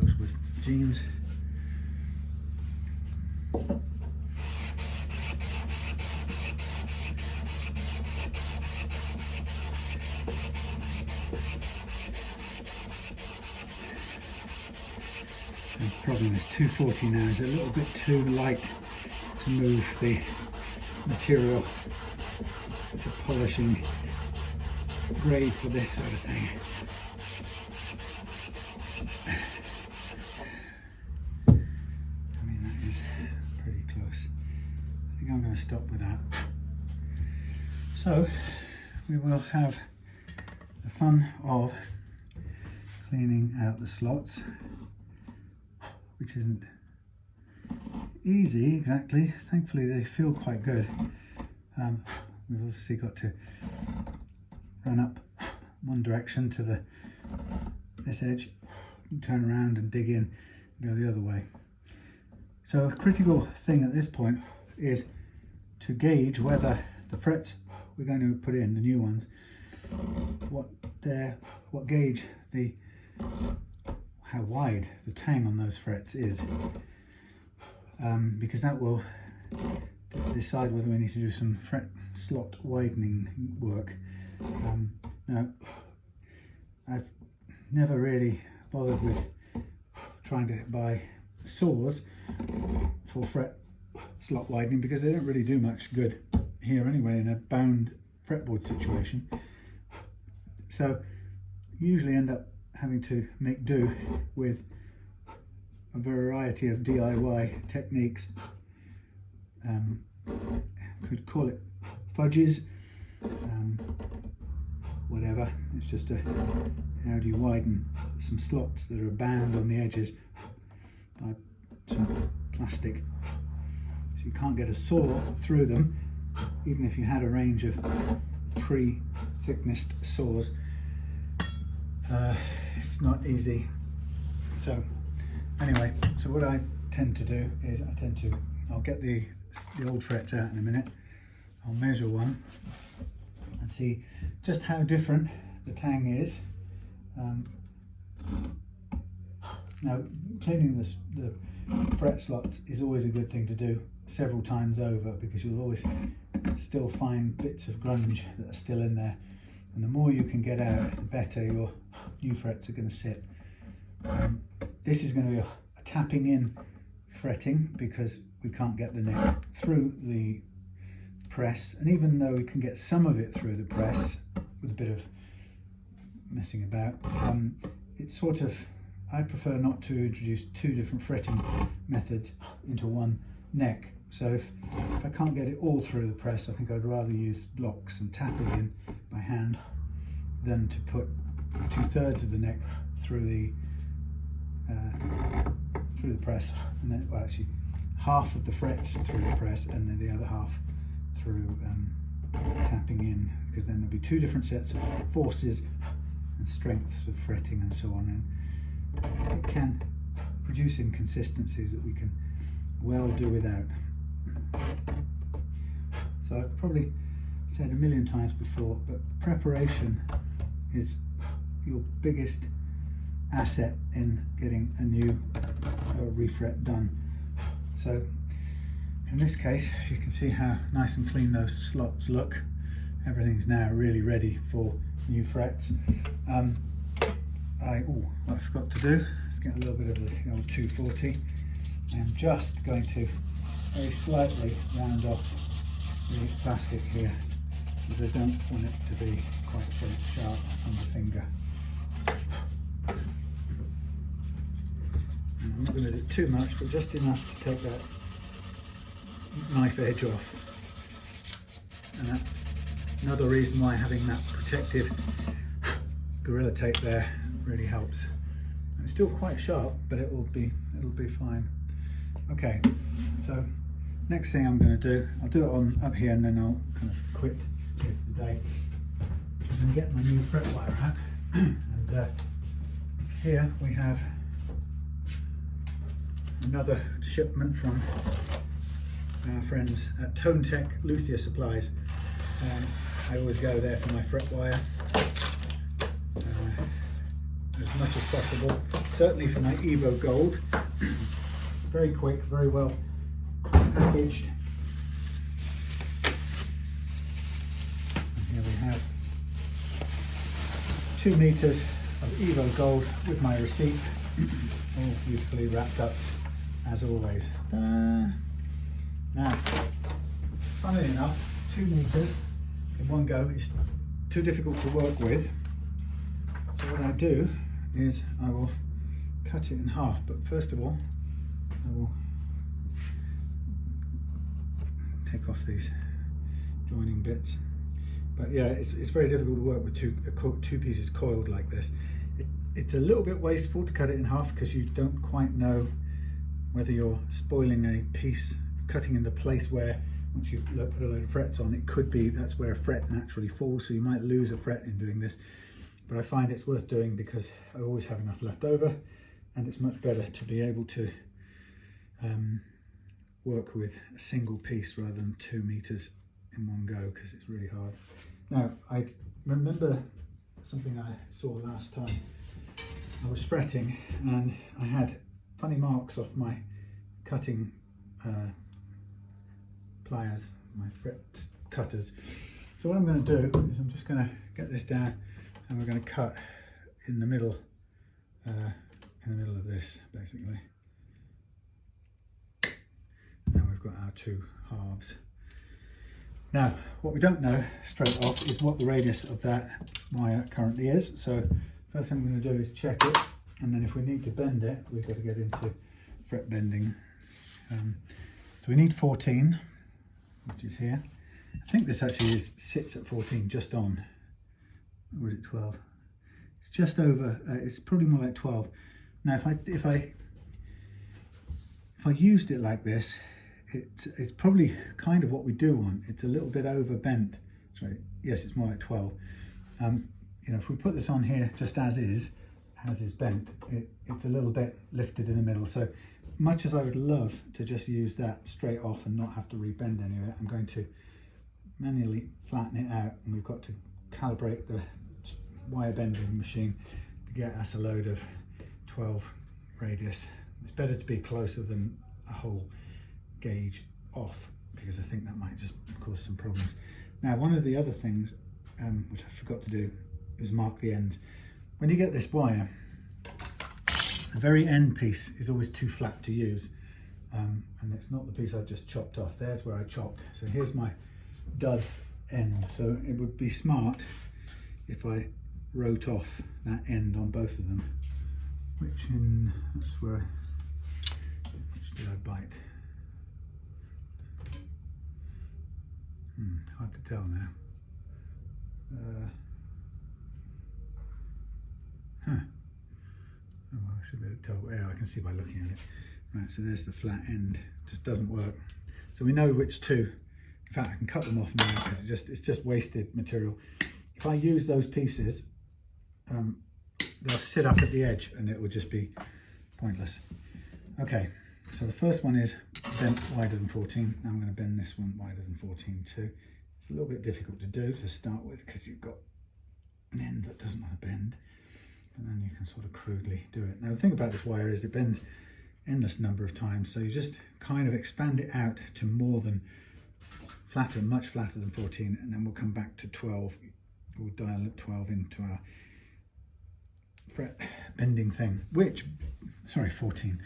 Speaker 1: Rosewood jeans. And probably this 240 now is a little bit too light to move the material. It's a polishing grade for this sort of thing. I mean, that is pretty close. I think I'm going to stop with that. So we will have the fun of cleaning out the slots, which isn't easy exactly. Thankfully they feel quite good. We've obviously got to run up one direction to this edge, turn around and dig in and go the other way. So a critical thing at this point is to gauge whether the frets we're going to put in, the new ones, what gauge how wide the tang on those frets is, because that will decide whether we need to do some fret slot widening work. Now, I've never really bothered with trying to buy saws for fret slot widening because they don't really do much good here anyway in a bound fretboard situation. So usually end up having to make do with a variety of DIY techniques. Could call it fudges, whatever. It's just how do you widen some slots that are bound on the edges by some plastic, so you can't get a saw through them even if you had a range of pre-thicknessed saws. It's not easy. So anyway, so what I tend to do is I'll get the old frets out in a minute. I'll measure one and see just how different the tang is. Now, cleaning the fret slots is always a good thing to do several times over, because you'll always still find bits of grunge that are still in there, and the more you can get out, the better your new frets are going to sit. This is going to be a tapping in fretting because we can't get the neck through the press, and even though we can get some of it through the press with a bit of messing about, it's sort of, I prefer not to introduce two different fretting methods into one neck. So if I can't get it all through the press, I think I'd rather use blocks and tap it in by hand than to put 2/3 of the neck through the press, and then, well, actually half of the frets through the press and then the other half through tapping in, because then there'll be two different sets of forces and strengths of fretting and so on, and it can produce inconsistencies that we can well do without. So I've probably said a million times before, but preparation is your biggest asset in getting a new refret done. So in this case, you can see how nice and clean those slots look. Everything's now really ready for new frets. What I forgot to do is get a little bit of the old 240. I'm just going to very slightly round off the plastic here, because I don't want it to be quite so sharp on the finger. And I'm not going to do too much, but just enough to take that knife edge off. And that's another reason why having that protective Gorilla Tape there really helps. It's still quite sharp, but it'll be fine. Okay, so next thing I'm going to do, I'll do it on up here, and then I'll kind of quit here for the day. I'm going to get my new fret wire out, and here we have another shipment from our friends at Tone Tech Luthier Supplies. I always go there for my fret wire as much as possible, certainly for my Evo Gold. Very quick, very well packaged. And here we have 2 meters of Evo Gold with my receipt, all beautifully wrapped up as always. Now, funnily enough, 2 meters in one go is too difficult to work with. So what I do is I will cut it in half, but first of all I will take off these joining bits. But yeah, it's very difficult to work with two pieces coiled like this. It's a little bit wasteful to cut it in half, because you don't quite know whether you're spoiling a piece, cutting in the place where, once you put a load of frets on, it could be that's where a fret naturally falls, so you might lose a fret in doing this. But I find it's worth doing because I always have enough left over, and it's much better to be able to work with a single piece rather than 2 meters in one go, because it's really hard. Now, I remember something I saw last time. I was fretting and I had funny marks off my cutting pliers, my fret cutters. So what I'm going to do is I'm just going to get this down, and we're going to cut in the middle of this, basically. Now we've got our 2 halves. Now, what we don't know straight off is what the radius of that wire currently is. So first thing I'm going to do is check it, and then if we need to bend it, we've got to get into fret bending. So we need 14, which is here. I think this actually sits at 14 just on, or is it 12? It's just over, it's probably more like 12. Now if I used it like this, it's probably kind of what we do want. It's a little bit over bent. Sorry, yes, it's more like 12. You know, if we put this on here just as is bent, it's a little bit lifted in the middle. So much as I would love to just use that straight off and not have to rebend any of it, I'm going to manually flatten it out, and we've got to calibrate the wire bending machine to get us a load of 12 radius. It's better to be closer than a whole gauge off, because I think that might just cause some problems. Now, one of the other things which I forgot to do is mark the ends. When you get this wire, the very end piece is always too flat to use, and it's not the piece I've just chopped off. There's where I chopped. So here's my dud end. So it would be smart if I wrote off that end on both of them. That's where, which did I bite? Hard to tell now. Oh, well, I should be able to tell. Yeah, I can see by looking at it. Right, so there's the flat end. Just doesn't work. So we know which two. In fact, I can cut them off now because it's just wasted material. If I use those pieces, they'll sit up at the edge and it will just be pointless. Okay, so the first one is bent wider than 14. Now I'm going to bend this one wider than 14 too. It's a little bit difficult to do to start with because you've got an end that doesn't want to bend. and then you can sort of crudely do it. Now the thing about this wire is it bends endless number of times, so you just kind of expand it out to more than flatter, much flatter than 14, and then we'll come back to 12. We'll dial 12 into our fret bending thing, which, sorry, 14,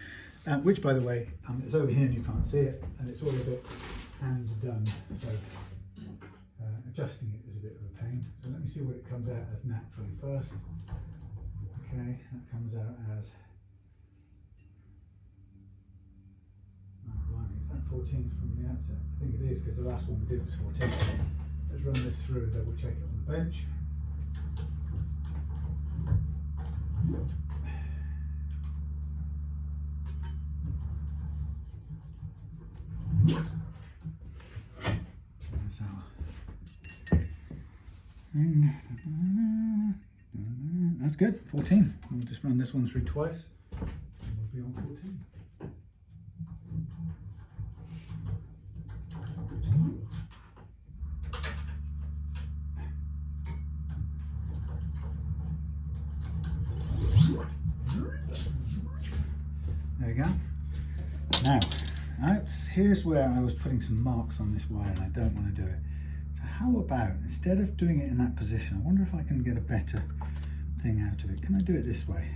Speaker 1: which by the way, it's over here and you can't see it, and it's all a bit hand done, so adjusting it is a bit of a pain. So let me see what it comes out as naturally first. Okay, that comes out as, oh blimey, is that 14 from the outset? I think it is, because the last one we did was 14. Let's run this through and double check it on the bench. That's our thing. That's good, 14. We'll just run this one through twice and we'll be on 14. There you go. Now, here's where I was putting some marks on this wire and I don't want to do it. So how about, instead of doing it in that position, I wonder if I can get a better thing out of it. Can I do it this way?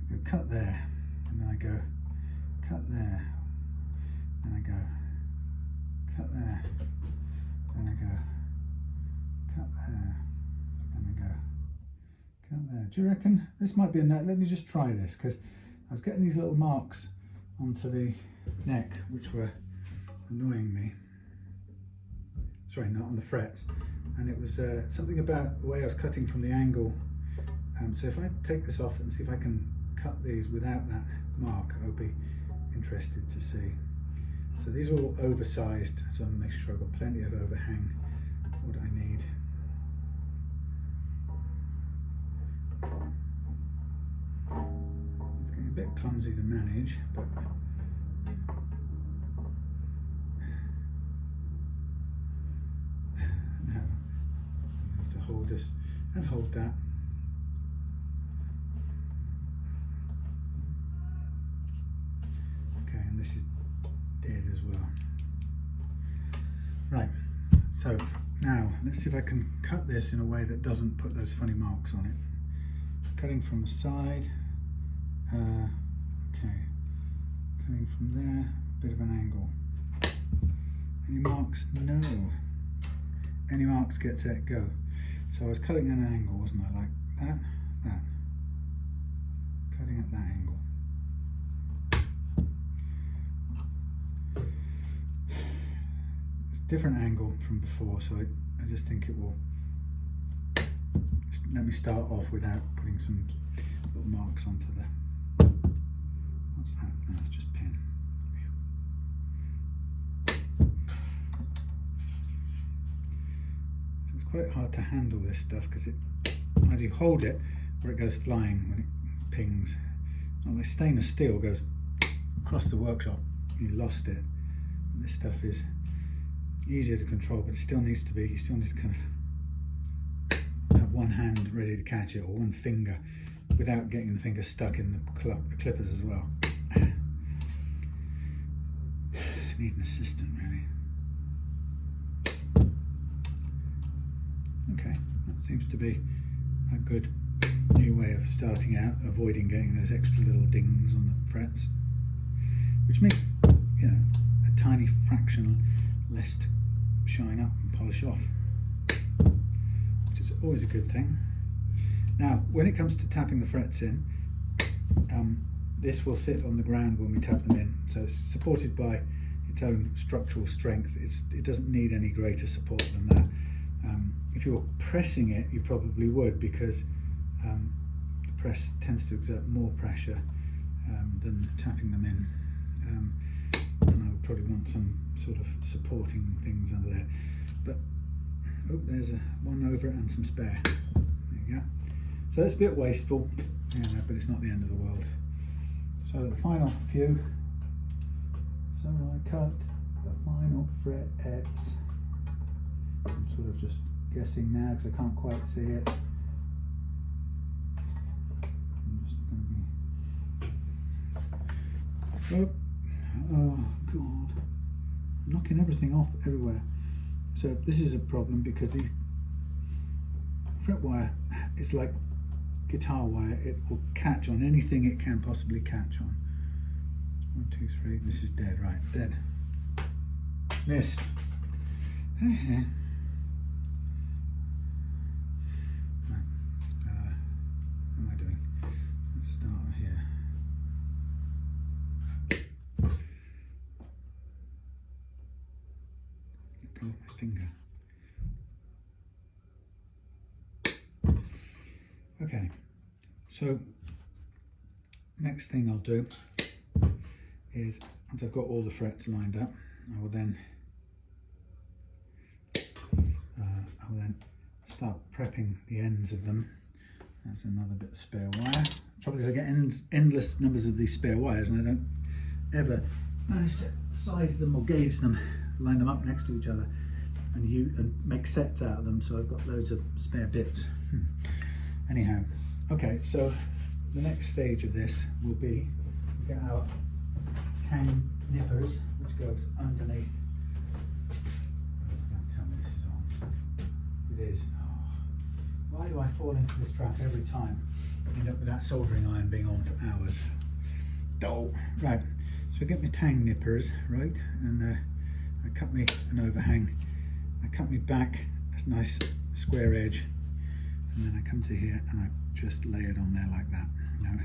Speaker 1: I go cut there, and then I go cut there, and I go cut there, and I go cut there, and I go cut there. Do you reckon this might be a net? Let me just try this, because I was getting these little marks onto the neck which were annoying me. Sorry, not on the frets. And it was something about the way I was cutting from the angle. So if I take this off and see if I can cut these without that mark, I'll be interested to see. So these are all oversized, so I'm making sure I've got plenty of overhang, what I need. It's getting a bit clumsy to manage, but now I have to hold this and hold that. Okay, and this is dead as well. Right, so now let's see if I can cut this in a way that doesn't put those funny marks on it. Cutting from the side, okay, coming from there, bit of an angle. Any marks? No. Any marks, get set, go. So I was cutting at an angle, wasn't I? Like that, that. Cutting at that angle. Different angle from before, so I just think it will just let me start off without putting some little marks onto the, what's that? No, it's just pin. So it's quite hard to handle this stuff because it either you hold it or it goes flying when it pings. Well, the stainless steel goes across the workshop, you lost it. And this stuff is easier to control, but it still needs to be, you still need to kind of have one hand ready to catch it, or one finger, without getting the finger stuck in the clippers as well. I need an assistant, really. Okay, that seems to be a good new way of starting out, avoiding getting those extra little dings on the frets, which means, you know, a tiny fraction less to shine up and polish off, which is always a good thing. Now, when it comes to tapping the frets in, this will sit on the ground when we tap them in, so it's supported by its own structural strength. It doesn't need any greater support than that. If you were pressing it, you probably would, because the press tends to exert more pressure than tapping them in. And I would probably want some sort of supporting things under there. But oh, there's one over it and some spare. There you go. So that's a bit wasteful, yeah, but it's not the end of the world. So the final few. So I cut the final frets. I'm sort of just guessing now because I can't quite see it. Oh, oh God, I'm knocking everything off everywhere. So this is a problem because these fret wire, it's like guitar wire, it will catch on anything it can possibly catch on. 1, 2, 3, this is dead, right, dead. Missed. Right. What am I doing? Let's start here. Let go of my finger. Okay, so next thing I'll do is, once I've got all the frets lined up, I will then start prepping the ends of them. That's another bit of spare wire. The trouble is I get endless numbers of these spare wires and I don't ever manage to size them or gauge them, line them up next to each other and make sets out of them, so I've got loads of spare bits. Anyhow, okay, so the next stage of this will be we get our tang nippers, which goes underneath. Don't tell me this is on. It is. Oh, why do I fall into this trap every time? I end up with that soldering iron being on for hours. Oh, right. So I get my tang nippers, right, and I cut me an overhang. I cut me back a nice square edge, and then I come to here and I just lay it on there like that. Now,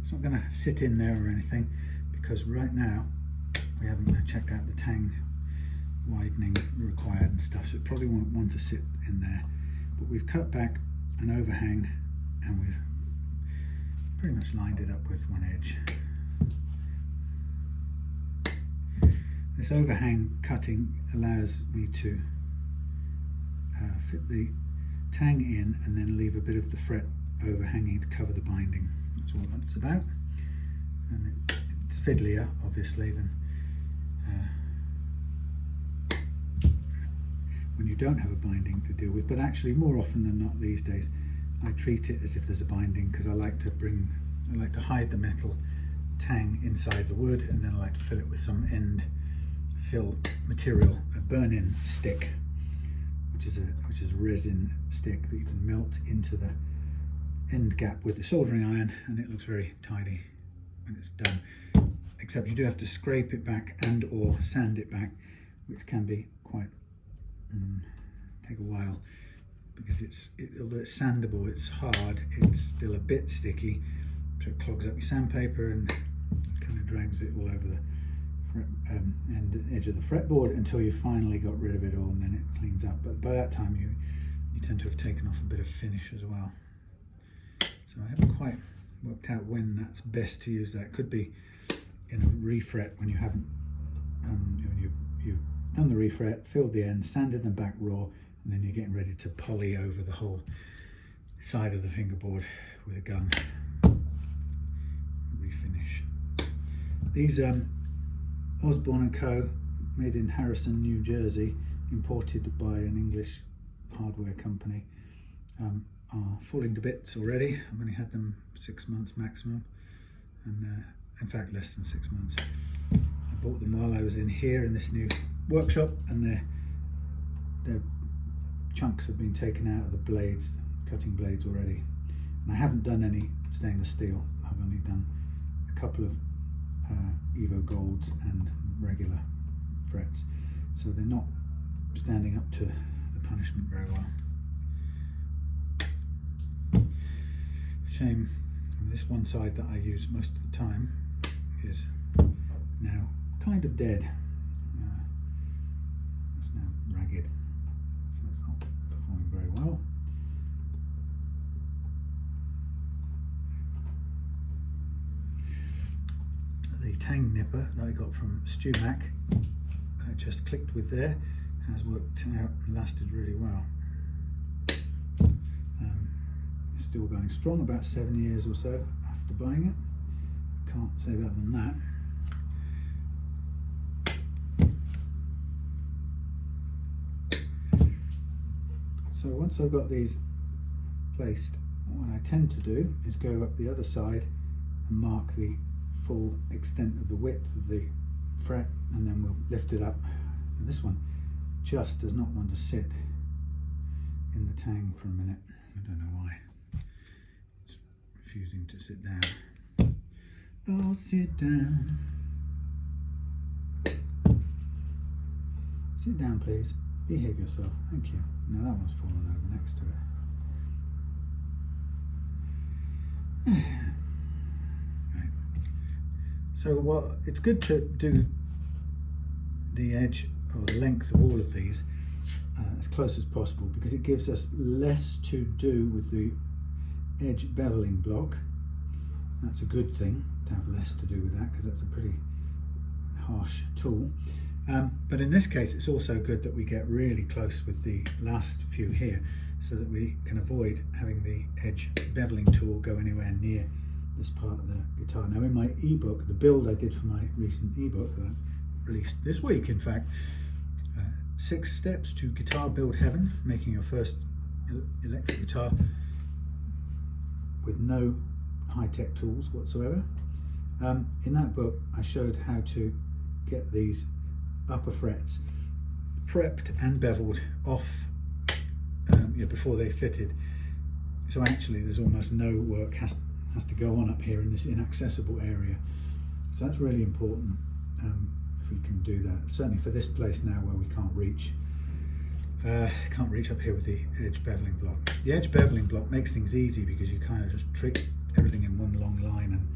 Speaker 1: it's not going to sit in there or anything because right now we haven't checked out the tang widening required and stuff, so it probably won't want to sit in there. But we've cut back an overhang and we've pretty much lined it up with one edge. This overhang cutting allows me to fit the tang in and then leave a bit of the fret overhanging to cover the binding. That's all that's about. And it's fiddlier, obviously, than when you don't have a binding to deal with. But actually, more often than not these days, I treat it as if there's a binding because I like to hide the metal tang inside the wood, and then I like to fill it with some end fill material, a burn-in stick, which is a resin stick that you can melt into the end gap with the soldering iron, and it looks very tidy when it's done. Except you do have to scrape it back and or sand it back, which can be quite take a while because although it's sandable, it's hard, it's still a bit sticky, so it clogs up your sandpaper and kind of drags it all over the edge of the fretboard until you finally got rid of it all, and then it cleans up. But by that time you tend to have taken off a bit of finish as well. So I haven't quite worked out when that's best to use that. It could be in a refret when you haven't you've done the refret, filled the ends, sanded them back raw, and then you're getting ready to poly over the whole side of the fingerboard with a gun. Refinish. These Osborne & Co, made in Harrison, New Jersey, imported by an English hardware company, are falling to bits already. I've only had them 6 months maximum, and in fact less than 6 months. I bought them while I was in here in this new workshop, and their chunks have been taken out of the blades, cutting blades already. And I haven't done any stainless steel. I've only done a couple of Evo Golds and regular frets, so they're not standing up to the punishment very well. Shame this one side that I use most of the time is now kind of dead. It's now ragged, so it's not performing very well. The tang nipper that I got from StewMac, I just clicked with there, has worked out and lasted really well. Still going strong, about 7 years or so after buying it. Can't say better than that. So once I've got these placed, what I tend to do is go up the other side and mark the full extent of the width of the fret, and then we'll lift it up. And this one just does not want to sit in the tang for a minute. I don't know why. It's refusing to sit down. Oh, sit down. Sit down, please. Behave yourself. Thank you. Now that one's fallen over next to it. Right. So it's good to do the edge or the length of all of these as close as possible, because it gives us less to do with the edge beveling block. That's a good thing, to have less to do with that, because that's a pretty harsh tool. But in this case, it's also good that we get really close with the last few here, so that we can avoid having the edge beveling tool go anywhere near this part of the guitar. Now, in my ebook, the build I did for my recent ebook that I released this week, in fact, 6 steps to guitar build heaven, making your first electric guitar with no high-tech tools whatsoever. In that book, I showed how to get these upper frets prepped and beveled off before they fitted. So actually there's almost no work has to go on up here in this inaccessible area. So that's really important if we can do that. Certainly for this place now where we can't reach up here with the edge beveling block. The edge beveling block makes things easy because you kind of just treat everything in one long line and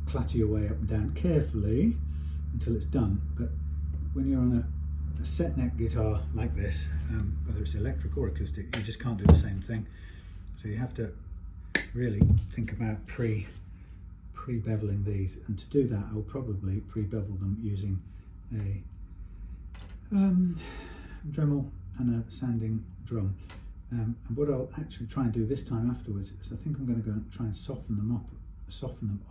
Speaker 1: clatter your way up and down carefully until it's done. But when you're on a set neck guitar like this, whether it's electric or acoustic, you just can't do the same thing. So you have to really think about pre-beveling these, and to do that I'll probably pre-bevel them using a Dremel and a sanding drum. And what I'll actually try and do this time afterwards is I think I'm going to go and try and soften them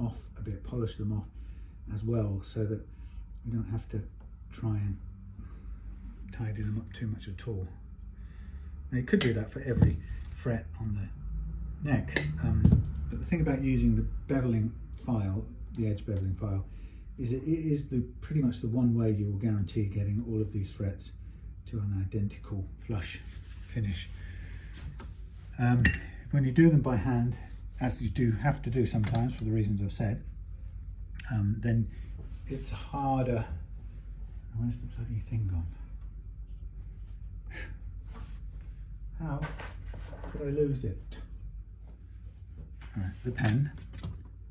Speaker 1: off a bit, polish them off as well, so that we don't have to try and tidy them up too much at all. Now you could do that for every fret on the neck, but the thing about using the beveling file, the edge beveling file, is it is pretty much the one way you will guarantee getting all of these frets to an identical flush finish. When you do them by hand, as you do have to do sometimes for the reasons I've said, then it's harder. Where's the bloody thing gone? How could I lose it? All right, the pen,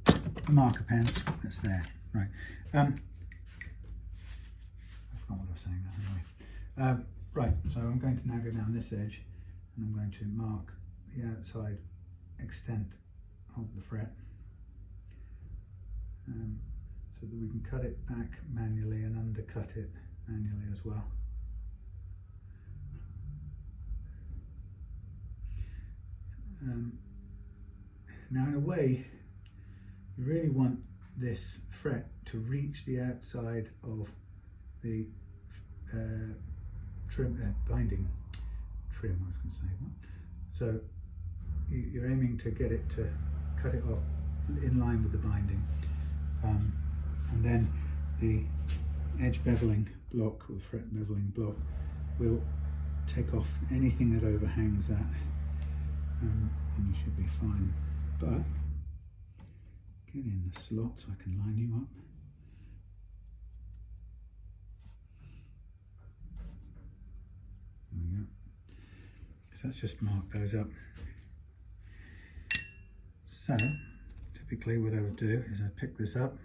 Speaker 1: the marker pen, that's there. Right. I forgot what I was saying anyway. Right, so I'm going to now go down this edge and I'm going to mark the outside extent of the fret, so that we can cut it back manually and undercut it manually as well. Now in a way, you really want this fret to reach the outside of the binding trim, I was going to say. So you're aiming to get it to cut it off in line with the binding, and then the edge beveling block, or fret beveling block, will take off anything that overhangs that, and you should be fine. But get in the slot so I can line you up. There we go. So let's just mark those up. So typically what I would do is I'd pick this up.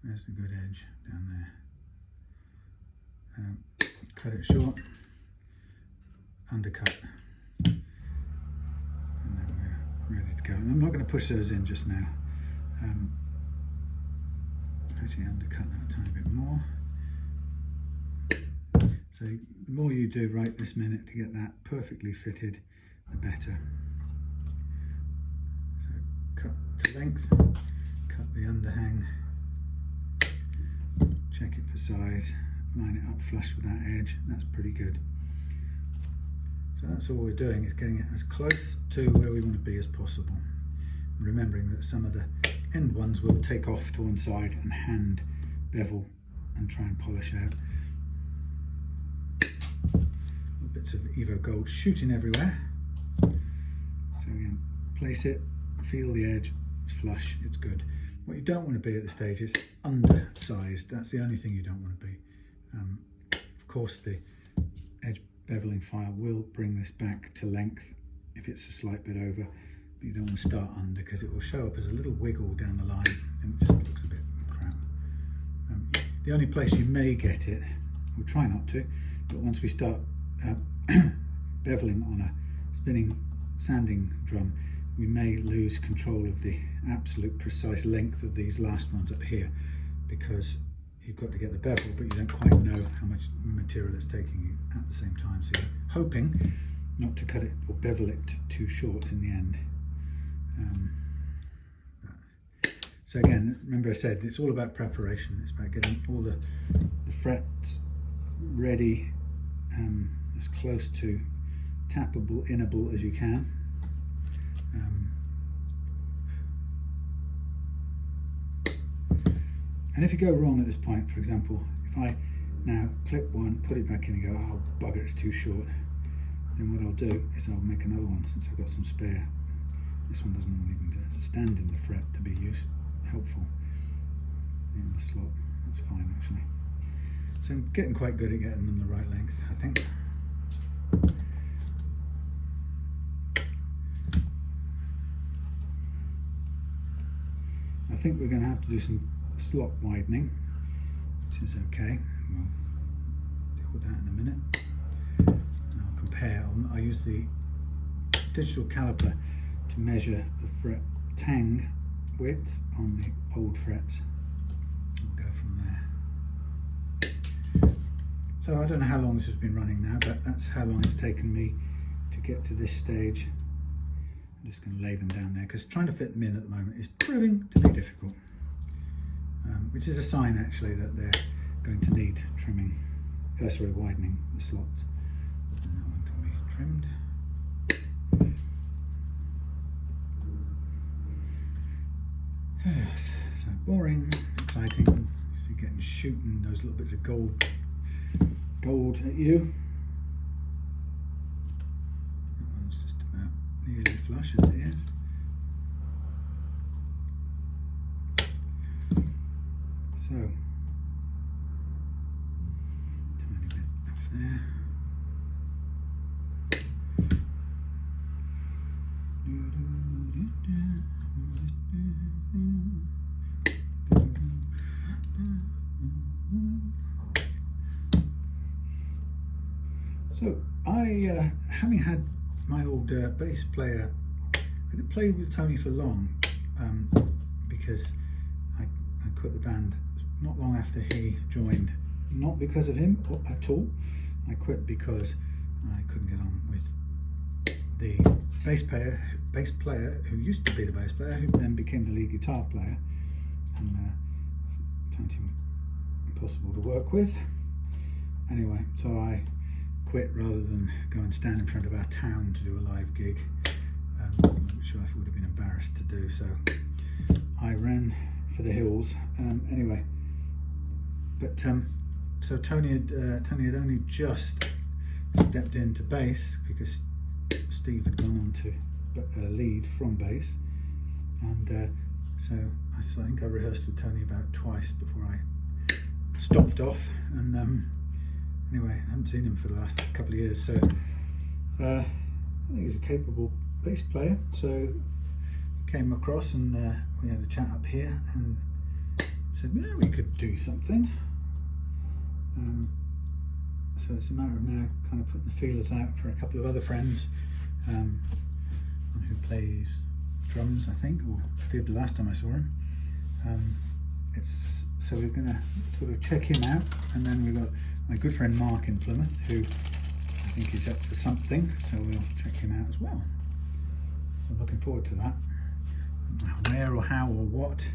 Speaker 1: There's the good edge down there. Cut it short, undercut, and then we're ready to go. And I'm not going to push those in just now. Actually undercut that a tiny bit more. So the more you do right this minute to get that perfectly fitted, the better. So cut to length, cut the underhang, check it for size, line it up flush with that edge. That's pretty good. So that's all we're doing, is getting it as close to where we want to be as possible. Remembering that some of the end ones we'll take off to one side and hand bevel and try and polish out. Little bits of Evo Gold shooting everywhere. So again, place it, feel the edge, it's flush, it's good. What you don't want to be at this stage is undersized. That's the only thing you don't want to be. Of course, the edge beveling file will bring this back to length if it's a slight bit over, but you don't want to start under because it will show up as a little wiggle down the line and it just looks a bit crap. The only place you may get it, we'll try not to, but once we start beveling on a spinning sanding drum, we may lose control of the absolute precise length of these last ones up here, because you've got to get the bevel, but you don't quite know how much material it's taking you at the same time. So you're hoping not to cut it or bevel it too short in the end. So again, remember I said it's all about preparation. It's about getting all the frets ready, as close to tappable, innable as you can. And if you go wrong at this point, for example, if I now clip one, put it back in and go, oh bugger, it's too short, then what I'll do is I'll make another one since I've got some spare. This one doesn't even stand in the fret to be helpful in the slot. That's fine actually. So I'm getting quite good at getting them the right length, I think. I think we're going to have to do some slot widening, which is okay. We'll deal with that in a minute. And I'll compare. I use the digital caliper to measure the fret tang width on the old frets. We'll go from there. So I don't know how long this has been running now, but that's how long it's taken me to get to this stage. I'm just going to lay them down there because trying to fit them in at the moment is proving to be difficult. Which is a sign actually that they're going to need trimming, widening the slots. And that one can be trimmed. Yes, so boring, exciting. So you're getting shooting those little bits of gold at you. That one's just about nearly flush as it is. So, tiny bit off there. So, having had my old bass player, I didn't play with Tony for long because I quit the band not long after he joined, not because of him at all. I quit because I couldn't get on with the bass player who used to be the bass player, who then became the lead guitar player, and found him impossible to work with. Anyway, so I quit rather than go and stand in front of our town to do a live gig, which I would have been embarrassed to do. So I ran for the hills. Anyway, but so Tony had only just stepped into bass because Steve had gone on to lead from bass, and so I think I rehearsed with Tony about twice before I stopped off. And anyway, I haven't seen him for the last couple of years, so I think he's a capable bass player. So came across and we had a chat up here and said, yeah, we could do something. So it's a matter of now kind of putting the feelers out for a couple of other friends who plays drums, I think, or did the last time I saw him. So we're going to sort of check him out, and then we've got my good friend Mark in Plymouth, who I think is up for something, so we'll check him out as well. I'm looking forward to that. Where or how or what,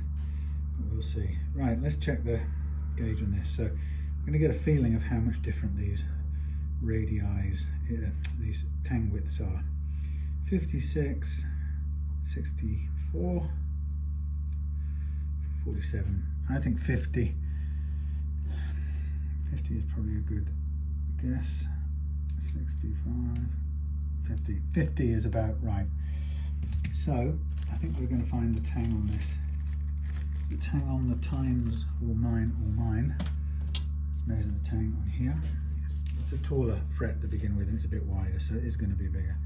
Speaker 1: but we'll see. Right, let's check the gauge on this. So I'm going to get a feeling of how much different these radii, these tang widths are. 56, 64, 47. I think 50. 50 is probably a good guess. 65, 50. 50 is about right. So I think we're going to find the tang on this. The tang on the tines or mine. Let's measure the tang on here. It's a taller fret to begin with, and it's a bit wider, so it is going to be bigger.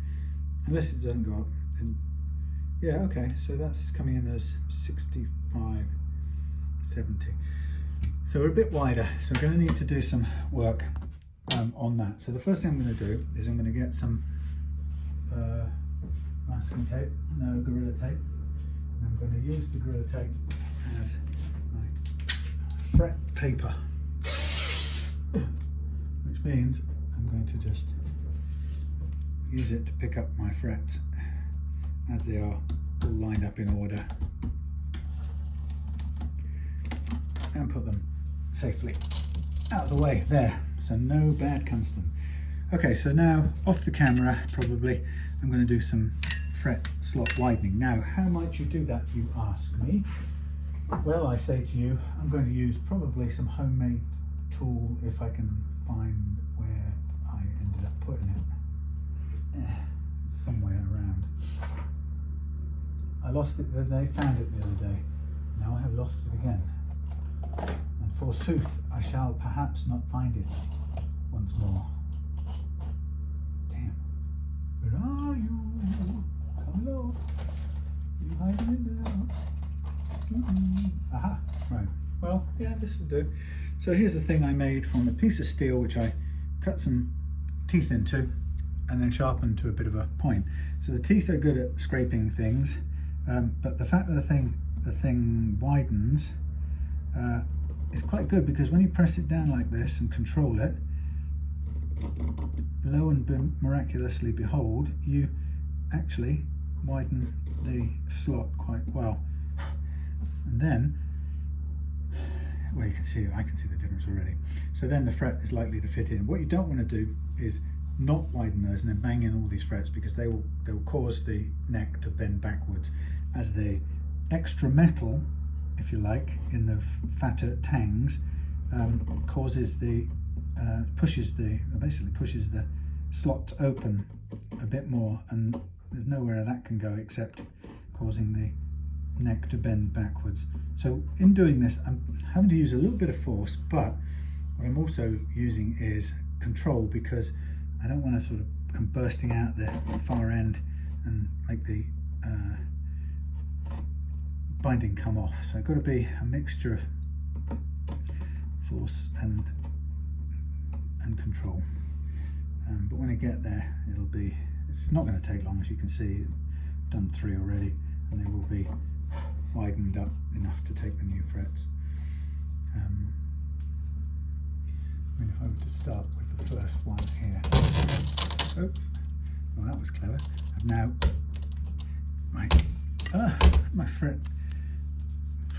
Speaker 1: Unless it doesn't go up. And yeah, okay, so that's coming in as 65, 70. So we're a bit wider, so we're going to need to do some work on that. So the first thing I'm going to do is I'm going to get some masking tape, no, Gorilla Tape. And I'm going to use the Gorilla Tape as my fret paper, which means I'm going to just use it to pick up my frets as they are all lined up in order and put them safely out of the way there, so no bad comes to them. Okay, so now off the camera probably I'm going to do some fret slot widening. Now, how might you do that, you ask me? Well, I say to you, I'm going to use probably some homemade tool if I can find where I ended up putting it. Somewhere around. I lost it the other day, found it the other day. Now I have lost it again. And forsooth, I shall perhaps not find it once more. Damn. Where are you? Come along. You hiding now? Aha, right. Well, yeah, this will do. So here's the thing I made from a piece of steel which I cut some teeth into and then sharpened to a bit of a point. So the teeth are good at scraping things, but the fact that the thing widens is quite good, because when you press it down like this and control it, lo and miraculously behold, you actually widen the slot quite well. And then, well, you can see, I can see the difference already. So then the fret is likely to fit in. What you don't want to do is not widen those and then bang in all these frets, because they'll cause the neck to bend backwards, as the extra metal, if you like, in the fatter tangs causes the basically pushes the slot open a bit more, and there's nowhere that can go except causing the neck to bend backwards. So in doing this, I'm having to use a little bit of force, but what I'm also using is control, because I don't want to sort of come bursting out the far end and make the binding come off. So it's got to be a mixture of force and control. But when I get there, it's not going to take long. As you can see, I've done 3 already, and they will be widened up enough to take the new frets. I mean, if I were to start with the first one here. Oops, well, that was clever. I've now my fret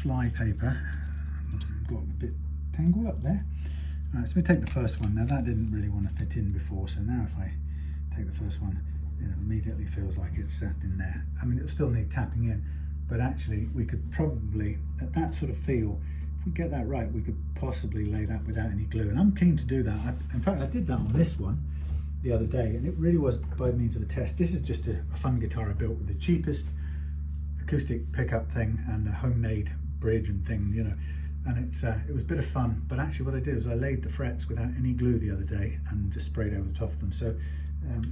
Speaker 1: fly paper got a bit tangled up there. Alright, so we take the first one. Now that didn't really want to fit in before, so now if I take the first one, it immediately feels like it's sat in there. I mean, it'll still need tapping in, but actually we could probably, at that sort of feel, if we get that right, we could possibly lay that without any glue. And I'm keen to do that. In fact, I did that on this one the other day, and it really was by means of a test. This is just a fun guitar I built with the cheapest acoustic pickup thing and a homemade bridge and thing, you know, and it was a bit of fun. But actually what I did was I laid the frets without any glue the other day and just sprayed over the top of them. So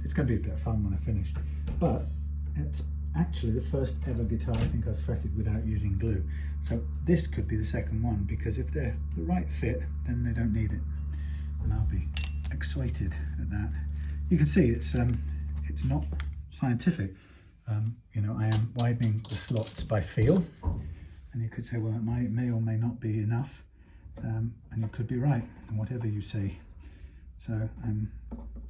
Speaker 1: it's going to be a bit of fun when I finish. But it's actually the first ever guitar I think I've fretted without using glue. So this could be the second one, because if they're the right fit, then they don't need it, and I'll be excited at that. You can see it's not scientific. You know, I am widening the slots by feel, and you could say, well, it may or may not be enough, and you could be right in whatever you say. So I'm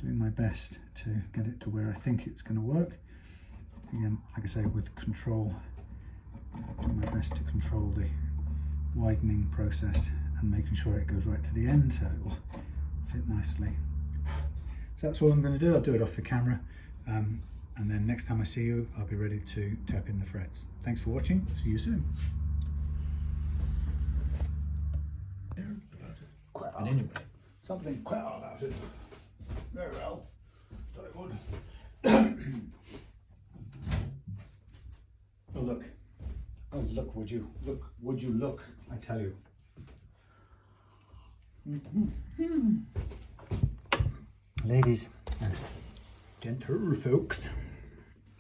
Speaker 1: doing my best to get it to where I think it's going to work. Again, like I say, with control, doing my best to control the widening process and making sure it goes right to the end so it will fit nicely. So that's all I'm going to do. I'll do it off the camera. And then next time I see you, I'll be ready to tap in the frets. Thanks for watching. See you soon. Quite hard. Anyway. Something quite hard about it. Very well. Thought it would. Oh look. Oh look, would you look, I tell you. Ladies and gentlefolks,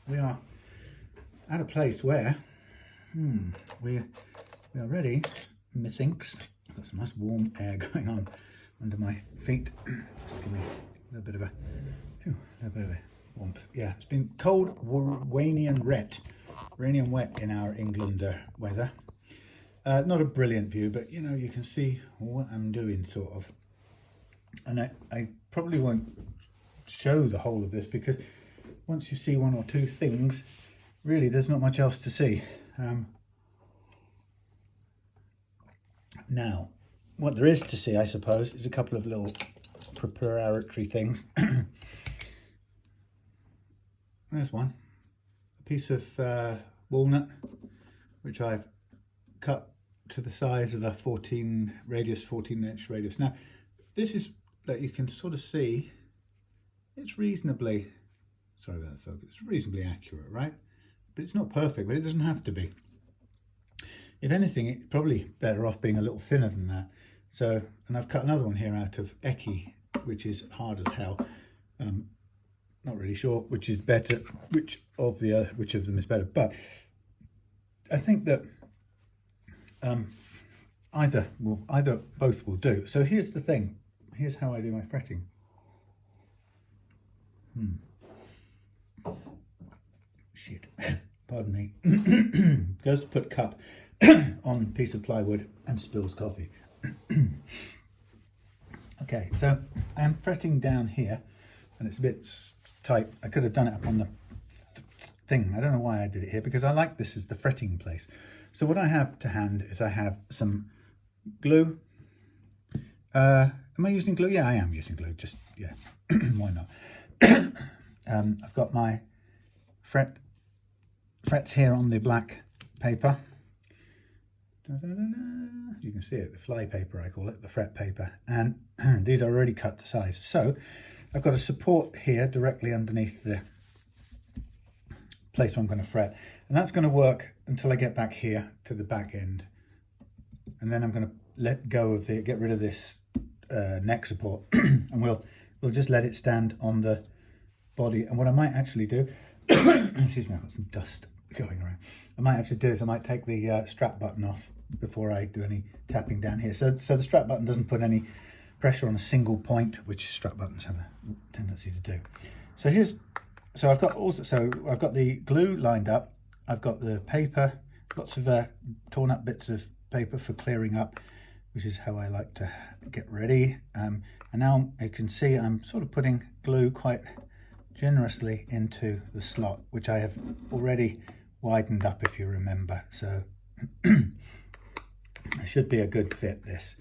Speaker 1: we are at a place where we are ready, methinks. I've got some nice warm air going on under my feet. Just give me a little bit of a warmth. Yeah, it's been cold, rainy and wet in our England weather. Not a brilliant view, but you know, you can see what I'm doing, sort of. And I probably won't show the whole of this, because once you see one or two things, really there's not much else to see. Now, what there is to see, I suppose, is a couple of little preparatory things. There's one, a piece of walnut, which I've cut to the size of a 14-inch radius. Now, this is that you can sort of see. It's reasonably, sorry about the focus, it's reasonably accurate, right? But it's not perfect, but it doesn't have to be. If anything, it's probably better off being a little thinner than that. So, and I've cut another one here out of Eki, which is hard as hell. Not really sure which is better, which of them is better. But I think that both will do. So here's the thing. Here's how I do my fretting. Shit. Pardon me. Goes to put cup on piece of plywood and spills coffee. Okay, so I'm fretting down here, and it's a bit tight. I could have done it up on the thing. I don't know why I did it here, because I like this as the fretting place. So what I have to hand is I have some glue. Am I using glue? Yeah, I am using glue. Just, yeah, why not? I've got my frets here on the black paper. You can see it, the fly paper I call it, the fret paper. And these are already cut to size. So I've got a support here directly underneath the place where I'm going to fret. And that's going to work until I get back here to the back end. And then I'm going to get rid of this neck support, and we'll just let it stand on the body. And what I might actually do, excuse me, I've got some dust going around. I might actually do is I might take the strap button off before I do any tapping down here. So the strap button doesn't put any pressure on a single point, which strap buttons have a tendency to do. So I've got the glue lined up. I've got the paper, lots of torn up bits of paper for clearing up, which is how I like to get ready. And now you can see I'm sort of putting glue quite generously into the slot, which I have already widened up, if you remember. So it should be a good fit, this.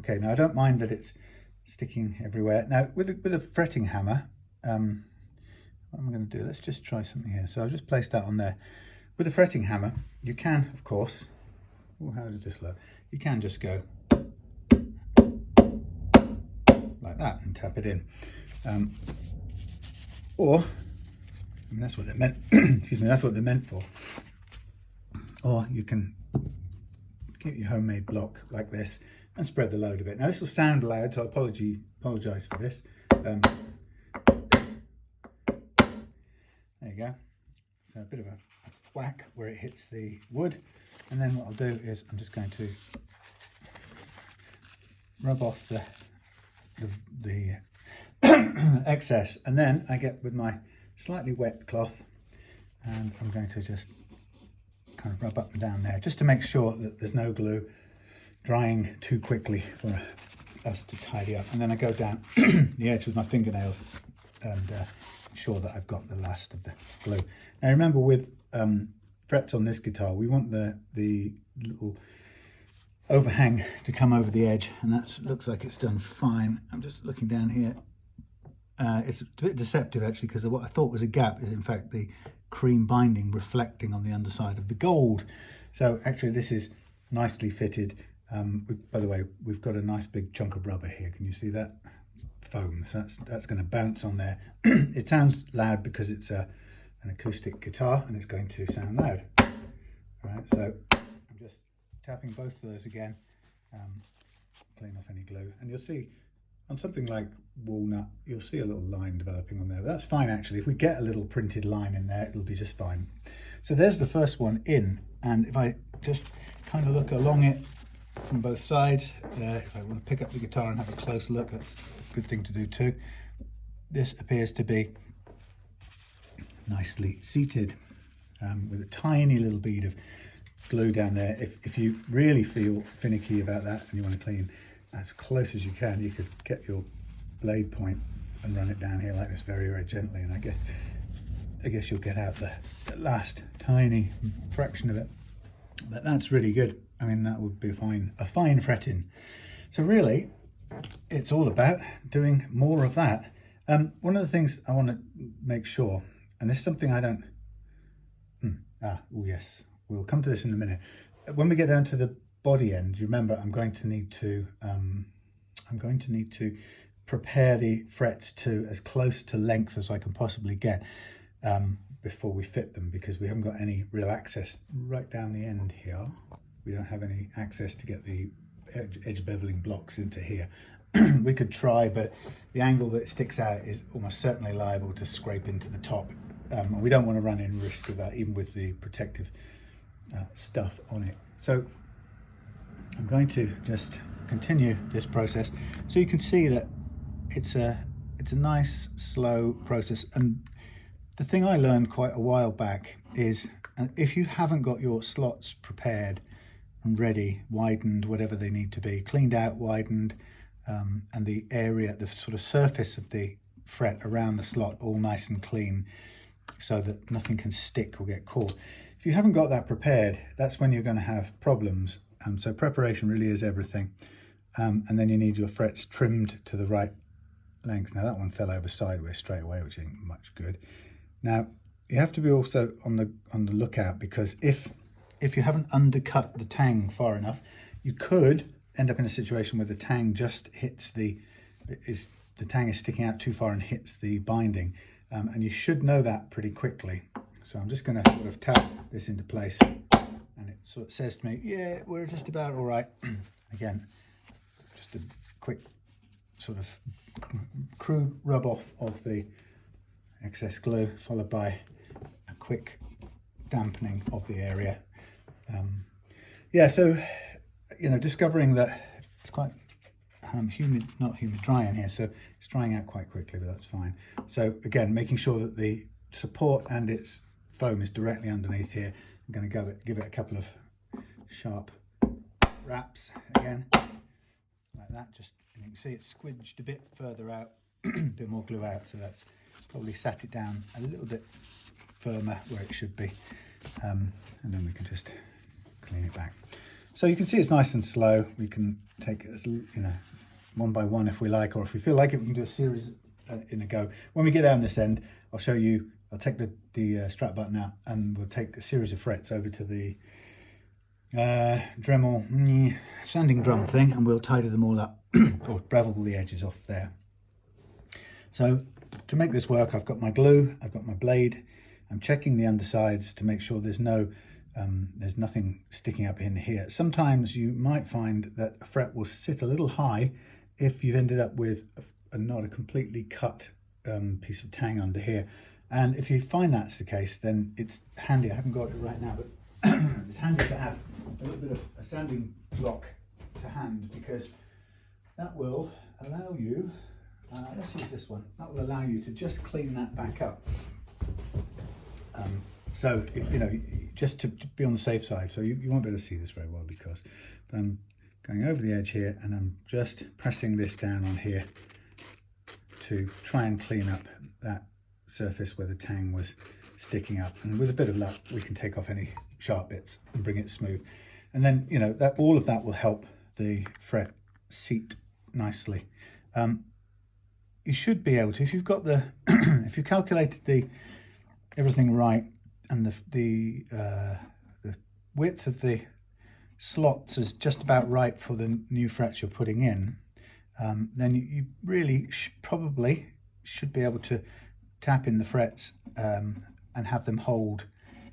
Speaker 1: Okay, now I don't mind that it's sticking everywhere. Now with a fretting hammer, what am I going to do? Let's just try something here. So I've just placed that on there. With a fretting hammer, you can, of course, how does this look? You can just go like that and tap it in. Or, I mean, that's what they're meant, excuse me, that's what they're meant for. Or you can get your homemade block like this and spread the load a bit. Now this will sound loud, so I apologise for this. There you go. So a bit of a whack where it hits the wood, and then what I'll do is I'm just going to rub off the excess, and then I get with my slightly wet cloth and I'm going to just kind of rub up and down there, just to make sure that there's no glue drying too quickly for us to tidy up. And then I go down the edge with my fingernails and ensure that I've got the last of the glue. Now remember, with frets on this guitar, we want the little overhang to come over the edge, and that looks like it's done fine. I'm just looking down here. It's a bit deceptive actually, because what I thought was a gap is in fact the cream binding reflecting on the underside of the gold. So actually this is nicely fitted. By the way, we've got a nice big chunk of rubber here. Can you see that? Foam. So that's going to bounce on there. It sounds loud because it's an acoustic guitar, and it's going to sound loud. Right, so I'm just tapping both of those again, clean off any glue, and you'll see on something like walnut, you'll see a little line developing on there. But that's fine actually. If we get a little printed line in there, it'll be just fine. So there's the first one in, and if I just kind of look along it from both sides, if I want to pick up the guitar and have a close look, that's a good thing to do too. This appears to be nicely seated, with a tiny little bead of glue down there. If you really feel finicky about that and you want to clean as close as you can, you could get your blade point and run it down here like this very, very gently, and I guess you'll get out the last tiny fraction of it. But that's really good. I mean, that would be a fine fretting. So really, it's all about doing more of that. One of the things I want to make sure, and this is something I don't, oh yes, we'll come to this in a minute. When we get down to the body end, you remember I'm going to need to prepare the frets to as close to length as I can possibly get before we fit them, because we haven't got any real access right down the end here. We don't have any access to get the edge beveling blocks into here. We could try, but the angle that sticks out is almost certainly liable to scrape into the top. And we don't want to run in risk of that, even with the protective stuff on it. So I'm going to just continue this process so you can see that it's a nice slow process. And the thing I learned quite a while back is if you haven't got your slots prepared and ready, widened, whatever they need to be, cleaned out, widened, and the area, the sort of surface of the fret around the slot all nice and clean so that nothing can stick or get caught. If you haven't got that prepared, that's when you're going to have problems. So preparation really is everything. And then you need your frets trimmed to the right length. Now that one fell over sideways straight away, which ain't much good. Now you have to be also on the lookout, because if you haven't undercut the tang far enough, you could end up in a situation where the tang just hits the tang is sticking out too far and hits the binding, and you should know that pretty quickly. So I'm just going to sort of tap this into place, and it sort of says to me, yeah, we're just about all right. Again, just a quick sort of crude rub off of the excess glue, followed by a quick dampening of the area. Yeah, so discovering that it's quite dry in here, so it's drying out quite quickly, but that's fine. So again, making sure that the support and its foam is directly underneath here. I'm going to give it a couple of sharp raps again, like that. Just, and you can see it's squidged a bit further out, a bit more glue out, so that's probably sat it down a little bit firmer where it should be, and then we can just clean it back. So you can see it's nice and slow. We can take it as, one by one if we like, or if we feel like it, we can do a series in a go. When we get down this end, I'll show you. I'll take the strap button out, and we'll take a series of frets over to the Dremel sanding drum thing, and we'll tidy them all up or bevel the edges off there. So to make this work, I've got my glue, I've got my blade. I'm checking the undersides to make sure there's nothing sticking up in here. Sometimes you might find that a fret will sit a little high if you've ended up with not a completely cut piece of tang under here. And if you find that's the case, then it's handy. I haven't got it right now, but it's handy to have a little bit of a sanding block to hand, because that will allow you, let's use this one, that will allow you to just clean that back up. So, just to be on the safe side. So you won't be able to see this very well, but I'm going over the edge here, and I'm just pressing this down on here to try and clean up that surface where the tang was sticking up. And with a bit of luck, we can take off any sharp bits and bring it smooth. And then, all of that will help the fret seat nicely. You should be able to, if you've got if you calculated everything right, and the width of the slots as just about right for the new frets you're putting in, then you really probably should be able to tap in the frets and have them hold.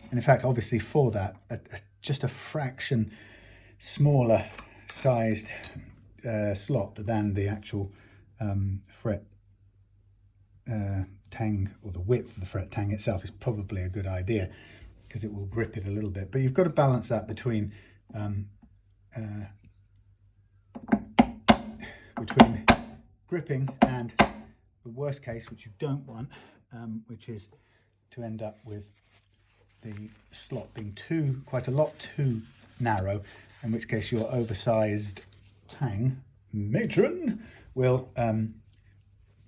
Speaker 1: And in fact, obviously for that, just a fraction smaller sized slot than the actual fret tang, or the width of the fret tang itself, is probably a good idea, because it will grip it a little bit. But you've got to balance that between gripping and the worst case, which you don't want, which is to end up with the slot being quite a lot too narrow, in which case your oversized tang matron will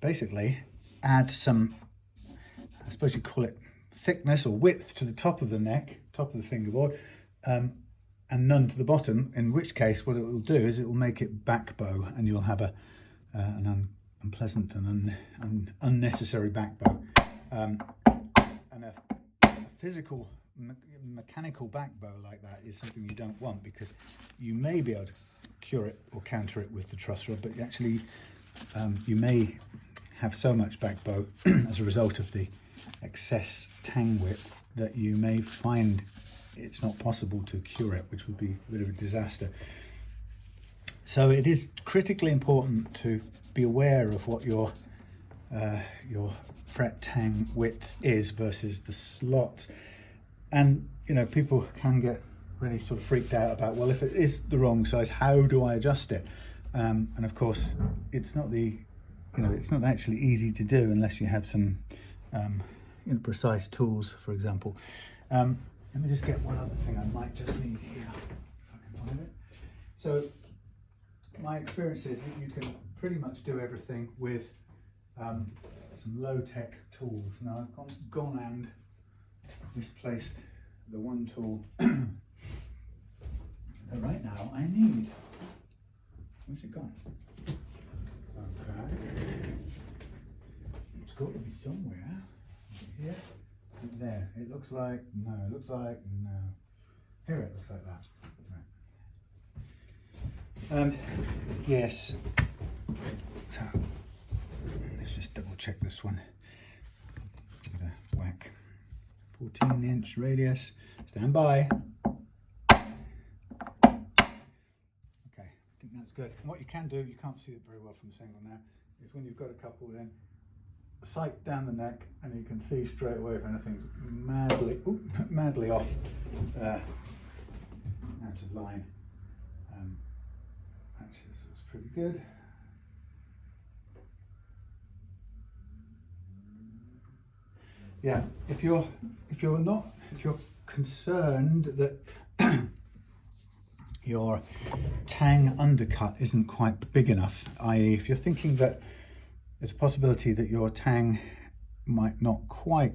Speaker 1: basically add some, I suppose you call it, thickness or width to the top of the neck, top of the fingerboard, and none to the bottom, in which case what it will do is it will make it back bow, and you'll have an unpleasant and unnecessary back bow. And a physical, mechanical back bow like that is something you don't want, because you may be able to cure it or counter it with the truss rod, but actually you may have so much back bow as a result of the excess tang width that you may find it's not possible to cure it, which would be a bit of a disaster. So it is critically important to be aware of what your fret tang width is versus the slots. And you know, people can get really sort of freaked out about, well, if it is the wrong size, how do I adjust it? And of course, it's not it's not actually easy to do unless you have some precise tools, for example. Let me just get one other thing I might just need here, if I can find it. So my experience is that you can pretty much do everything with some low-tech tools. Now I've gone and misplaced the one tool that right now I need. Where's it gone? Okay. It's got to be somewhere. Here. There. It looks like no. It looks like no. Here it looks like that. Right. Yes. So let's just double check this one. Give it a whack. 14-inch radius. Stand by. Okay, I think that's good. And what you can do, you can't see it very well from this angle now, is when you've got a couple, then sight down the neck, and you can see straight away if anything's madly off, out of line. Actually, this looks pretty good. Yeah, if you're concerned that your tang undercut isn't quite big enough, i.e. if you're thinking that there's a possibility that your tang might not quite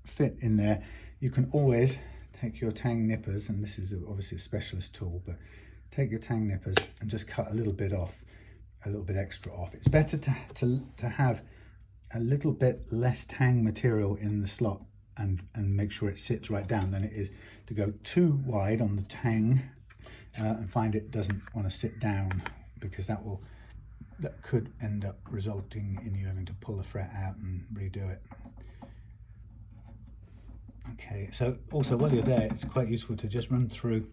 Speaker 1: fit in there, you can always take your tang nippers, and this is obviously a specialist tool, but take your tang nippers and just cut a little bit off, a little bit extra off. It's better to have a little bit less tang material in the slot and make sure it sits right down than it is to go too wide on the tang and find it doesn't want to sit down, because that could end up resulting in you having to pull the fret out and redo it. Okay, so also while you're there, it's quite useful to just run through,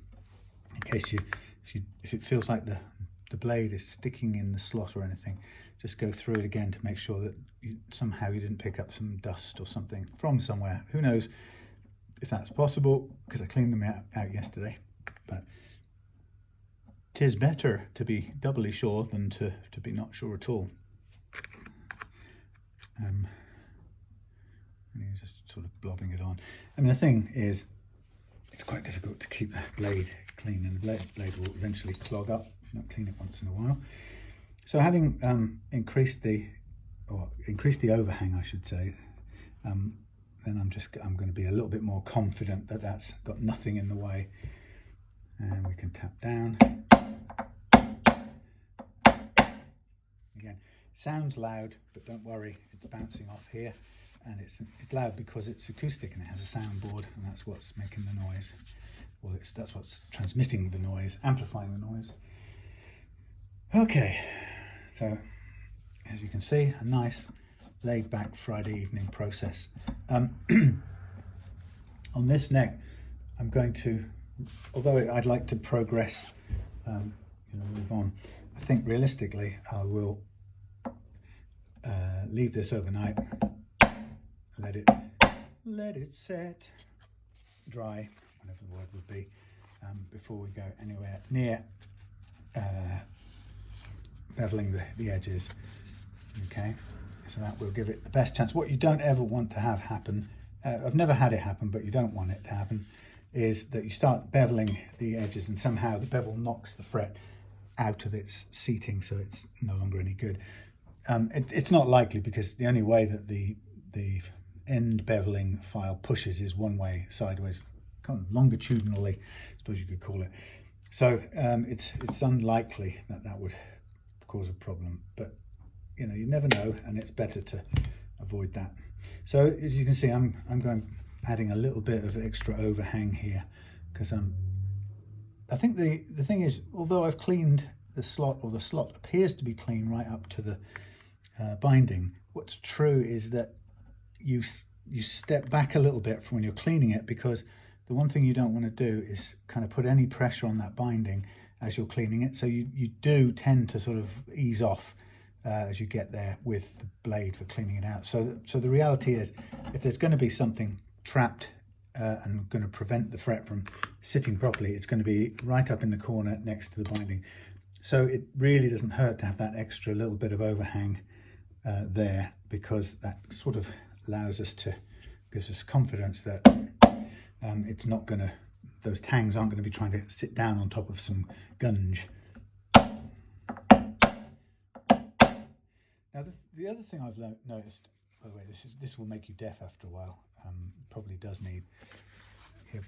Speaker 1: in case if it feels like the blade is sticking in the slot or anything, just go through it again to make sure that somehow you didn't pick up some dust or something from somewhere. Who knows if that's possible, because I cleaned them out yesterday. But 'tis better to be doubly sure than to be not sure at all. And you're just sort of blobbing it on. I mean, the thing is, it's quite difficult to keep the blade clean, and the blade will eventually clog up if you don't clean it once in a while. So having increased the overhang, I should say, then I'm going to be a little bit more confident that that's got nothing in the way. And we can tap down. Again, sounds loud, but don't worry, it's bouncing off here, and it's loud because it's acoustic and it has a soundboard, and that's what's making the noise. well, that's what's transmitting the noise, amplifying the noise. Okay, so as you can see, a nice laid back Friday evening process. On this neck, I'm going to, although I'd like to progress, move on, I think realistically I will leave this overnight, let it set, dry, whatever the word would be, before we go anywhere near beveling the edges. Okay, so that will give it the best chance. What you don't ever want to have happen, I've never had it happen, but you don't want it to happen, is that you start beveling the edges and somehow the bevel knocks the fret out of its seating, so it's no longer any good. It's not likely, because the only way that the end beveling file pushes is one way, sideways, kind of longitudinally, I suppose you could call it. So it's unlikely that would cause a problem, but you never know, and it's better to avoid that. So as you can see, I'm adding a little bit of extra overhang here, because I think the thing is, although I've cleaned the slot, or the slot appears to be clean right up to the binding, what's true is that you step back a little bit from when you're cleaning it, because the one thing you don't want to do is kind of put any pressure on that binding as you're cleaning it. So you do tend to sort of ease off as you get there with the blade for cleaning it out. So the reality is, if there's going to be something trapped and going to prevent the fret from sitting properly, it's going to be right up in the corner next to the binding. So it really doesn't hurt to have that extra little bit of overhang there, because that sort of allows us to, gives us confidence that it's not going to, those tangs aren't going to be trying to sit down on top of some gunge. Now the other thing I've noticed, by the way, this will make you deaf after a while. Probably does need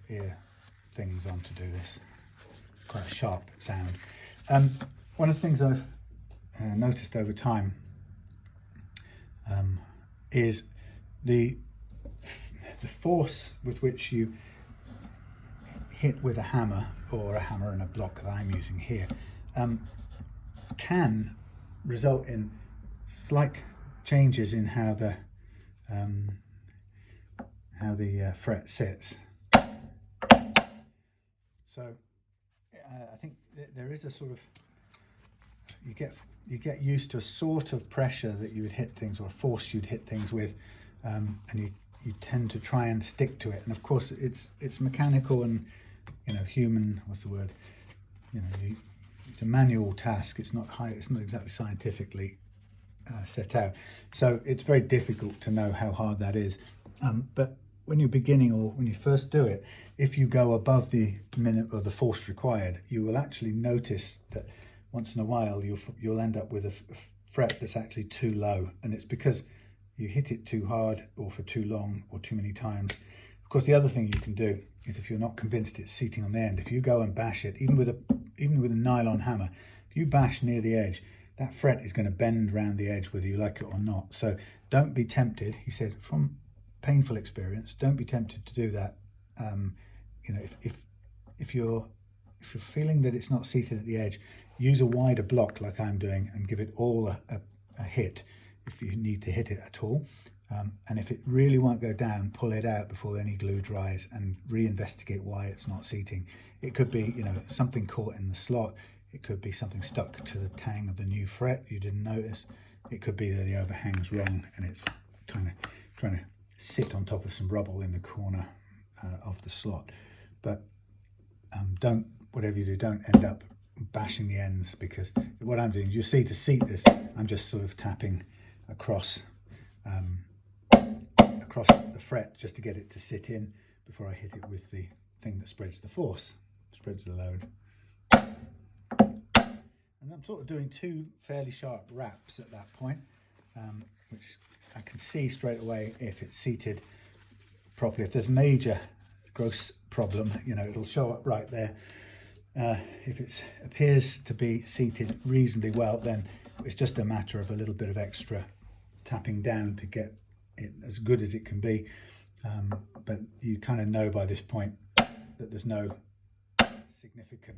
Speaker 1: ear things on to do this. Quite a sharp sound. One of the things I've noticed over time is the force with which you hit with a hammer, or a hammer and a block that I'm using here, can result in slight changes in how the fret sits. So I think there is a sort of, you get used to a sort of pressure that you would hit things, or a force you'd hit things with, and you tend to try and stick to it. And of course it's mechanical and human, what's the word, it's a manual task. It's not exactly scientifically set out, so it's very difficult to know how hard that is. But when you're beginning, or when you first do it, if you go above the minute or the force required, you will actually notice that once in a while you'll end up with a fret that's actually too low, and it's because you hit it too hard, or for too long, or too many times. Of course, the other thing you can do is, if you're not convinced it's seating on the end, if you go and bash it, even with a nylon hammer, if you bash near the edge, that fret is going to bend around the edge whether you like it or not. So don't be tempted, he said, from painful experience, don't be tempted to do that. If you're feeling that it's not seated at the edge, use a wider block like I'm doing, and give it all a hit if you need to hit it at all. And if it really won't go down, pull it out before any glue dries and reinvestigate why it's not seating. It could be something caught in the slot. It could be something stuck to the tang of the new fret you didn't notice. It could be that the overhang's wrong and it's trying to sit on top of some rubble in the corner of the slot. But whatever you do, don't end up bashing the ends, because what I'm doing, you see, to seat this, I'm just sort of tapping across the fret just to get it to sit in before I hit it with the thing that spreads the force, spreads the load. And I'm sort of doing two fairly sharp raps at that point, which I can see straight away if it's seated properly. If there's major gross problem, it'll show up right there. If it appears to be seated reasonably well, then it's just a matter of a little bit of extra tapping down to get it as good as it can be. But you kind of know by this point that there's no significant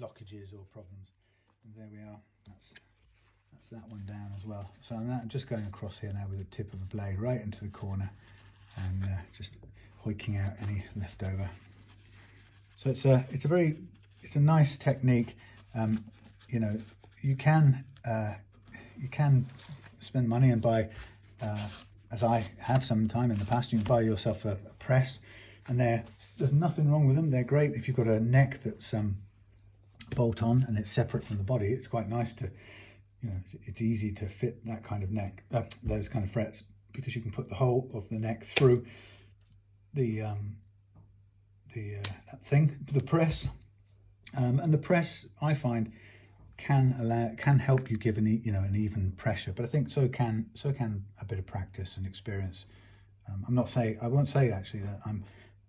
Speaker 1: blockages or problems. And there we are, that's that one down as well. So I'm just going across here now with the tip of a blade right into the corner and just hoiking out any leftover. So it's a nice technique. You know, you can spend money and buy, as I have some time in the past, you can buy yourself a press, and there's nothing wrong with them. They're great if you've got a neck that's bolt on and it's separate from the body. It's quite nice to, you know, it's easy to fit that kind of neck, those kind of frets, because you can put the whole of the neck through the press, and the press, I find, can help you give an even pressure. But I think so can a bit of practice and experience. I won't say actually that I'm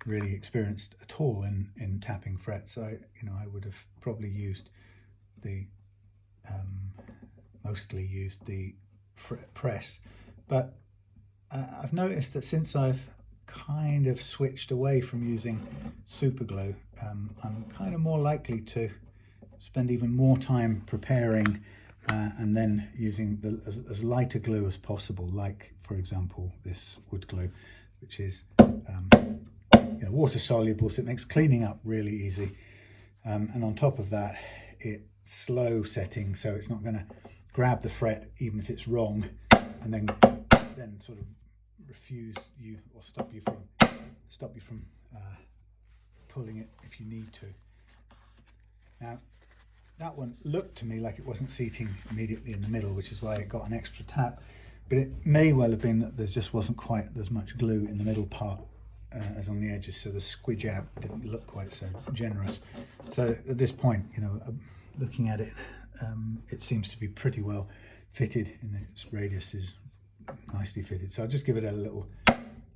Speaker 1: really experienced at all in tapping frets. I would have probably mostly used the press, but I've noticed that since I've kind of switched away from using super glue, I'm kind of more likely to spend even more time preparing and then using as light a glue as possible, like for example this wood glue, which is water soluble, so it makes cleaning up really easy, and on top of that it's slow setting, so it's not going to grab the fret even if it's wrong and then sort of refuse you or stop you from pulling it if you need to. Now that one looked to me like it wasn't seating immediately in the middle, which is why it got an extra tap, but it may well have been that there just wasn't quite as much glue in the middle part as on the edges, so the squidge out didn't look quite so generous. So at this point, looking at it, it seems to be pretty well fitted, and its radius is nicely fitted. So I'll just give it a little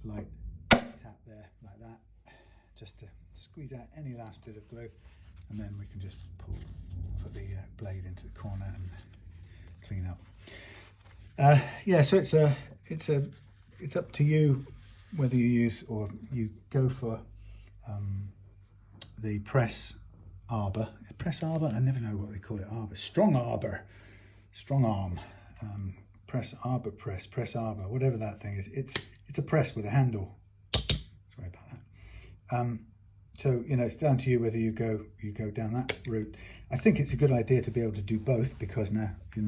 Speaker 1: light tap there like that, just to squeeze out any last bit of glue, and then we can just put the blade into the corner and clean up. So it's up to you whether you use or you go for the press arbor. I never know what they call it. Arbor, strong arm, press arbor, press arbor, whatever that thing is. It's a press with a handle. Sorry about that. So it's down to you whether you go down that route. I think it's a good idea to be able to do both, because now you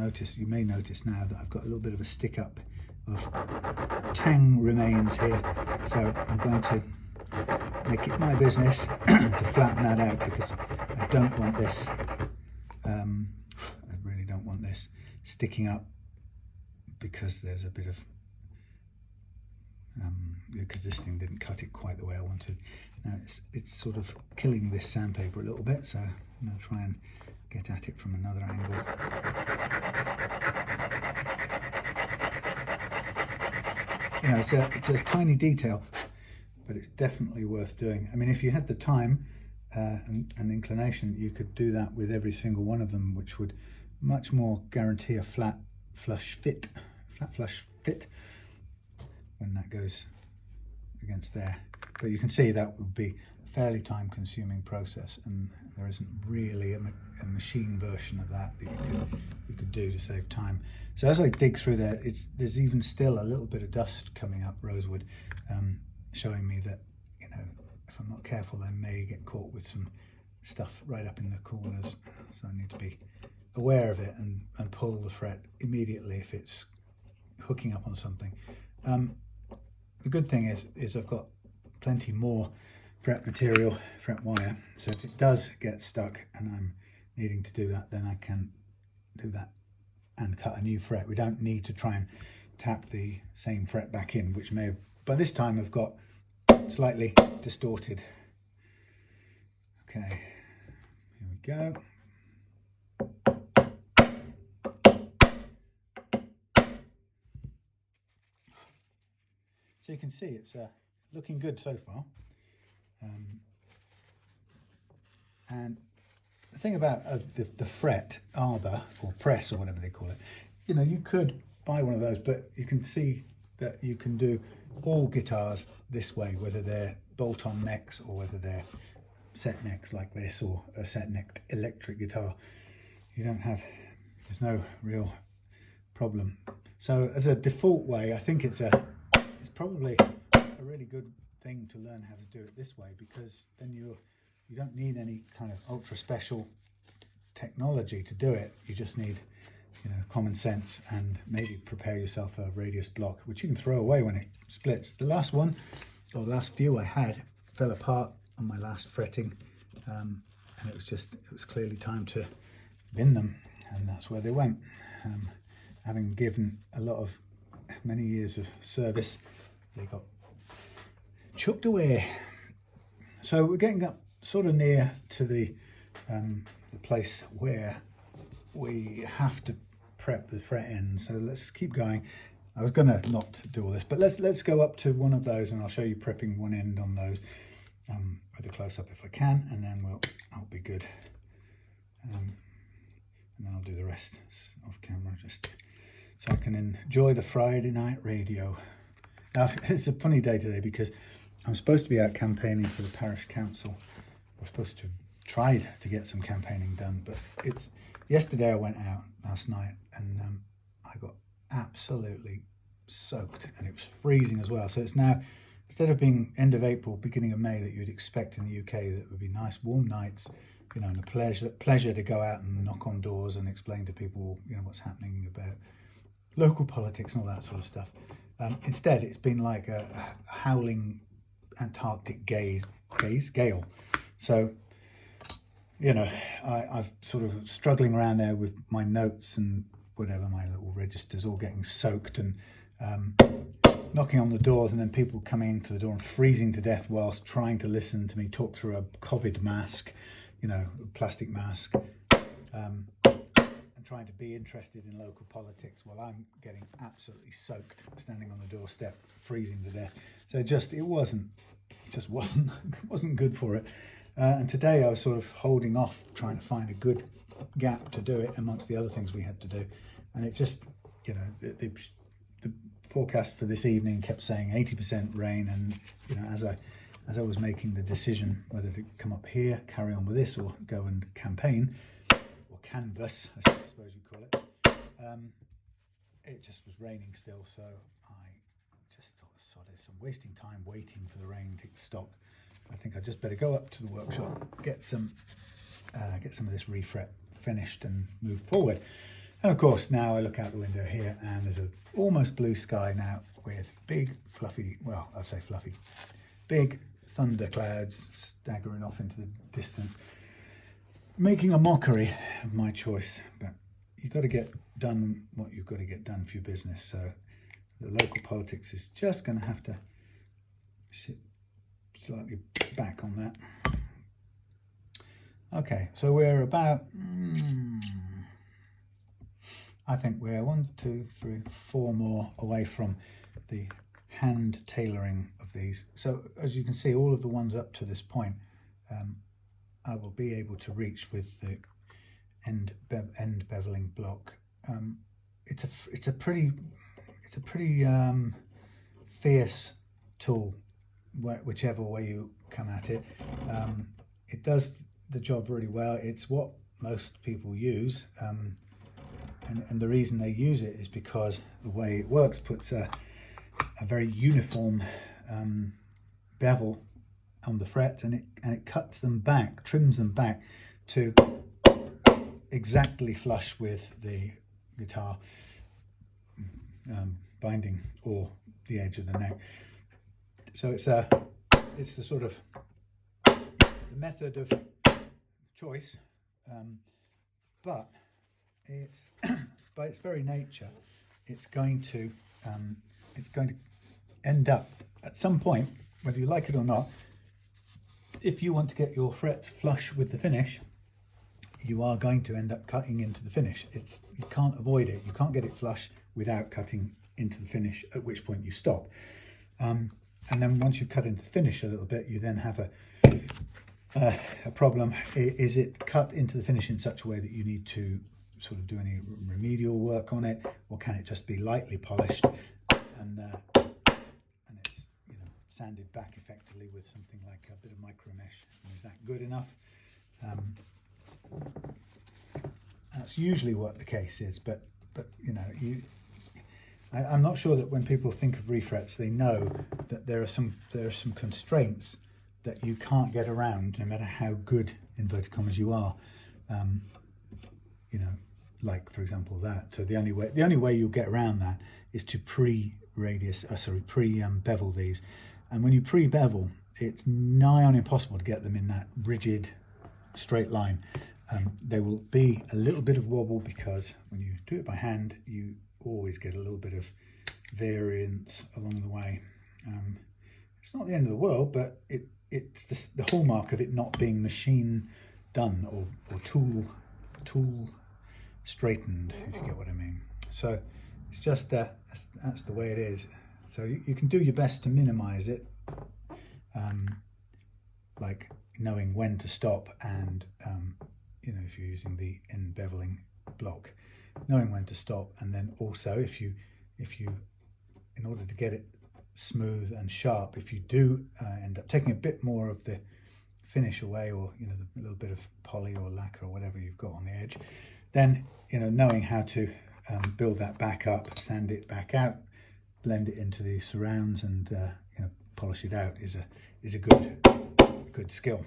Speaker 1: may notice now that I've got a little bit of a stick up of tang remains here. So I'm going to make it my business to flatten that out, because I don't want this. I really don't want this sticking up, because there's a bit of because this thing didn't cut it quite the way I wanted. Now it's sort of killing this sandpaper a little bit, so I'm going to try and get at it from another angle. It's a tiny detail, but it's definitely worth doing. I mean, if you had the time and inclination, you could do that with every single one of them, which would much more guarantee a flat flush fit when that goes against there. But you can see that would be a fairly time consuming process, and there isn't really a machine version of that you could do to save time. So as I dig through there, there's even still a little bit of dust coming up, rosewood, showing me that if I'm not careful, I may get caught with some stuff right up in the corners. So I need to be aware of it and pull the fret immediately if it's hooking up on something. The good thing is I've got plenty more fret material, fret wire, so if it does get stuck and I'm needing to do that, then I can do that and cut a new fret. We don't need to try and tap the same fret back in, which may have, by this time, have got slightly distorted. Okay, here we go. So you can see it's looking good so far. And the thing about the fret arbor or press or whatever they call it, you could buy one of those, but you can see that you can do all guitars this way, whether they're bolt-on necks or whether they're set necks like this, or a set necked electric guitar, there's no real problem. So as a default way, I think it's probably a really good thing to learn how to do it this way, because then you don't need any kind of ultra special technology to do it. You just need common sense, and maybe prepare yourself a radius block, which you can throw away when it splits. The last one, or the last few I had, fell apart on my last fretting, and it was clearly time to bin them, and that's where they went. Having given many years of service, they got chucked away. So we're getting up sort of near to the place where we have to prep the fret end, so let's keep going. I was gonna not do all this, but let's go up to one of those, and I'll show you prepping one end on those with a close-up if I can, and then I'll be good, and then I'll do the rest off camera, just so I can enjoy the Friday night radio. Now, it's a funny day today because I'm supposed to be out campaigning for the parish council. We're supposed to try to get some campaigning done, but yesterday I went out last night, and I got absolutely soaked, and it was freezing as well. So it's now, instead of being end of April, beginning of May that you'd expect in the UK, that would be nice warm nights, and a pleasure to go out and knock on doors and explain to people what's happening about local politics and all that sort of stuff. Instead, it's been like a howling Antarctic gale. So I've sort of struggling around there with my notes and whatever, my little registers all getting soaked, and knocking on the doors, and then people coming into the door and freezing to death whilst trying to listen to me talk through a COVID mask, a plastic mask, and trying to be interested in local politics while I'm getting absolutely soaked, standing on the doorstep, freezing to death. So it just wasn't good for it. And today I was sort of holding off, trying to find a good gap to do it amongst the other things we had to do. And it just, the forecast for this evening kept saying 80% rain. And, as I was making the decision whether to come up here, carry on with this, or go and campaign, or canvass, I suppose you call it, it just was raining still. So I just thought, sod this, I'm wasting time waiting for the rain to stop. I think I just better go up to the workshop, get some of this refret finished, and move forward. And of course, now I look out the window here, and there's an almost blue sky now with big fluffy, well, I'll say fluffy, big thunder clouds staggering off into the distance, making a mockery of my choice. But you've got to get done what you've got to get done for your business. So the local politics is just going to have to sit slightly back on that. Okay, so we're about, I think we're 1, 2, 3, 4 more away from the hand tailoring of these. So as you can see, all of the ones up to this point, I will be able to reach with the end beveling block. It's a pretty fierce tool, whichever way you come at it. It does the job really well. It's what most people use, and the reason they use it is because the way it works puts a very uniform bevel on the fret, and it cuts them back, trims them back to exactly flush with the guitar binding or the edge of the neck. So it's the sort of the method of choice, but it's by its very nature, it's going to end up at some point, whether you like it or not. If you want to get your frets flush with the finish, you are going to end up cutting into the finish. You can't avoid it. You can't get it flush without cutting into the finish, at which point you stop. And then once you cut into the finish a little bit, you then have a problem. Is it cut into the finish in such a way that you need to sort of do any remedial work on it, or can it just be lightly polished and it's sanded back effectively with something like a bit of micro mesh. Is that good enough? That's usually what the case is, but you know, I'm not sure that when people think of refrets, they know that there are some constraints that you can't get around, no matter how good, inverted commas, you are. You know, like for example that. So the only way you'll get around that is to pre-bevel these, and when you pre-bevel, it's nigh on impossible to get them in that rigid straight line. There will be a little bit of wobble because when you do it by hand, you always get a little bit of variance along the way. It's not the end of the world, but it's the hallmark of it not being machine done or tool straightened, if you get what I mean. So it's just that's the way it is. So you can do your best to minimize it, like knowing when to stop, and you know, if you're using the end beveling block, knowing when to stop, and then also if you in order to get it smooth and sharp, if you do end up taking a bit more of the finish away, or you know, the little bit of poly or lacquer or whatever you've got on the edge, then you know, knowing how to build that back up, sand it back out, blend it into the surrounds, and you know, polish it out is a good skill.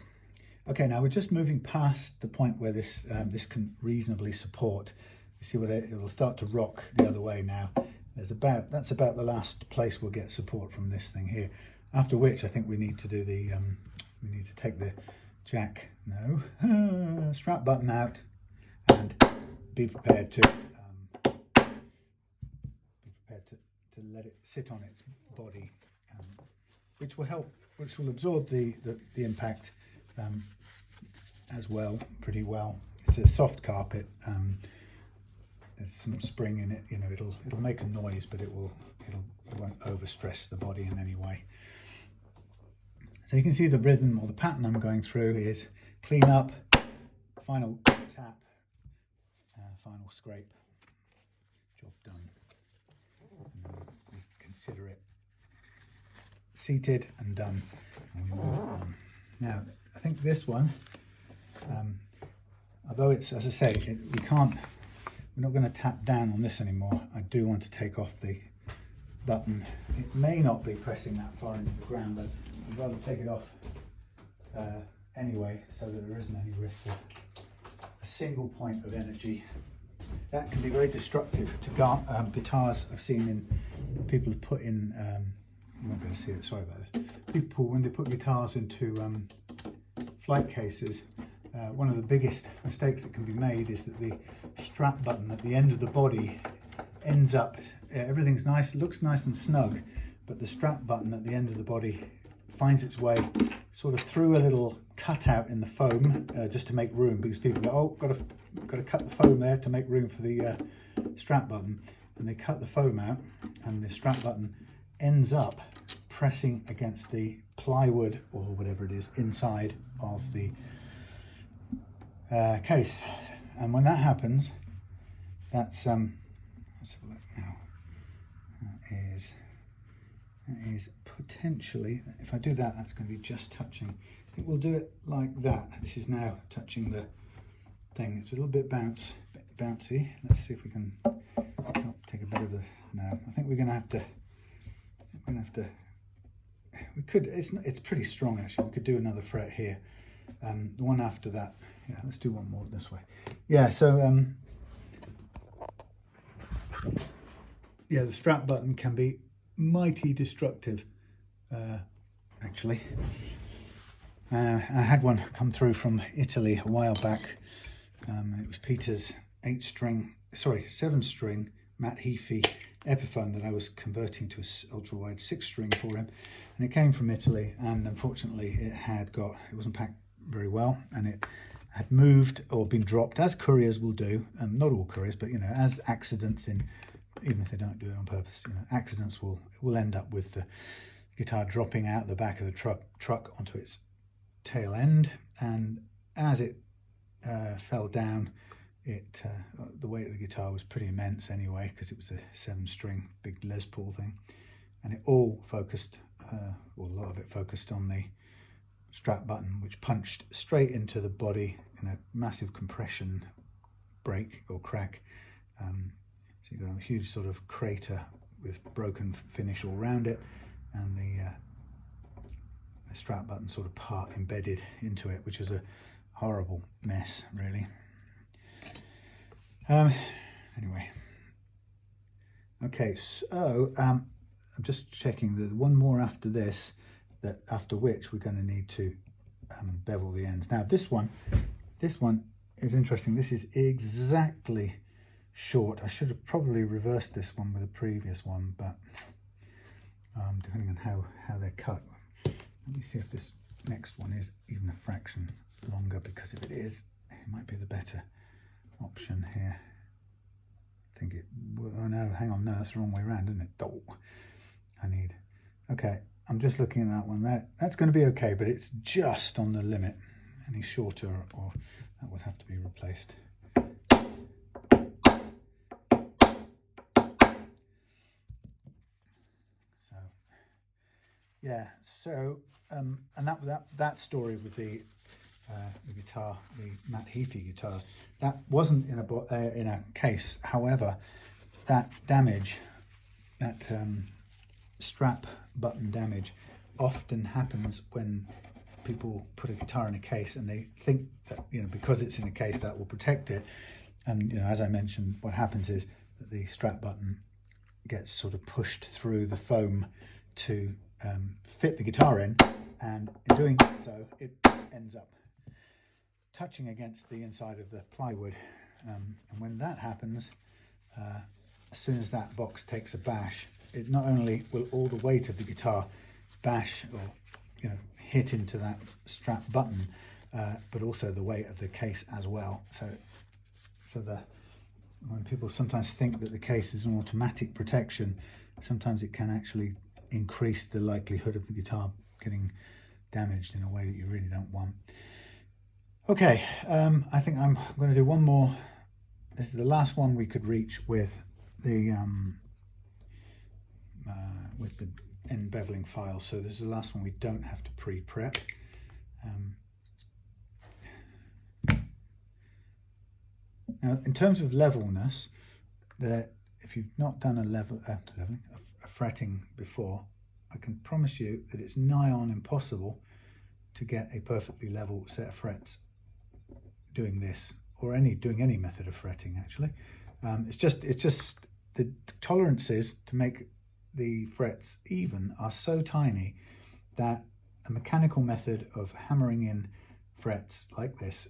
Speaker 1: Okay, now we're just moving past the point where this can reasonably support. You see what it will start to rock the other way now. That's about the last place we'll get support from this thing here. After which, I think we need to do the we need to take the strap button out and be prepared to let it sit on its body, which will absorb the impact as well, pretty well. It's a soft carpet. There's some spring in it. You know, it'll make a noise, but it won't overstress the body in any way. So you can see the rhythm or the pattern I'm going through is clean up, final tap, final scrape, job done. And then we consider it seated and done, and we move on. Now, I think this one, although it's, as I say, we're not going to tap down on this anymore. I do want to take off the button. It may not be pressing that far into the ground, but I'd rather take it off anyway, so that there isn't any risk of a single point of energy. That can be very destructive to guitars. I've seen in people have put in, you won't be able to see it, sorry about this. People, when they put guitars into flight cases, one of the biggest mistakes that can be made is that the strap button at the end of the body ends up, everything's nice, looks nice and snug, but the strap button at the end of the body finds its way sort of through a little cutout in the foam, just to make room, because people go, oh, got to cut the foam there to make room for the strap button, and they cut the foam out, and the strap button ends up pressing against the plywood or whatever it is inside of the case. And when that happens, that's let's have a look now. That is potentially, if I do that, that's going to be just touching. I think we'll do it like that. This is now touching the thing. It's a little bit bouncy. Let's see if we can take a bit of the. No, I think we're going to have to. We could. It's pretty strong actually. We could do another fret here. The one after that. Yeah, let's do one more this way. Yeah. So yeah, the strap button can be mighty destructive. Actually, I had one come through from Italy a while back. It was Peter's 7-string Matt Heafy Epiphone that I was converting to a ultra wide 6-string for him, and it came from Italy, and unfortunately it wasn't packed very well, and it had moved or been dropped, as couriers will do. Not all couriers, but you know, as accidents even if they don't do it on purpose, you know, accidents will end up with the guitar dropping out the back of the truck onto its tail end, and as it fell down, the weight of the guitar was pretty immense anyway, because it was a 7-string big Les Paul thing. and it all focused, or a lot of it focused on the strap button, which punched straight into the body in a massive compression break or crack. So you've got a huge sort of crater with broken finish all around it, and the strap button sort of part embedded into it, which is a horrible mess, really. Anyway, okay, so I'm just checking. There's one more after this, that after which we're going to need to bevel the ends. Now this one is interesting. This is exactly short. I should have probably reversed this one with the previous one, but depending on how they're cut. Let me see if this next one is even a fraction longer, because if it is, it might be the better option here. I think it, oh no, hang on, no, that's the wrong way around, isn't it? Oh, okay, I'm just looking at that one. That's going to be okay, but it's just on the limit. Any shorter, or that would have to be replaced. So, yeah, so, and that story with the guitar, the Matt Heafy guitar, that wasn't in a case. However, that damage, that strap button damage, often happens when people put a guitar in a case and they think that, you know, because it's in a case that will protect it. And, you know, as I mentioned, what happens is that the strap button gets sort of pushed through the foam to fit the guitar in, and in doing so, it ends up touching against the inside of the plywood, and when that happens, as soon as that box takes a bash, it not only will all the weight of the guitar bash, or, you know, hit into that strap button, but also the weight of the case as well. So when people sometimes think that the case is an automatic protection, sometimes it can actually increase the likelihood of the guitar getting damaged in a way that you really don't want. Okay, I think I'm going to do one more. This is the last one we could reach with the end beveling file. So this is the last one we don't have to pre-prep. Now, in terms of levelness, if you've not done a fretting before, I can promise you that it's nigh on impossible to get a perfectly level set of frets doing this, or doing any method of fretting, actually. It's just the tolerances to make the frets even are so tiny that a mechanical method of hammering in frets like this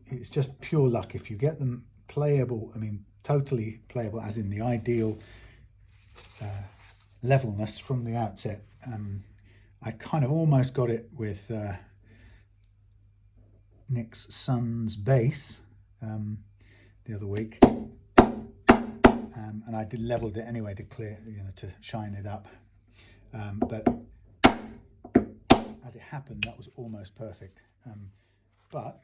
Speaker 1: it's just pure luck. If you get them playable, I mean totally playable, as in the ideal levelness from the outset. I kind of almost got it with Nick's son's bass the other week, and I leveled it anyway to clear, you know, to shine it up, but as it happened, that was almost perfect. But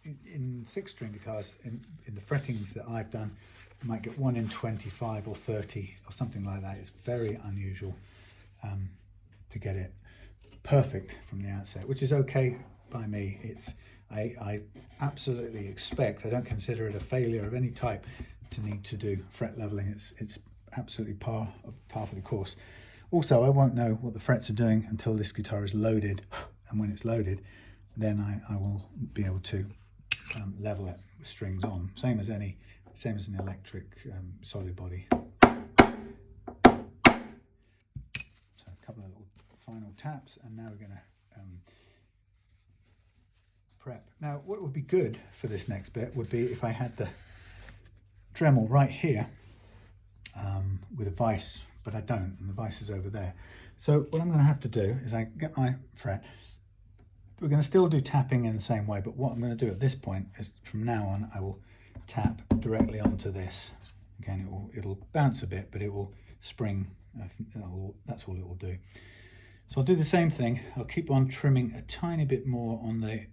Speaker 1: in 6-string guitars, in the frettings that I've done, you might get 1 in 25 or 30 or something like that. It's very unusual to get it perfect from the outset, which is okay by me. I absolutely expect, I don't consider it a failure of any type to need to do fret leveling. It's absolutely par for the course. Also, I won't know what the frets are doing until this guitar is loaded, and when it's loaded, then I will be able to level it with strings on, same as an electric solid body. So a couple of little final taps, and now we're going to prep. Now, what would be good for this next bit would be if I had the Dremel right here with a vise, but I don't, and the vise is over there. So what I'm going to have to do is I get my fret. We're going to still do tapping in the same way, but what I'm going to do at this point is, from now on, I will tap directly onto this. Again, it'll bounce a bit, but it will spring. That's all it will do. So I'll do the same thing. I'll keep on trimming a tiny bit more on the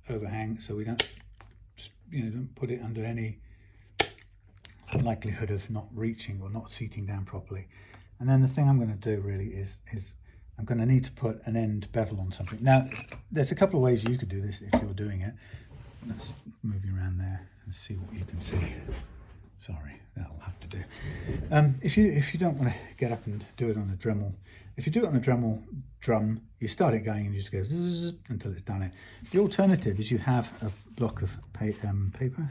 Speaker 1: overhang, so we don't, don't put it under any likelihood of not reaching or not seating down properly. And then the thing I'm going to do really is I'm going to need to put an end bevel on something. Now, there's a couple of ways you could do this if you're doing it. Let's move you around there and see what you can see. Sorry, that'll have to do. If you don't want to get up and do it on a Dremel, if you do it on a Dremel drum, you start it going and you just go zzz until it's done it. The alternative is you have a block of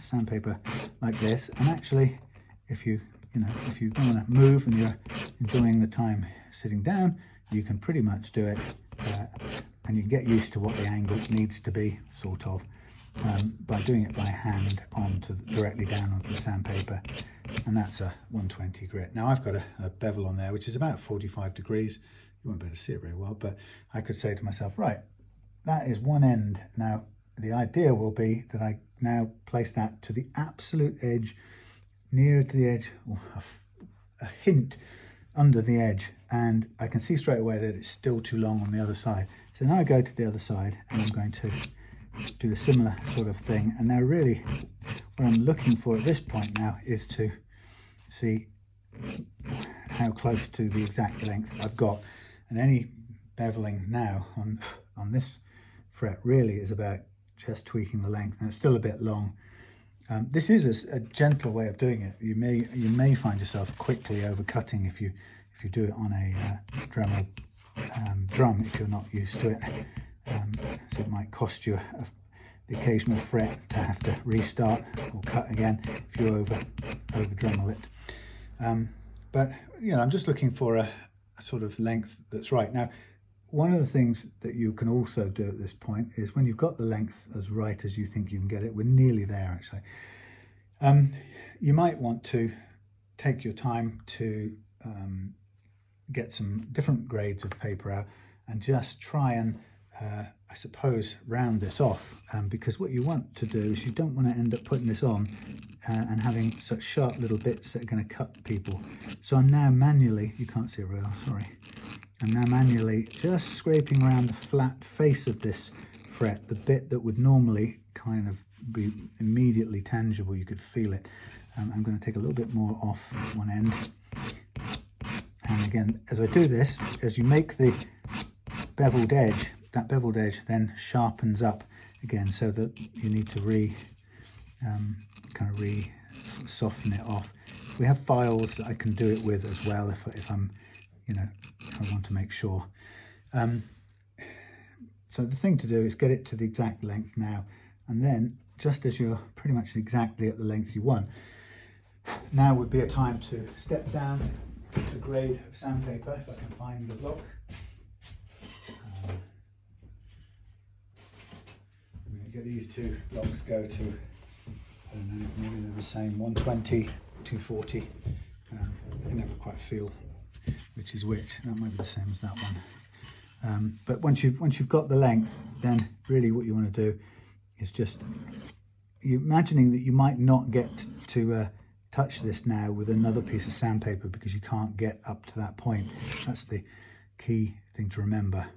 Speaker 1: sandpaper like this, and actually, if you don't want to move and you're enjoying the time sitting down, you can pretty much do it, and you can get used to what the angle needs to be, sort of. By doing it by hand directly down onto the sandpaper, and that's a 120 grit. Now I've got a bevel on there which is about 45 degrees. You won't be able to see it very well, but I could say to myself, right, that is one end. Now the idea will be that I now place that to the absolute edge, nearer to the edge, or a hint under the edge, and I can see straight away that it's still too long on the other side. So now I go to the other side and I'm going to do a similar sort of thing. And now really what I'm looking for at this point now is to see how close to the exact length I've got. And any beveling now on this fret really is about just tweaking the length. Now it's still a bit long. This is a gentle way of doing it. You may find yourself quickly overcutting if you do it on a Dremel drum if you're not used to it. So it might cost you the occasional fret to have to restart or cut again if you over Dremel it. But I'm just looking for a sort of length that's right. Now, one of the things that you can also do at this point is when you've got the length as right as you think you can get it, we're nearly there actually. You might want to take your time to get some different grades of paper out and just try and I suppose round this off, because what you want to do is you don't want to end up putting this on and having such sharp little bits that are going to cut people. So I'm now manually, you can't see it real, sorry, I'm now manually just scraping around the flat face of this fret, the bit that would normally kind of be immediately tangible, you could feel it. I'm going to take a little bit more off one end, and again as I do this, as you make the beveled edge, that beveled edge then sharpens up again, so that you need to soften it off. We have files that I can do it with as well if I'm, if I want to make sure. So the thing to do is get it to the exact length now, and then just as you're pretty much exactly at the length you want, now would be a time to step down the grade of sandpaper, if I can find the block. Get these two blocks go to, I don't know, maybe they're the same, 120, 240. I never quite feel which is which. That might be the same as that one. But once you've got the length, then really what you want to do is just, you're imagining that you might not get to touch this now with another piece of sandpaper because you can't get up to that point. That's the key thing to remember.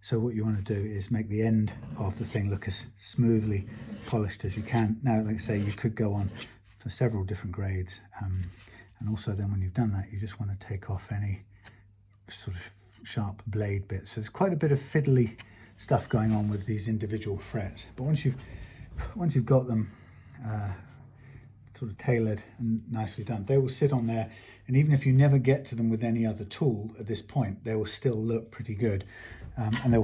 Speaker 1: So what you want to do is make the end of the thing look as smoothly polished as you can. Now, like I say, you could go on for several different grades. And also then when you've done that, you just want to take off any sort of sharp blade bits. So there's quite a bit of fiddly stuff going on with these individual frets. But once you've got them sort of tailored and nicely done, they will sit on there. And even if you never get to them with any other tool at this point, they will still look pretty good. And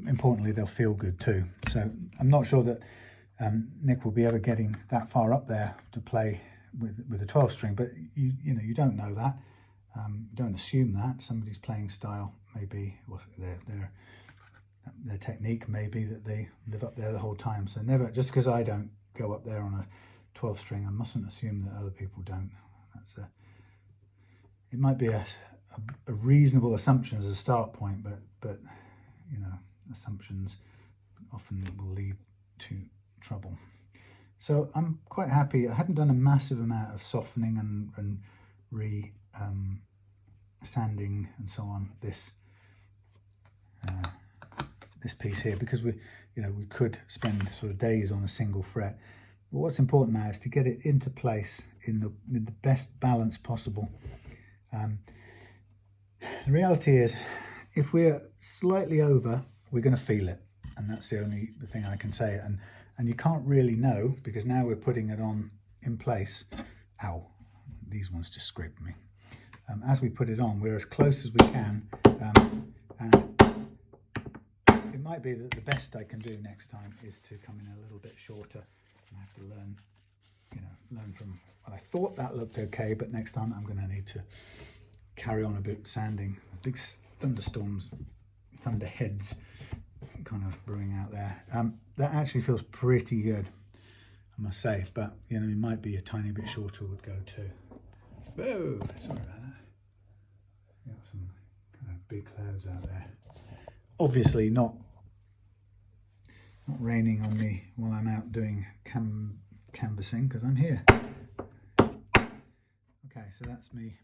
Speaker 1: importantly, they'll feel good too. So I'm not sure that Nick will be ever getting that far up there to play with a 12 string, but you don't know that. Don't assume that. Somebody's playing style may be, well, their technique may be that they live up there the whole time. So never, just because I don't go up there on a 12 string, I mustn't assume that other people don't. It might be a reasonable assumption as a start point, but assumptions often will lead to trouble. So I'm quite happy. I hadn't done a massive amount of softening and sanding and so on this piece here, because we could spend sort of days on a single fret. But what's important now is to get it into place in the best balance possible. The reality is, if we're slightly over, we're going to feel it, and that's the only thing I can say. And you can't really know, because now we're putting it on in place. Ow, these ones just scraped me. As we put it on, we're as close as we can, and it might be that the best I can do next time is to come in a little bit shorter. I have to learn, learn from what I thought that looked okay, but next time I'm going to need to carry on a bit sanding. Big thunderstorms, thunderheads kind of brewing out there. That actually feels pretty good, I must say, but it might be a tiny bit shorter would go too. Whoa, sorry about that. Got some kind of big clouds out there. Obviously not raining on me while I'm out doing canvassing, because I'm here. Okay, so that's me.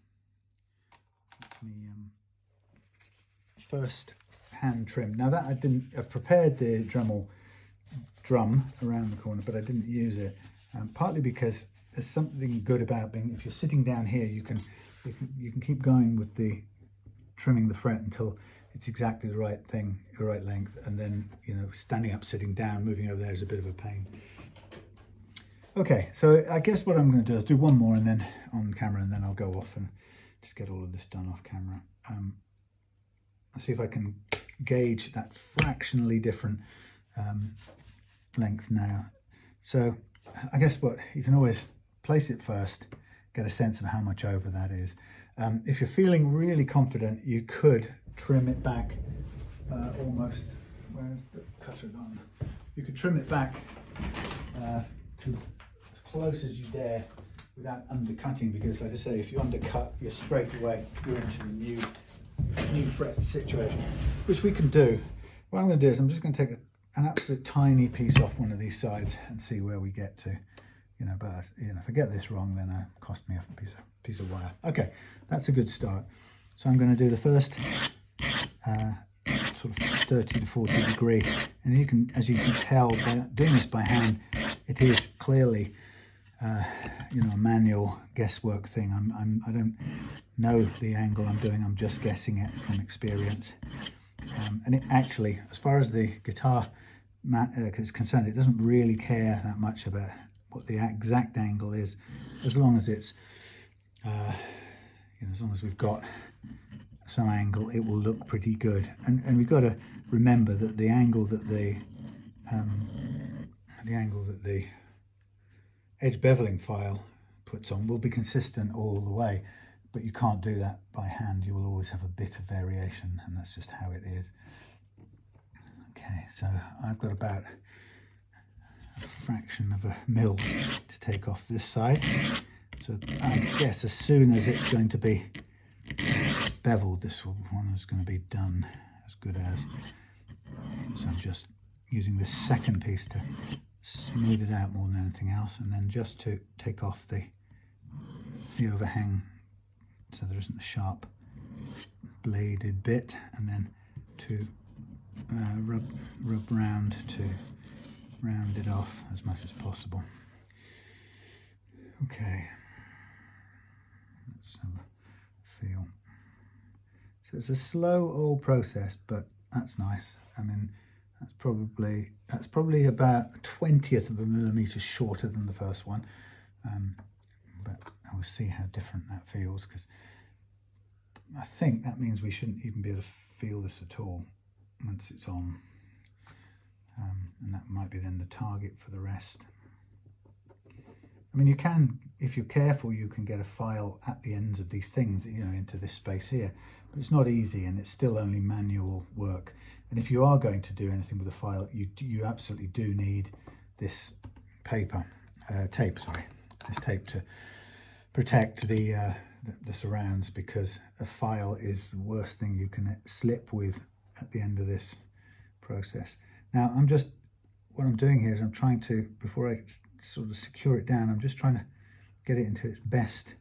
Speaker 1: First hand trim. Now that I've prepared the Dremel drum around the corner, but I didn't use it, partly because there's something good about being, if you're sitting down here, you can keep going with the trimming the fret until it's exactly the right thing, the right length, and then standing up, sitting down, moving over there is a bit of a pain. Okay, so I guess what I'm going to do is do one more and then on camera, and then I'll go off and just get all of this done off camera. I'll see if I can gauge that fractionally different length now. So I guess what you can always place it first, get a sense of how much over that is. If you're feeling really confident, you could trim it back almost. Where's the cutter gone? You could trim it back to as close as you dare without undercutting, because like I say, if you undercut, you're straight away, you're into a new fret situation, which we can do. What I'm going to do is I'm just going to take an absolute tiny piece off one of these sides and see where we get to. But if I get this wrong, then it cost me a piece of wire. Okay, that's a good start. So I'm going to do the first sort of 30 to 40 degree, and as you can tell by doing this by hand, it is clearly a manual guesswork thing. I don't know the angle I'm doing. I'm just guessing it from experience. And it actually, as far as the guitar is concerned, it doesn't really care that much about what the exact angle is, as long as it's as long as we've got some angle, it will look pretty good. And we've got to remember that the angle that the edge beveling file puts on will be consistent all the way, but you can't do that by hand. You will always have a bit of variation, and that's just how it is. Okay, so I've got about a fraction of a mil to take off this side. So I guess as soon as it's going to be beveled, this one is going to be done as good as. So I'm just using this second piece to smooth it out more than anything else, and then just to take off the overhang so there isn't a sharp bladed bit, and then to rub round to round it off as much as possible. Okay, let's have a feel. So it's a slow old process, but that's nice. I mean, that's probably about a 20th of a millimetre shorter than the first one, but I will see how different that feels, because I think that means we shouldn't even be able to feel this at all once it's on, and that might be then the target for the rest. I mean, you can, if you're careful, you can get a file at the ends of these things, into this space here, but it's not easy, and it's still only manual work. And if you are going to do anything with a file, you absolutely do need this tape to protect the surrounds, because a file is the worst thing you can slip with at the end of this process. Now what I'm doing here is I'm trying to, before I sort of secure it down, I'm just trying to get it into its best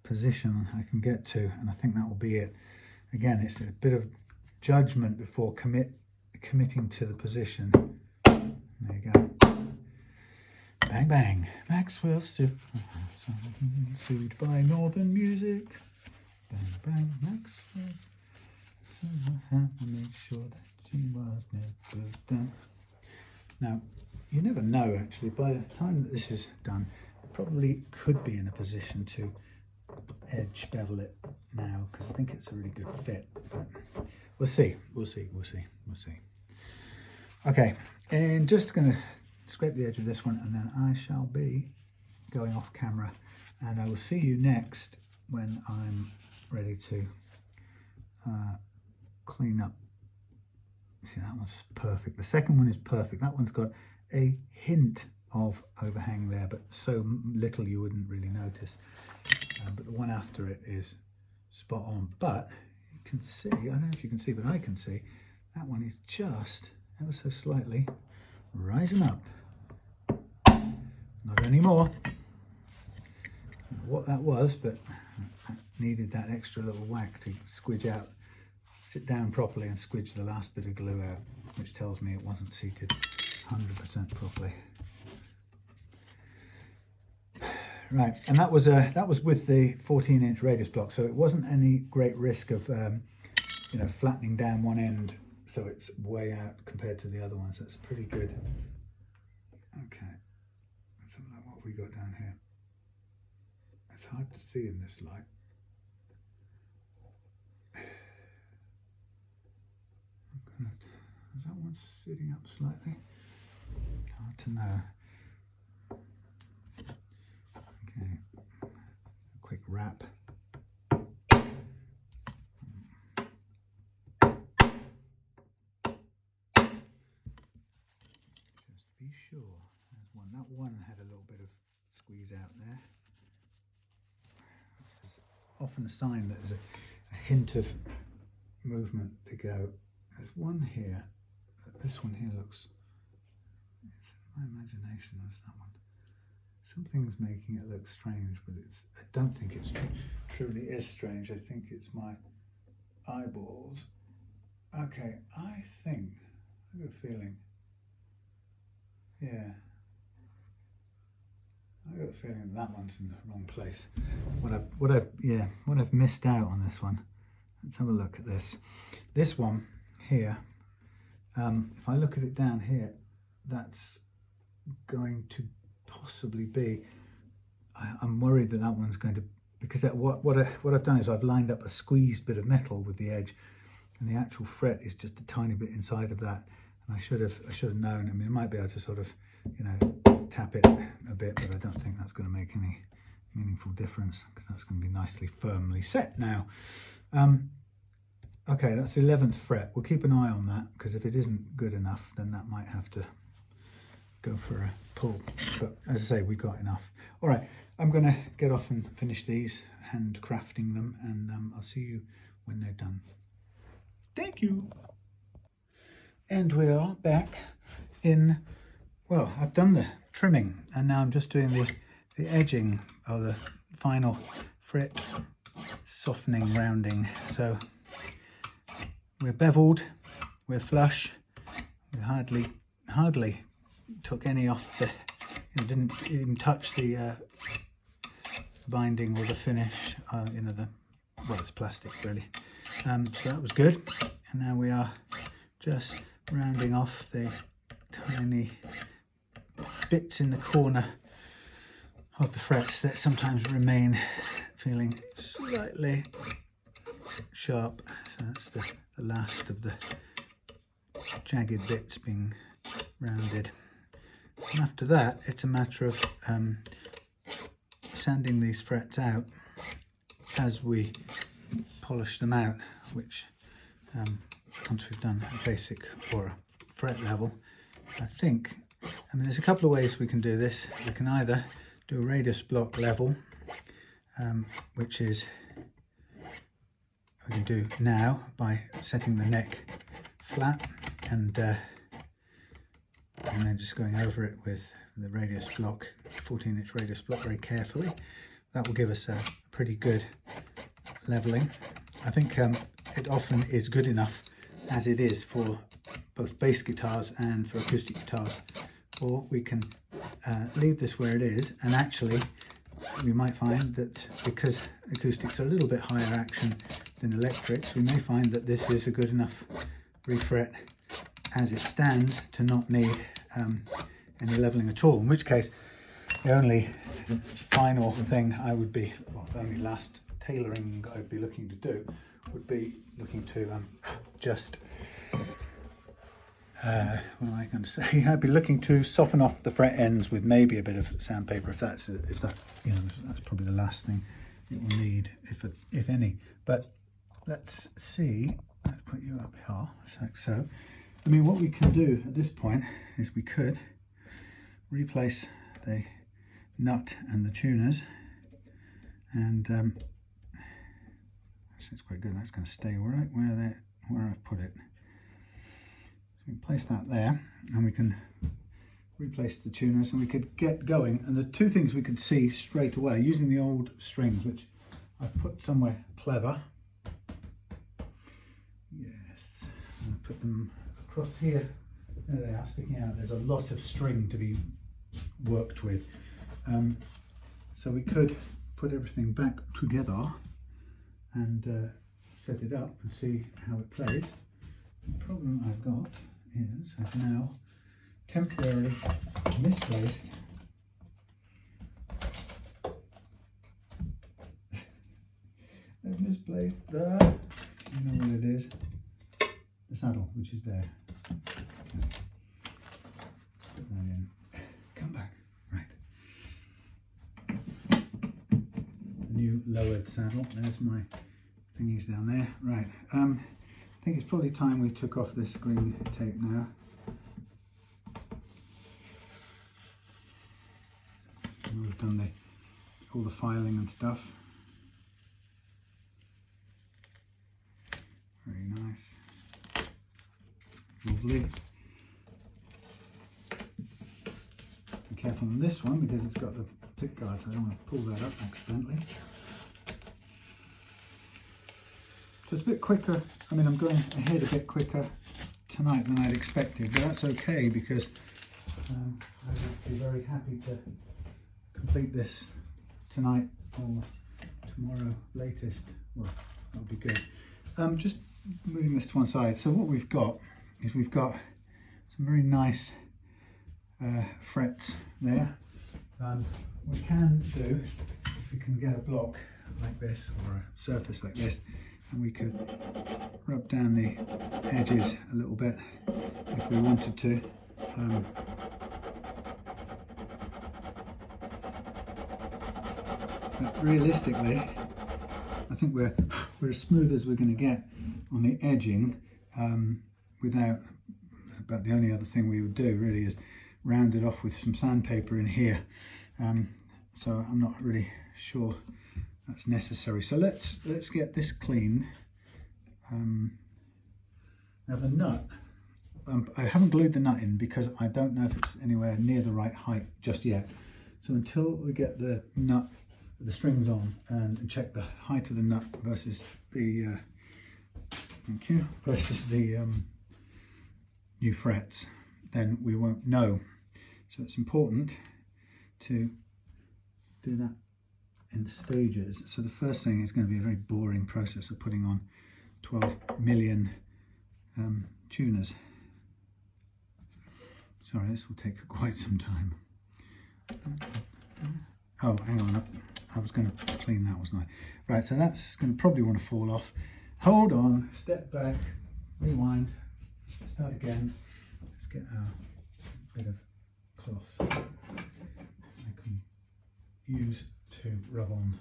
Speaker 1: position I can get to, and I think that will be it. Again, it's a bit of judgment before committing to the position. There you go. Bang bang. Maxwell sued by Northern Music. Bang bang. Maxwell. So I have to make sure that she was never done. Now, you never know actually, by the time that this is done, I probably could be in a position to edge bevel it now, because I think it's a really good fit, but we'll see. Okay, and just going to scrape the edge of this one, and then I shall be going off camera, and I will see you next when I'm ready to clean up. See, that one's perfect. The second one is perfect. That one's got a hint of overhang there, but so little you wouldn't really notice. But the one after it is spot on. But you can see, I don't know if you can see, but I can see, that one is just ever so slightly rising up. Not anymore. What that was, but I needed that extra little whack to squidge out, sit down properly and squidge the last bit of glue out, which tells me it wasn't seated 100% properly. Right, and that was with the 14-inch radius block, so it wasn't any great risk of you know, flattening down one end so it's way out compared to the other ones. That's pretty good. Okay, let's have a look what we got down here. It's hard to see in this light. Is that one sitting up slightly? Hard to know. Okay, a quick wrap. Just to be sure. There's one. That one had a little bit of squeeze out there. There's often a sign that there's a hint of movement to go. There's one here. This one here looks, it's my imagination, there's that one. Something's making it look strange, but I don't think it's truly is strange. I think it's my eyeballs. Okay, I think, I got a feeling, yeah. I got a feeling that one's in the wrong place. What I've missed out on this one. Let's have a look at this. This one here, if I look at it down here, that's going to possibly be, I'm worried that one's going to, because what I've done is I've lined up a squeezed bit of metal with the edge, and the actual fret is just a tiny bit inside of that, and I should have known. I mean, I might be able to sort of, you know, tap it a bit, but I don't think that's going to make any meaningful difference, because that's going to be nicely firmly set now. Okay, that's the 11th fret. We'll keep an eye on that, because if it isn't good enough, then that might have to go for a pull. But as I say, we've got enough. All right, I'm going to get off and finish these, hand crafting them, and I'll see you when they're done. Thank you. And we are back in, well, I've done the trimming, and now I'm just doing the edging, or the final fret softening, rounding. So we're beveled, we're flush, we hardly took any off the, you know, didn't even touch the binding or the finish, you know, well, it's plastic really. So that was good, and now we are just rounding off the tiny bits in the corner of the frets that sometimes remain feeling slightly sharp. So that's the last of the jagged bits being rounded. And after that, it's a matter of sanding these frets out as we polish them out, which once we've done a basic or a fret level, I mean, there's a couple of ways we can do this. We can either do a radius block level, which is we can do now by setting the neck flat and then just going over it with the radius block, 14-inch radius block, very carefully. That will give us a pretty good leveling. I think it often is good enough as it is for both bass guitars and for acoustic guitars, or we can leave this where it is, and actually we might find that because acoustics are a little bit higher action in electrics, we may find that this is a good enough refret as it stands to not need any leveling at all, in which case the only final thing I would be, well, the only last tailoring I'd be looking to do would be looking to just what am I going to say? I'd be looking to soften off the fret ends with maybe a bit of sandpaper, if that you know, that's probably the last thing it will need, if any. But let's see. Let's put you up here, like so. I mean, what we can do at this point is we could replace the nut and the tuners, and that's quite good. That's going to stay right where I've put it. So we place that there, and we can replace the tuners, and we could get going. And the two things we could see straight away using the old strings, which I've put somewhere clever. Yes, I'll put them across here. There they are, sticking out. There's a lot of string to be worked with. So we could put everything back together and set it up and see how it plays. The problem I've got is I've now temporarily misplaced I've misplaced the, you know what it is, the saddle, which is there. Okay. Put that in. Come back. Right. The new lowered saddle. There's my thingies down there. Right. I think it's probably time we took off this green tape now. We've done all the filing and stuff. Very nice. Lovely. Be careful on this one because it's got the pick guard, so I don't want to pull that up accidentally. So it's a bit quicker. I mean, I'm going ahead a bit quicker tonight than I'd expected, but that's okay because I would be very happy to complete this tonight or tomorrow latest. Well, that'll be good. Just moving this to one side. So what we've got is we've got some very nice frets there, and what we can do is we can get a block like this or a surface like this, and we could rub down the edges a little bit if we wanted to. But realistically, I think we're as smooth as we're going to get on the edging, but the only other thing we would do really is round it off with some sandpaper in here. So I'm not really sure that's necessary. So let's get this clean. Now the nut, I haven't glued the nut in because I don't know if it's anywhere near the right height just yet. So until we get the nut, the strings on, and check the height of the nut versus the new frets, then we won't know. So it's important to do that in stages. So the first thing is going to be a very boring process of putting on 12 million tuners. Sorry, this will take quite some time. Oh, hang on, I was going to clean that, wasn't I? Right, so that's going to probably want to fall off. Hold on, step back, rewind, start again. Let's get our bit of cloth I can use to rub on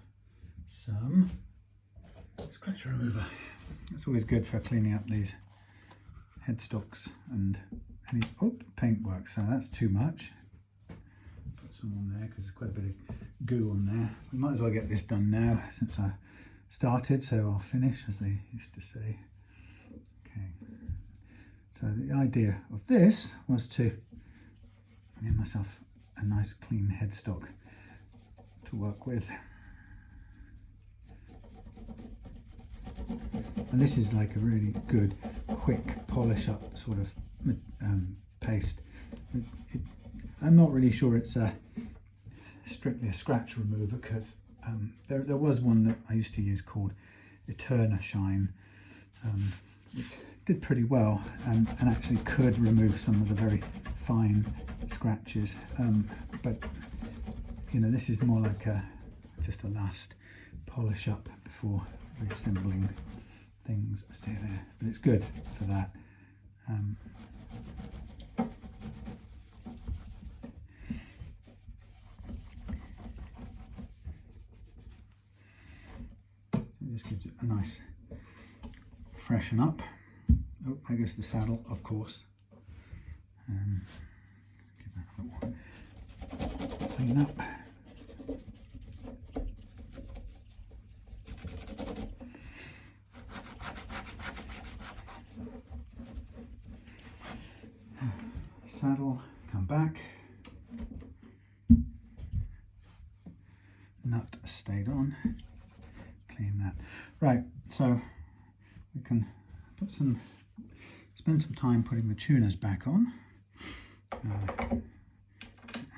Speaker 1: some scratch remover. It's always good for cleaning up these headstocks and any paintwork. So that's too much. Put some on there because there's quite a bit of goo on there. We might as well get this done now since I started, so I'll finish, as they used to say. Okay. So the idea of this was to give myself a nice clean headstock to work with. And this is like a really good, quick polish up sort of paste. I'm not really sure it's strictly a scratch remover because there was one that I used to use called Eterna shine, which did pretty well, and actually could remove some of the very fine scratches, but you know, this is more like just a last polish up before reassembling things. Stay there, but it's good for that. So it just gives it a nice freshen up. Oh, I guess the saddle, of course. Give that a little clean up. Saddle, come back. Nut stayed on. Clean that. Right, so we can spend some time putting the tuners back on,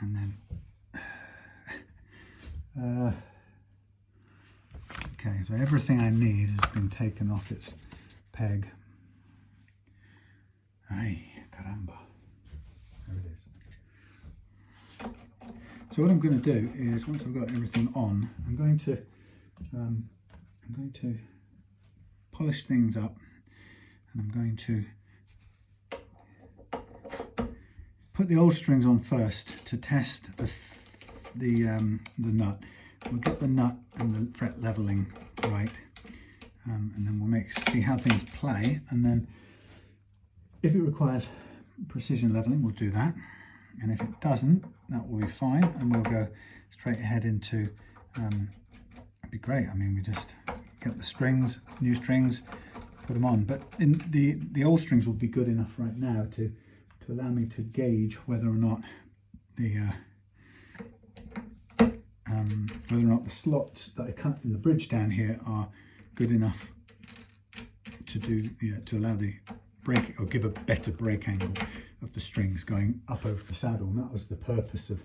Speaker 1: and then okay, so everything I need has been taken off its peg. Ay, caramba. There it is. So what I'm going to do is, once I've got everything on, I'm going to polish things up, and I'm going to put the old strings on first to test the nut. We'll get the nut and the fret leveling right, and then we'll see how things play, and then if it requires precision leveling, we'll do that, and if it doesn't, that will be fine, and we'll go straight ahead into it'd be great. I mean, we just get the strings, new strings, put them on, but in the old strings will be good enough right now to allow me to gauge whether or not the slots that I cut in the bridge down here are good enough to allow the break, or give a better break angle of the strings going up over the saddle, and that was the purpose of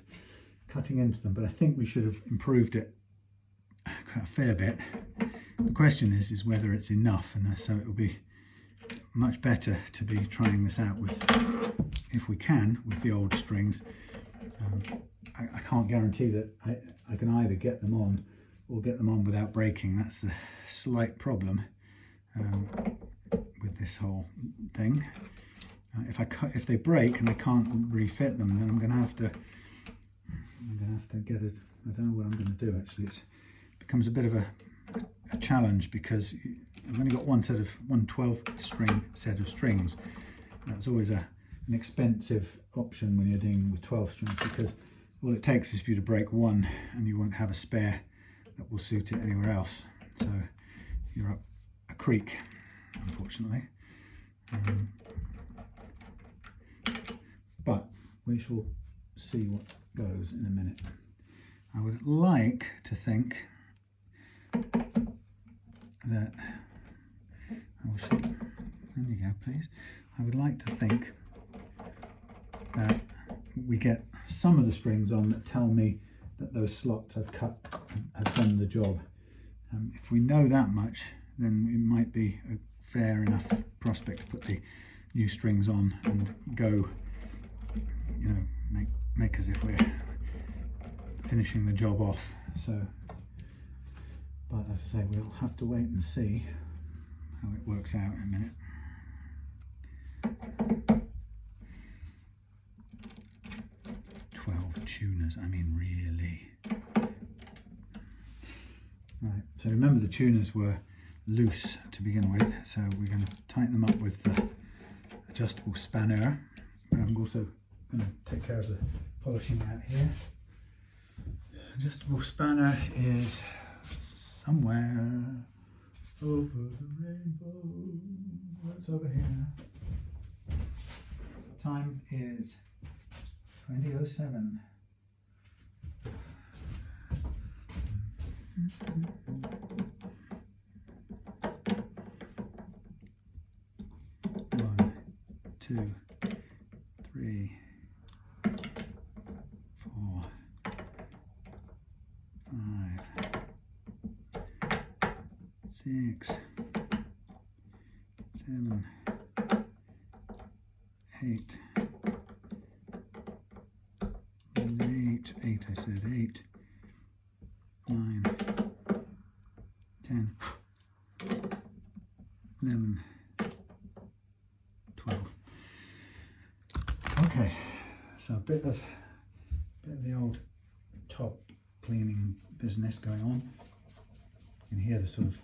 Speaker 1: cutting into them. But I think we should have improved it a fair bit. The question is whether it's enough, and so it will be much better to be trying this out with, if we can, with the old strings. I can't guarantee that I can either get them on or get them on without breaking. That's the slight problem with this whole thing. If they break and I can't refit them, then I'm going to have to get it. I don't know what I'm going to do actually. It becomes a bit of a challenge, because I've only got one 12-string set of strings. That's always an expensive option when you're dealing with 12 strings, because all it takes is for you to break one and you won't have a spare that will suit it anywhere else. So you're up a creek, unfortunately. But we shall see what goes in a minute. I would like to think that there you go, please. I would like to think that we get some of the strings on that tell me that those slots I've cut have done the job. If we know that much, then it might be a fair enough prospect to put the new strings on and go, you know, make as if we're finishing the job off. So, but as I say, we'll have to wait and see how it works out in a minute. Tuners, I mean, really. Right, so remember the tuners were loose to begin with, so we're going to tighten them up with the adjustable spanner, but I'm also going to take care of the polishing out here. Adjustable spanner is somewhere over the rainbow. What's over here? Time is 20:07. One, two, three, 4, 5, 6, 7, 8, 8, I said 8, 9, 10, 11, 12. Okay, so a bit of the old top cleaning business going on. You can hear the sort of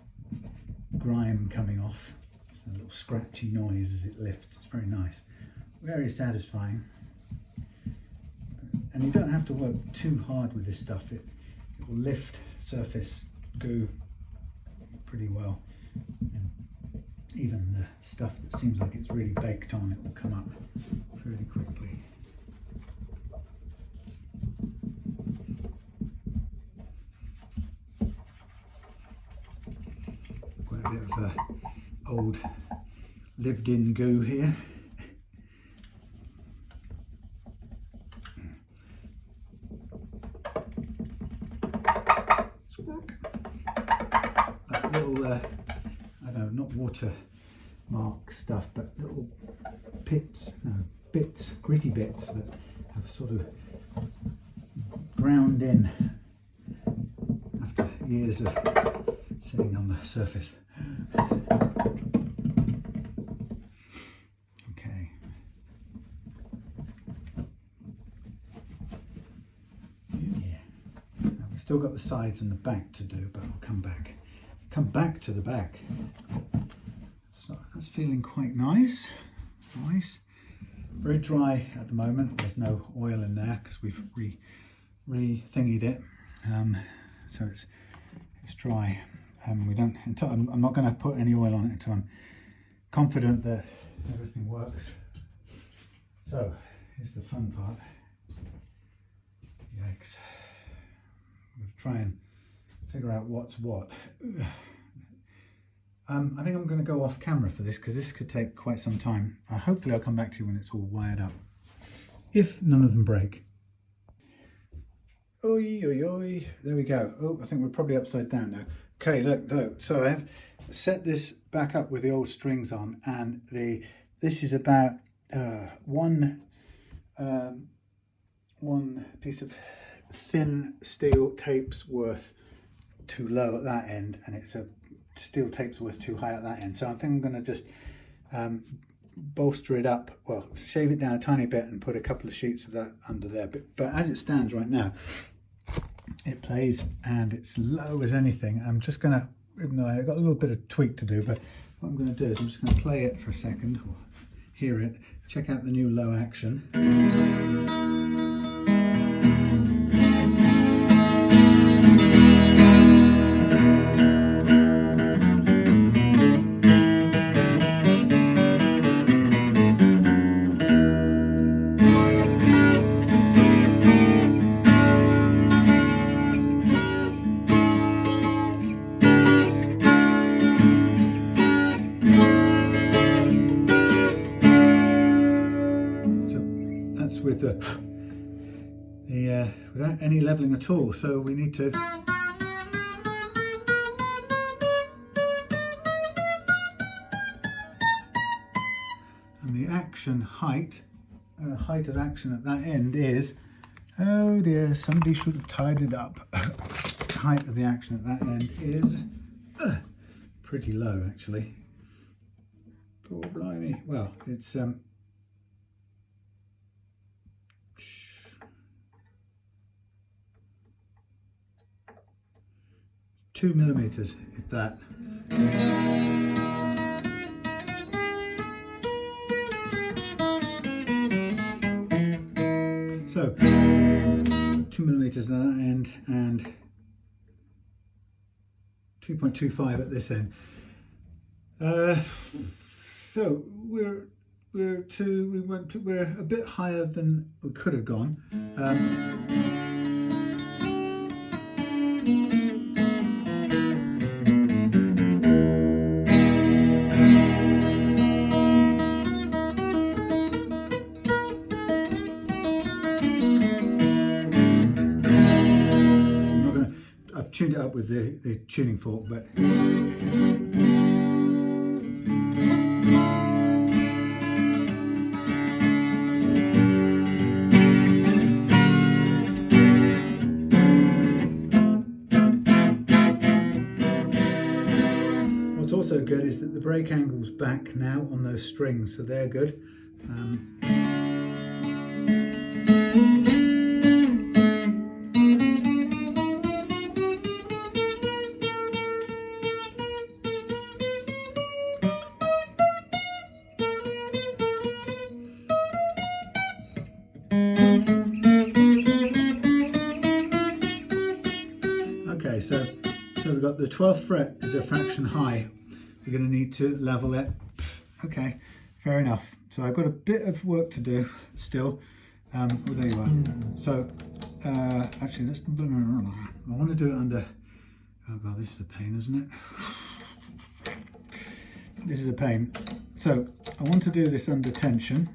Speaker 1: grime coming off. It's a little scratchy noise as it lifts. It's very nice, very satisfying. And you don't have to work too hard with this stuff. It will lift surface goo pretty well. And even the stuff that seems like it's really baked on, it will come up pretty quickly. Quite a bit of old lived-in goo here. That little, I don't know, not watermark stuff, but little bits, gritty bits that have sort of ground in after years of sitting on the surface. Okay. Yeah. Now we've still got the sides and the back to do, but I'll come back to the back. So that's feeling quite nice. Very dry at the moment. There's no oil in there because we've re-thingied it, so it's dry. We don't. I'm not going to put any oil on it until I'm confident that everything works. So here's the fun part. Yikes! I'm going to try and figure out what's what. I think I'm going to go off camera for this because this could take quite some time. Hopefully I'll come back to you when it's all wired up, if none of them break. Oi, oi, oi. There we go. Oh, I think we're probably upside down now. Okay, look. So I have set this back up with the old strings on, and this is about one piece of thin steel tape's worth too low at that end, and it's a steel tape's worth too high at that end. So I think I'm going to just bolster it up, well, shave it down a tiny bit and put a couple of sheets of that under there. But as it stands right now, it plays and it's low as anything. I'm just going to, even though I've got a little bit of tweak to do, but what I'm going to do is I'm just going to play it for a second, or hear it, check out the new low action. With without any leveling at all, so we need to and the action height of action at that end is, oh dear, somebody should have tied it up. Height of the action at that end is pretty low actually. God blimey. Well, it's 2 millimeters, if that. So 2 millimeters at that end and 2.25 at this end. So we're a bit higher than we could have gone. tuned it up with the tuning fork, but what's also good is that the brake angle's back now on those strings, so they're good. Okay, so we've got the 12th fret is a fraction high. We're going to need to level it. Okay, fair enough. So I've got a bit of work to do still. Well, there you are. So actually, I want to do it under. Oh god, this is a pain, isn't it? This is a pain. So I want to do this under tension.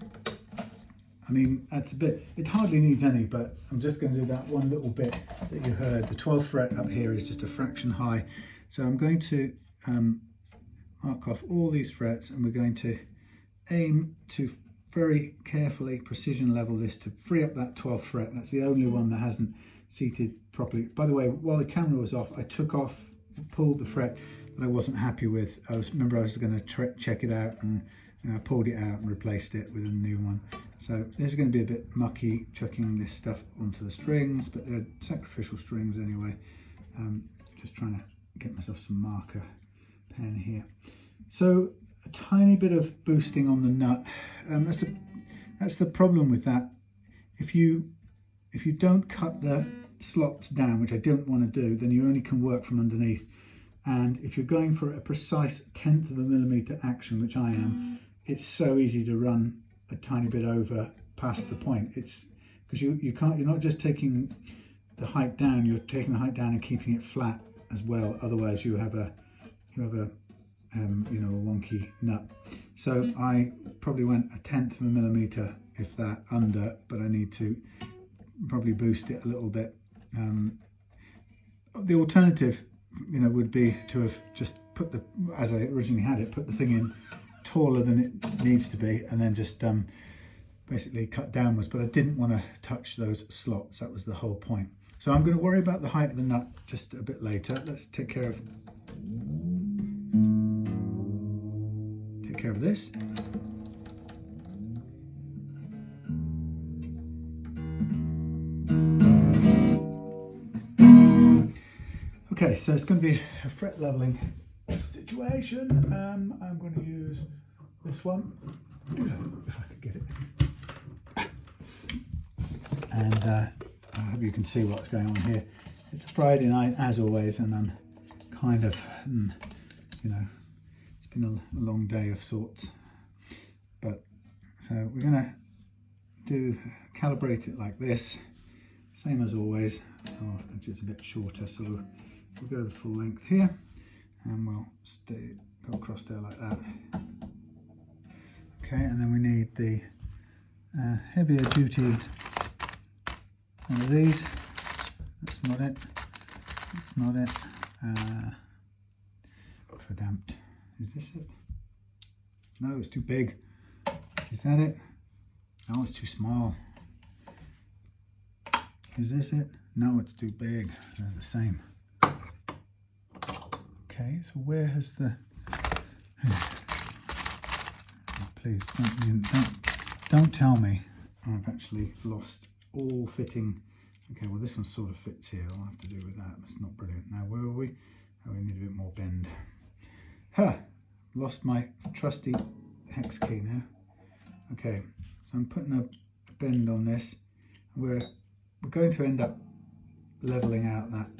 Speaker 1: I mean, that's a bit, it hardly needs any, but I'm just going to do that one little bit that you heard. The 12th fret up here is just a fraction high. So I'm going to mark off all these frets, and we're going to aim to very carefully precision level this to free up that 12th fret. That's the only one that hasn't seated properly. By the way, while the camera was off, I pulled the fret that I wasn't happy with. Remember I was going to check it out, and I pulled it out and replaced it with a new one. So this is going to be a bit mucky chucking this stuff onto the strings, but they're sacrificial strings anyway. Just trying to get myself some marker pen here. So a tiny bit of boosting on the nut. That's the problem with that. If you don't cut the slots down, which I don't want to do, then you only can work from underneath. And if you're going for a precise 1/10 of a millimeter action, which I am, it's so easy to run a tiny bit over past the point. It's because you're not just taking the height down, you're taking the height down and keeping it flat as well. Otherwise you have a wonky nut. So I probably went a 1/10 of a millimeter, if that, under, but I need to probably boost it a little bit. The alternative, would be to have just put as I originally had it, put the thing in taller than it needs to be, and then just basically cut downwards, but I didn't want to touch those slots. That was the whole point. So I'm going to worry about the height of the nut just a bit later. Let's take care of this. Okay, so it's going to be a fret leveling situation. I'm going to use this one, if I could get it. And I hope you can see what's going on here. It's a Friday night, as always, and I'm kind of, it's been a long day of sorts. But so we're going to calibrate it like this, same as always. Oh, actually it's a bit shorter, so we'll go the full length here, and we'll go across there like that. Okay, and then we need the heavier duty one of these. That's not it. That's not it. For damped. Is this it? No, it's too big. Is that it? No, it's too small. Is this it? No, it's too big. They're the same. Okay, so where has the... Oh, please don't tell me I've actually lost all fitting. Okay, well this one sort of fits here. I'll have to do with that. That's not brilliant. Now where are we? Oh, we need a bit more bend. Lost my trusty hex key now. Okay, so I'm putting a bend on this. We're going to end up leveling out that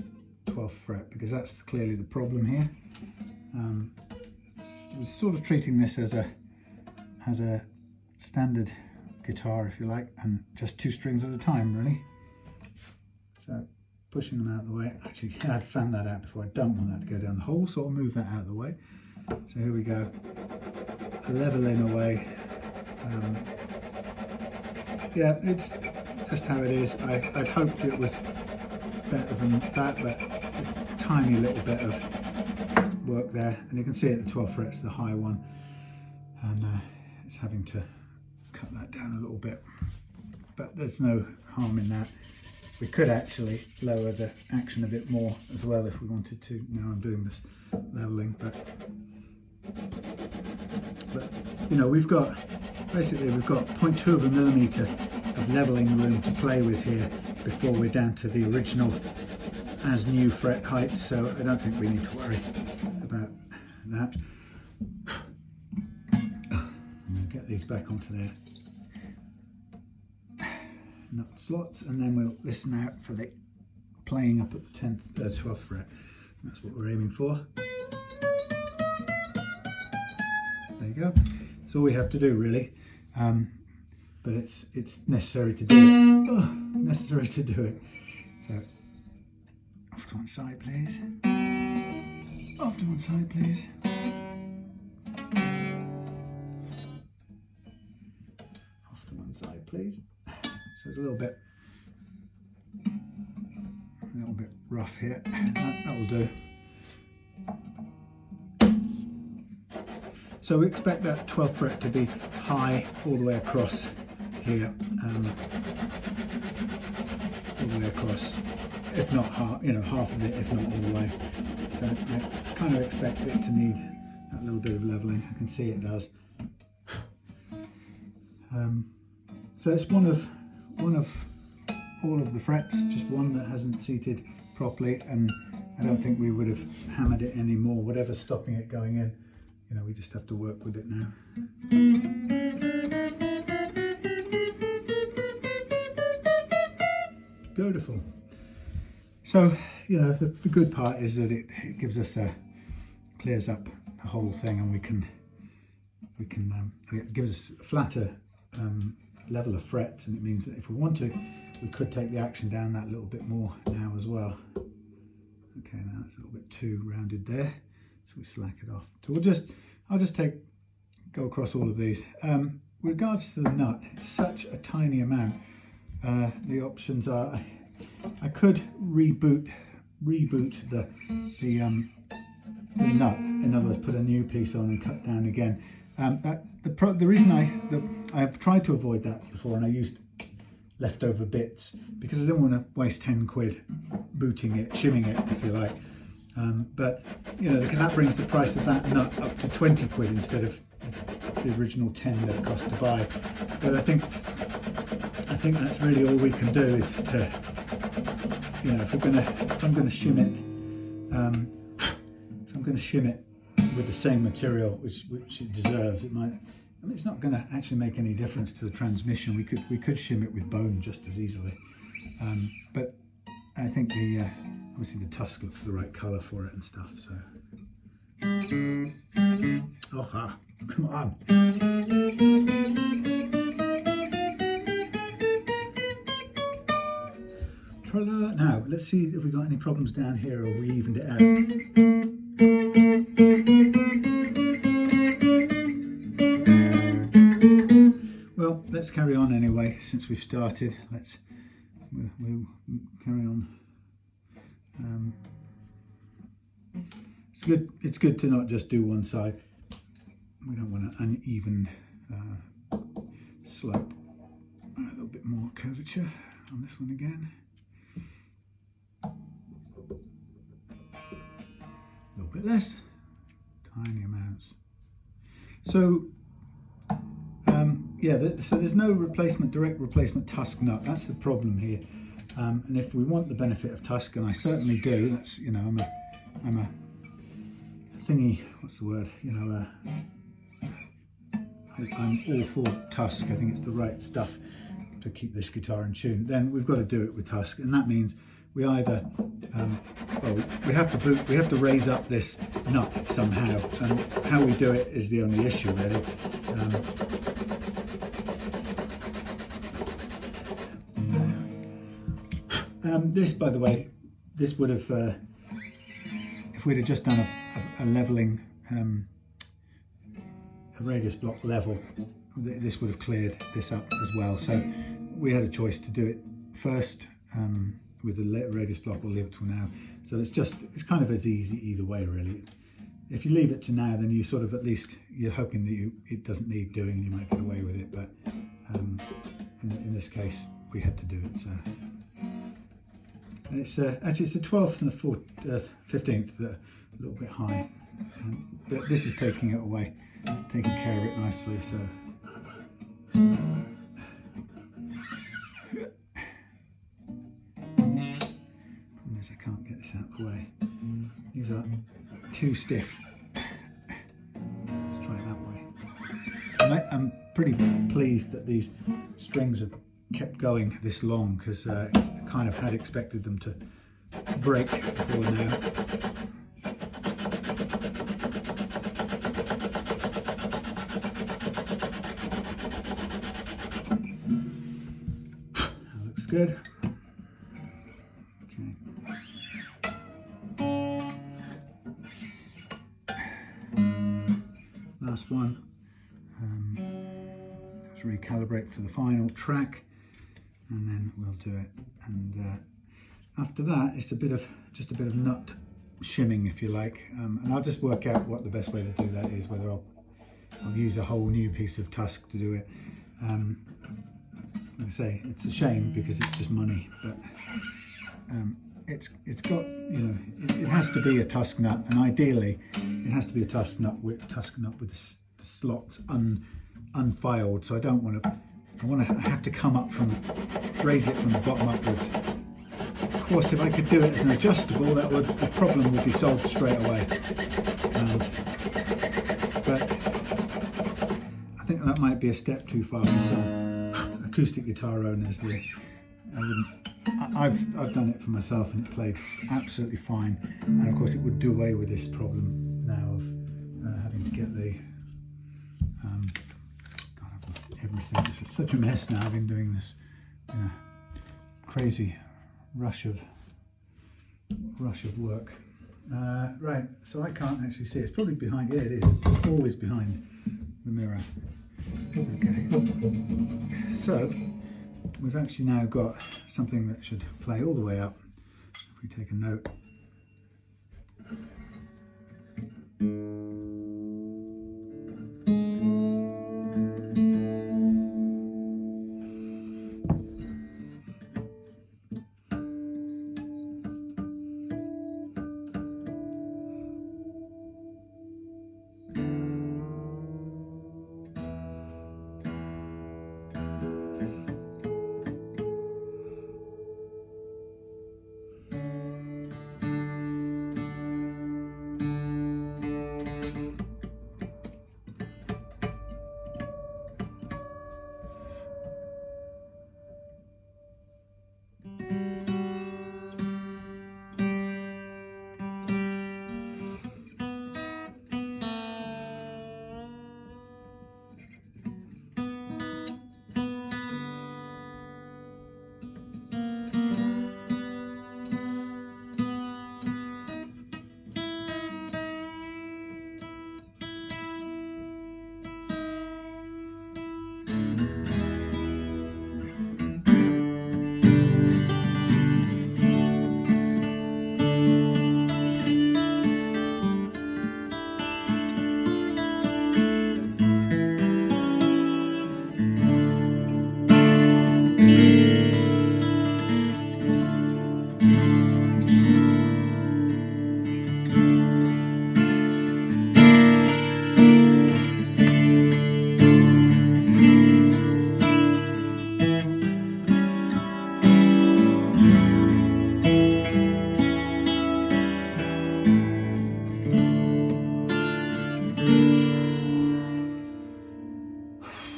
Speaker 1: 12th fret, because that's clearly the problem here. We're sort of treating this as a standard guitar, if you like, and just 2 strings at a time, really. So pushing them out of the way. Actually, I'd found that out before. I don't want that to go down the hole, so I'll move that out of the way. So here we go, leveling away. Yeah, it's just how it is. I'd hoped it was better than that, but tiny little bit of work there, and you can see at the 12th fret's the high one, and it's having to cut that down a little bit, but there's no harm in that. We could actually lower the action a bit more as well if we wanted to. Now I'm doing this leveling, but you know, we've got 0.2 of a millimetre of leveling room to play with here before we're down to the original as new fret heights, so I don't think we need to worry about that. I'm going to get these back onto their nut slots, and then we'll listen out for the playing up at the 12th fret. That's what we're aiming for. There you go. That's all we have to do, really, but it's necessary to do it. Oh, necessary to do it. So off to one side, please. Off to one side, please. Off to one side, please. So it's a little bit rough here. That will do. So we expect that 12th fret to be high all the way across here, all the way across, if not half, you know, half of it, if not all the way. So I kind of expect it to need that little bit of leveling. I can see it does. So it's one of all of the frets, just one that hasn't seated properly, and I don't think we would have hammered it anymore, whatever's stopping it going in. You know, we just have to work with it now. Beautiful. So, you know, the good part is that it gives us clears up the whole thing, and it gives us a flatter level of frets, and it means that if we want to, we could take the action down that little bit more now as well. Okay, now it's a little bit too rounded there, so we slack it off. So I'll just go across all of these. With regards to the nut, it's such a tiny amount. The options are, I could reboot the nut, in other words, put a new piece on and cut down again. The reason I've tried to avoid that before, and I used leftover bits because I didn't want to waste 10 quid booting it, shimming it, if you like. But you know, because that brings the price of that nut up to 20 quid instead of the original 10 that it cost to buy. But I think that's really all we can do is to, you know, if I'm going to shim it with the same material which it deserves, it might. I mean, it's not going to actually make any difference to the transmission. We could shim it with bone just as easily, but I think obviously the Tusq looks the right colour for it and stuff. So, oh, come on. Now let's see if we got any problems down here, or we evened it out. Well, let's carry on anyway. Since we've started, we'll carry on. It's good to not just do one side. We don't want an uneven slope. A little bit more curvature on this one again. A little bit less, tiny amounts. So yeah, so there's no direct replacement Tusq nut. That's the problem here. And if we want the benefit of Tusq, and I certainly do, that's, you know, I'm a thingy, what's the word? You know, I'm all for Tusq. I think it's the right stuff to keep this guitar in tune. Then we've got to do it with Tusq, and that means we either, we have to raise up this nut somehow, and how we do it is the only issue, really. This, by the way, this would have, if we'd have just done a leveling, a radius block level, this would have cleared this up as well. So we had a choice to do it first with the radius block or leave it till now. So it's kind of as easy either way really. If you leave it to now, then you sort of, at least you're hoping that it doesn't need doing and you might get away with it, but in this case we had to do it. So, and it's actually it's the 12th and the 15th that are a little bit high, but this is taking it away, taking care of it nicely. So problem is I can't get this out of the way. These are too stiff. Let's try it that way. I'm pretty pleased that these strings have kept going this long, because I kind of had expected them to break before now. That looks good. Last one. Let's recalibrate for the final track, and then we'll do it. And after that, it's just a bit of nut shimming, if you like. And I'll just work out what the best way to do that is. Whether I'll use a whole new piece of Tusq to do it. Like I say, it's a shame because it's just money, but it's got, you know, it has to be a Tusq nut, and ideally it has to be a Tusq nut with the slots unfiled. So I don't want to. I have to come up raise it from the bottom upwards. Of course, if I could do it as an adjustable, the problem would be solved straight away. But I think that might be a step too far for some acoustic guitar owners. I've done it for myself and it played absolutely fine. And of course, it would do away with this problem now of having to get the everything. It's such a mess now. I've been doing this in a crazy rush of work. Right, so I can't actually see it. It's probably behind. Yeah, it is. It's always behind the mirror. Okay. So we've actually now got something that should play all the way up. If we take a note.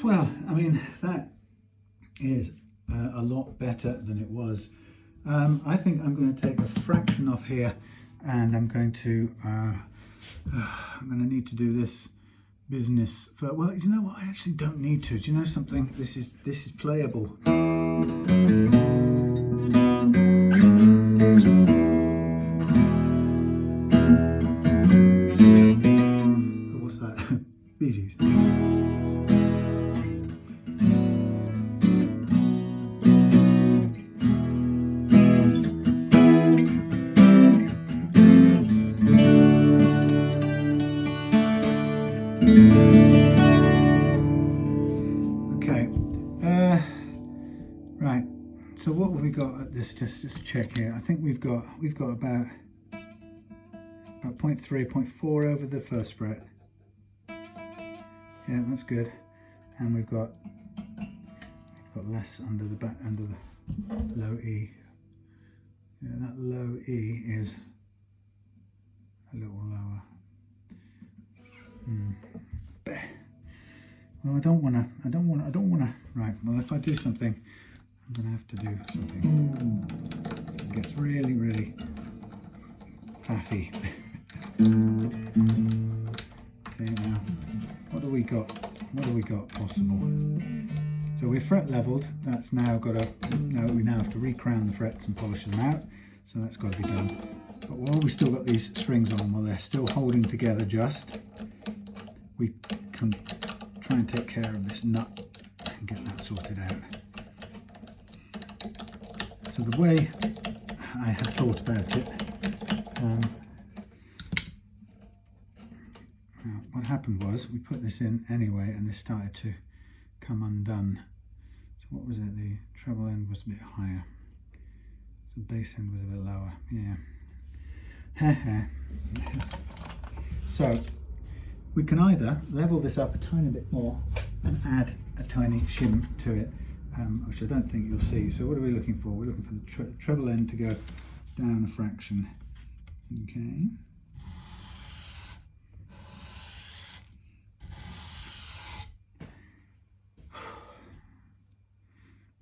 Speaker 1: Well, I mean, that is a lot better than it was. I think I'm going to take a fraction off here, and I'm going to need to do this business for, well, you know what, I actually don't need to. Do you know something? This is playable. What's that? Bee Gees. we got at this? Just check here. I think we've got about 0.3, 0.4 over the first fret. Yeah, that's good. And we've got less under the back, under the low E. Yeah, that low E is a little lower. Well, I don't wanna. Right. Well, if I do something, I'm gonna have to do something. It gets really, really faffy. See now, what do we got? What do we got possible? So we're fret leveled. That's now got to. We now have to recrown the frets and polish them out. So that's got to be done. But while we still got these strings on, while they're still holding together, just we can try and take care of this nut and get that sorted out. So the way I had thought about it, what happened was we put this in anyway, and this started to come undone. So what was it? The treble end was a bit higher, so the bass end was a bit lower. Yeah. So we can either level this up a tiny bit more and add a tiny shim to it, which I don't think you'll see. So what are we looking for? We're looking for the treble end to go down a fraction. Okay.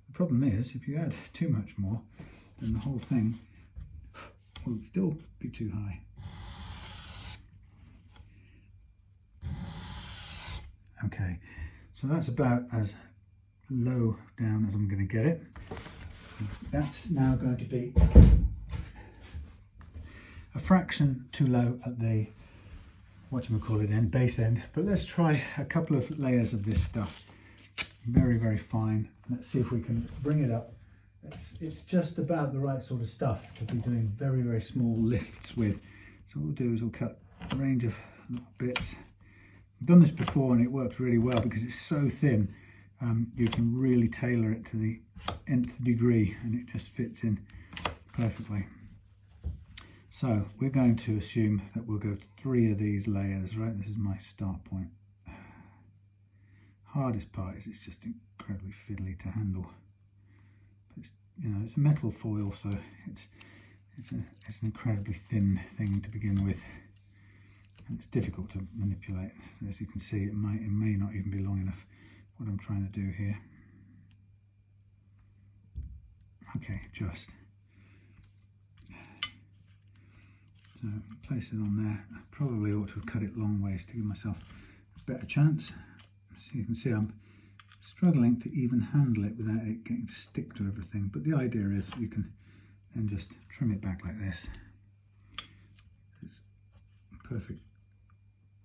Speaker 1: The problem is, if you add too much more, then the whole thing will still be too high. Okay, so that's about as low down as I'm going to get it. That's now going to be a fraction too low at the end, bass end. But let's try a couple of layers of this stuff. Very, very fine. Let's see if we can bring it up. It's just about the right sort of stuff to be doing very, very small lifts with. So what we'll do is we'll cut a range of little bits. I've done this before and it works really well because it's so thin. You can really tailor it to the nth degree and it just fits in perfectly. So we're going to assume that we'll go 3 of these layers, right? This is my start point. Hardest part is it's just incredibly fiddly to handle. But it's, you know, it's metal foil, so it's an incredibly thin thing to begin with, and it's difficult to manipulate. So as you can see, it may not even be long enough. What I'm trying to do here. Okay, just. So place it on there. I probably ought to have cut it long ways to give myself a better chance. So you can see I'm struggling to even handle it without it getting to stick to everything. But the idea is you can then just trim it back like this. It's a perfect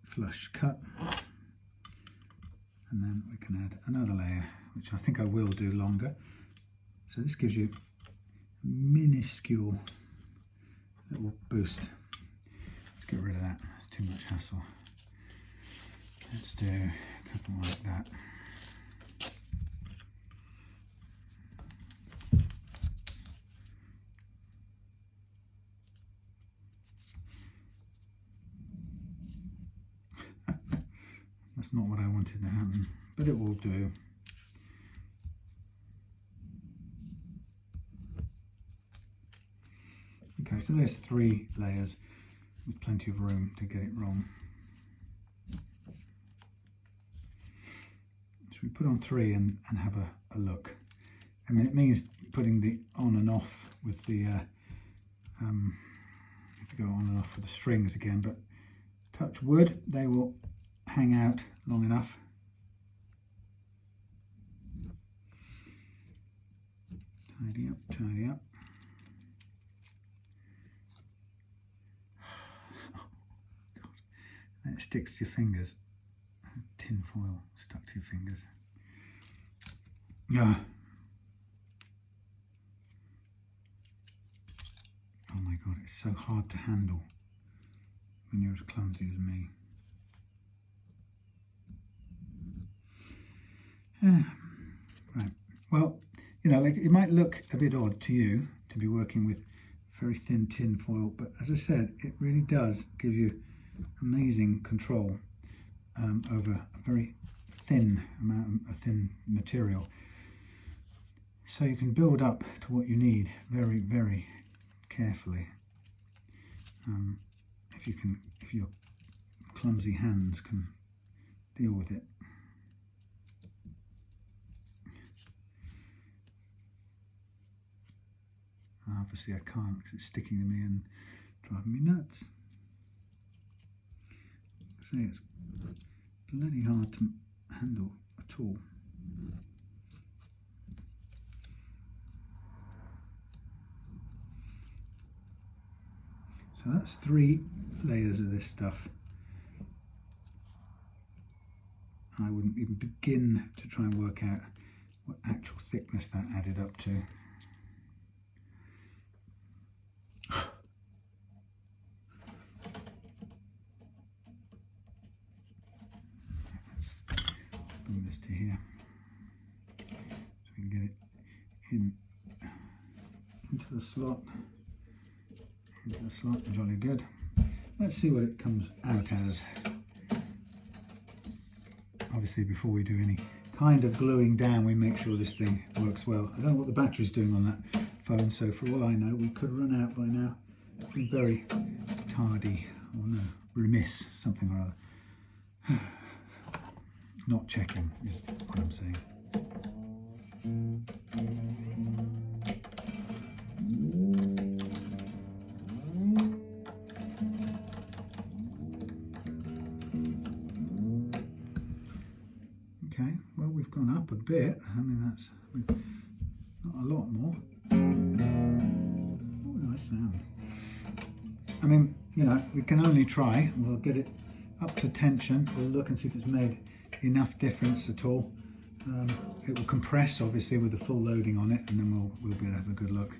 Speaker 1: flush cut. And then we can add another layer, which I think I will do longer. So this gives you a minuscule little boost. Let's get rid of that, it's too much hassle. Let's do a couple like that. That's not what I wanted to happen, but it will do. Okay, so there's 3 layers with plenty of room to get it wrong. So we put on 3 and have a look. I mean, it means putting the on and off with the, if you go on and off with the strings again, but touch wood, they will hang out long enough. Tidy up, tidy up. Oh, God. And it sticks to your fingers. Tin foil stuck to your fingers. Yeah. Oh my God, it's so hard to handle when you're as clumsy as me. Right, well, you know, like it might look a bit odd to you to be working with very thin tin foil, but as I said, it really does give you amazing control over a very thin amount of thin material. So you can build up to what you need very, very carefully. If your clumsy hands can deal with it. Obviously I can't because it's sticking to me and driving me nuts. I say it's bloody hard to handle at all. So that's 3 layers of this stuff. I wouldn't even begin to try and work out what actual thickness that added up to. Let's bring this to here so we can get it into the slot. Into the slot, jolly good. Let's see what it comes out as. Obviously, before we do any kind of gluing down, we make sure this thing works well. I don't know what the battery's doing on that phone, so for all I know, we could run out by now. It's been very tardy, or no, remiss, something or other. Not checking is what I'm saying. Okay, well, we've gone up a bit. I mean, that's not a lot more. Oh, nice sound. I mean, you know, we can only try. We'll get it up to tension. We'll look and see if it's made enough difference at all. It will compress, obviously, with the full loading on it, and then we'll be able to have a good look.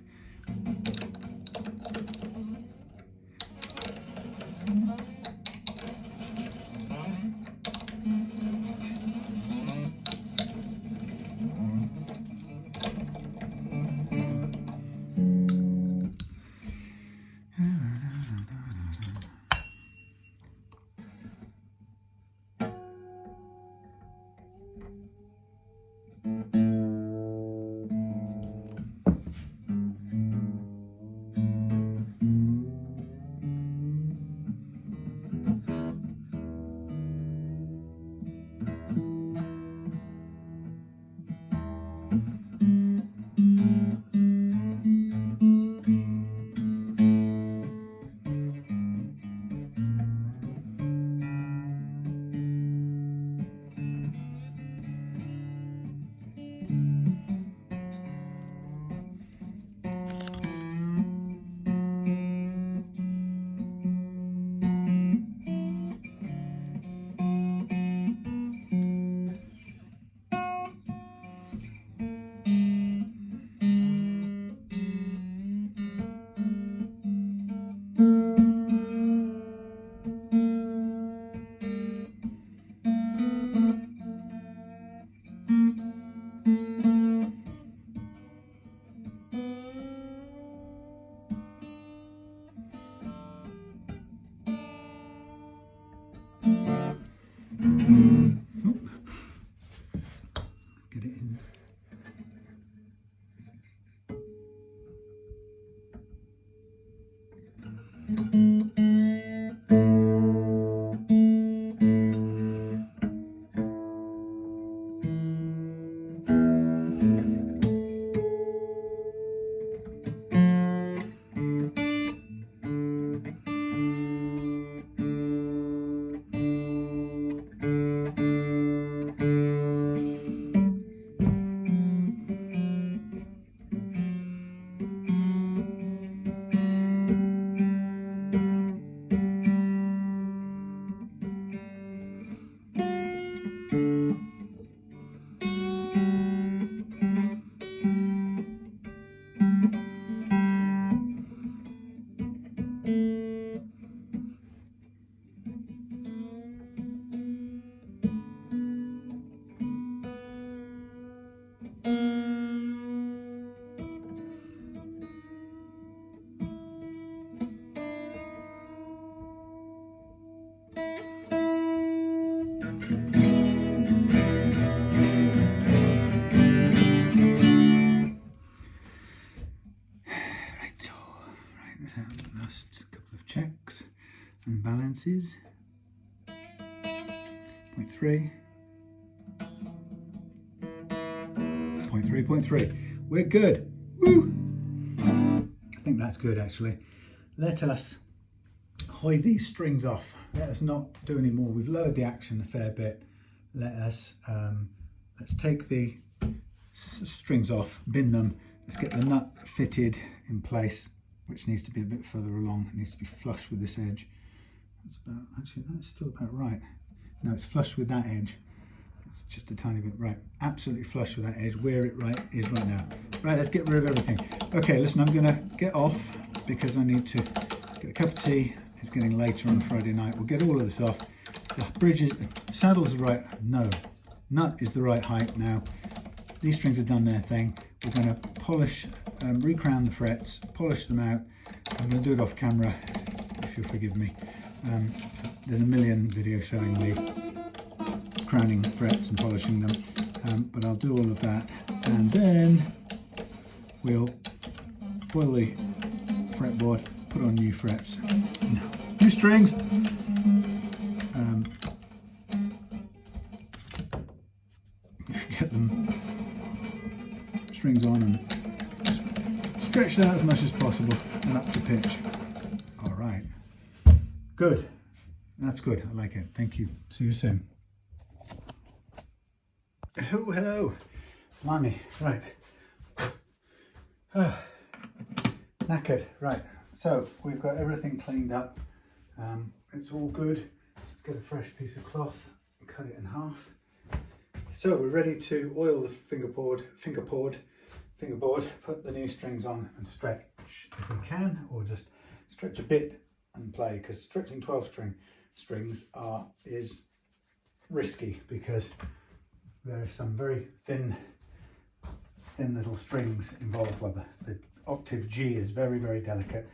Speaker 1: Last couple of checks and balances. 0.3. 0.3. We're good. Woo! I think that's good actually. Let us hide these strings off. Let us not do any more. We've lowered the action a fair bit. Let's take the strings off, bin them. Let's get the nut fitted in place, which needs to be a bit further along. It needs to be flush with this edge. Actually, that's still about right. No, it's flush with that edge. It's just a tiny bit right. Absolutely flush with that edge, where it is right now. Right, let's get rid of everything. Okay, listen, I'm gonna get off because I need to get a cup of tea. It's getting later on a Friday night. We'll get all of this off. The bridges, saddle's the right, no. Nut is the right height now. These strings have done their thing. We're gonna polish, recrown the frets, polish them out. I'm gonna do it off camera, if you'll forgive me. There's a million videos showing me crowning frets and polishing them, but I'll do all of that, and then we'll foil the fretboard, put on new frets, new strings, get them strings on and stretch that as much as possible and up to pitch. All right, good. That's good. I like it. Thank you. See you soon. Oh, hello. Blimey. Right. Knackered. Right. So we've got everything cleaned up. It's all good. Let's get a fresh piece of cloth and cut it in half. So we're ready to oil the fingerboard, put the new strings on and stretch if we can, or just stretch a bit and play, because stretching 12 string strings is risky because there are some very thin little strings involved. Well, the octave G is very, very delicate,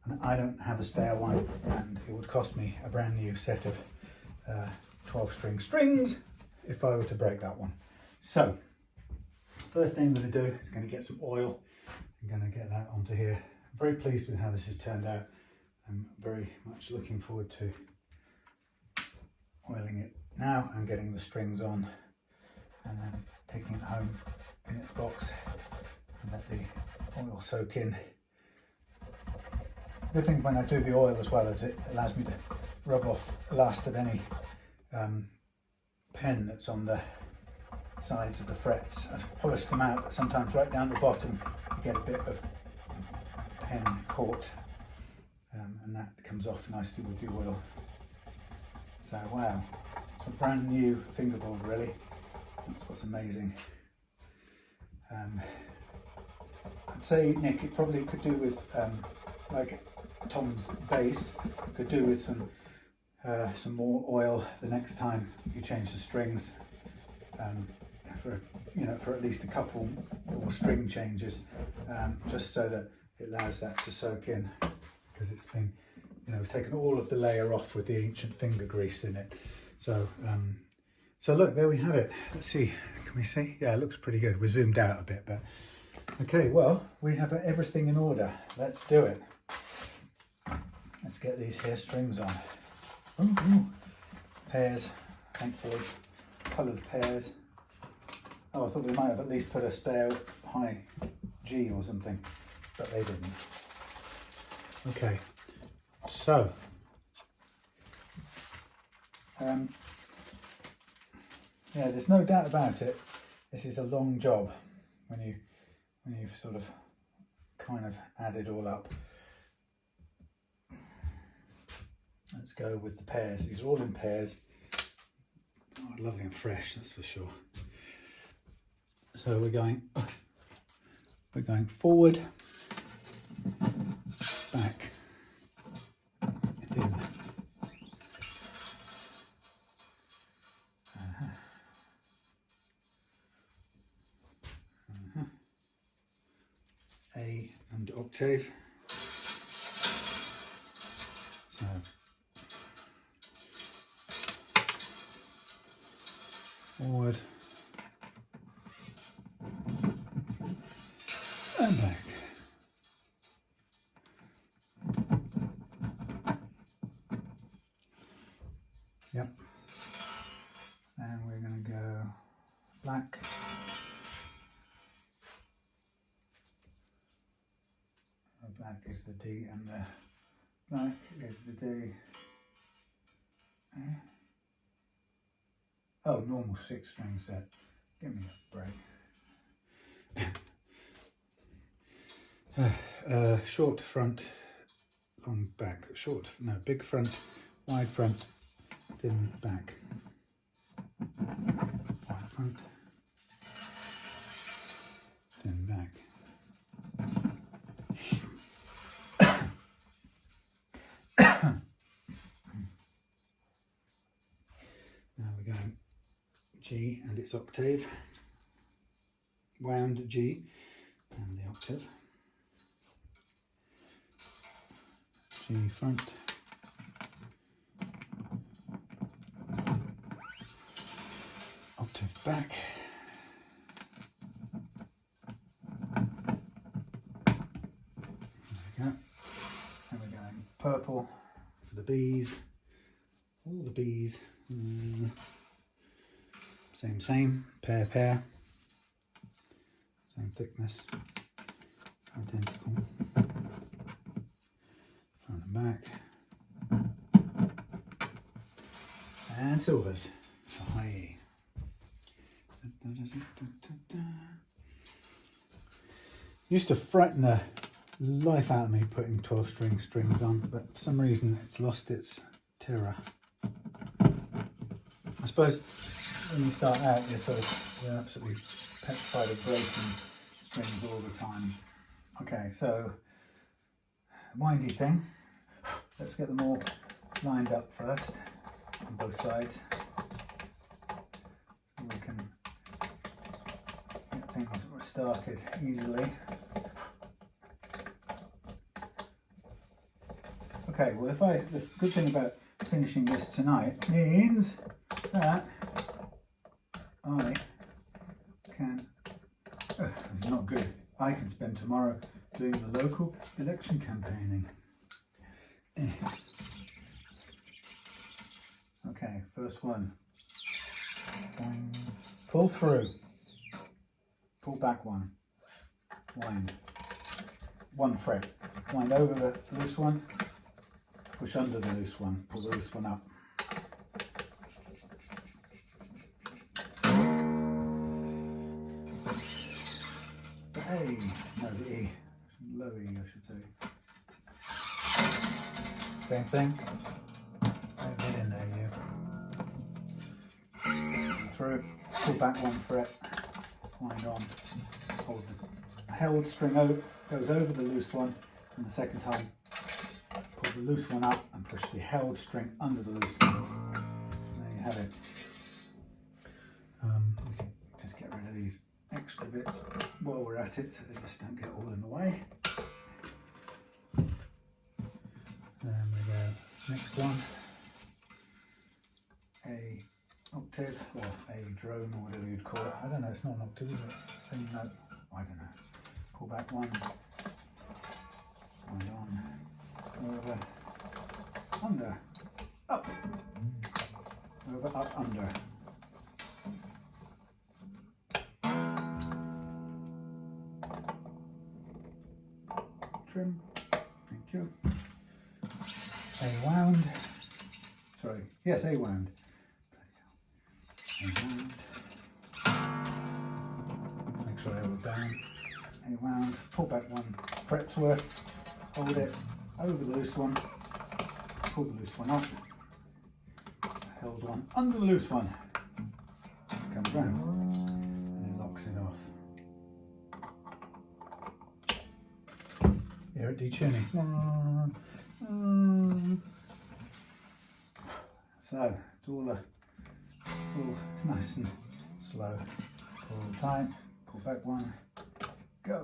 Speaker 1: and I don't have a spare one, and it would cost me a brand new set of 12 string strings if I were to break that one. So first thing I'm going to do is going to get some oil. I'm going to get that onto here. I'm very pleased with how this has turned out. I'm very much looking forward to oiling it now and getting the strings on, and then taking it home in its box and let the oil soak in. The good thing when I do the oil as well is it allows me to rub off the last of any pen that's on the sides of the frets. I've polished them out, but sometimes right down the bottom you get a bit of pen caught, and that comes off nicely with the oil. So wow, it's a brand new fingerboard really. That's what's amazing. I'd say, Nick, it probably could do with like Tom's bass, could do with some more oil the next time you change the strings, for at least a couple more string changes, just so that it allows that to soak in, because it's been, we've taken all of the layer off with the ancient finger grease in it. So so look, there we have it. Let's see, can we see? Yeah, it looks pretty good. We're zoomed out a bit, but okay, well, we have everything in order. Let's do it. Let's get these here strings on. Ooh. Pairs, thankfully, coloured pairs. Oh, I thought they might have at least put a spare high G or something, but they didn't. Okay, so yeah, there's no doubt about it. This is a long job when you've sort of kind of added all up. Let's go with the pairs. These are all in pairs. Oh, lovely and fresh, that's for sure. So we're going forward, back, in. A and octave. So forward and back. Yep. And we're going to go black. Black is the D and the black is the D. Oh, normal 6 string set. Give me a break. Short front, long back. Short, no, big front, wide front, thin back. Wide front, thin back. Now we're going G and its octave, wound G and the octave, G front, octave back, there we go, and we're going purple for the B's, all the B's. Zzz. Same, pair, same thickness, identical, front and back, and silvers. Hi. Used to frighten the life out of me putting 12-string strings on, but for some reason it's lost its terror. I suppose when you start out, you're absolutely petrified of breaking strings all the time. Okay, so windy thing. Let's get them all lined up first on both sides, so we can get things started easily. Okay, well, the good thing about finishing this tonight means that I can, this is not good, I can spend tomorrow doing the local election campaigning. Okay, first one. Pull through, pull back one, wind, 1 fret, wind over the loose one, push under the loose one, pull the loose one up. A, no, the E, low E I should say. Same thing, don't get in there you. Through, pull back 1 fret, wind on, hold the held string out, goes over the loose one, and the second time pull the loose one up and push the held string under the loose one. And there you have it. We can just get rid of these extra bits while we're at it so they just don't get all in the way. Then we go next one, a octave or a drone or whatever you'd call it. I don't know, it's not an octave, but it's the same note. I don't know. Pull back 1, wind on, over, under, up, over, up, under. Trim, thank you. A wound, sorry, yes, a wound. A wound. Make sure I hold it down. A wound, pull back 1 fret's worth, hold it over the loose one, pull the loose one up, held one under the loose one, comes round and it locks it off. Hear it detuning. So it's all nice and slow. Pull tight, pull back 1, go.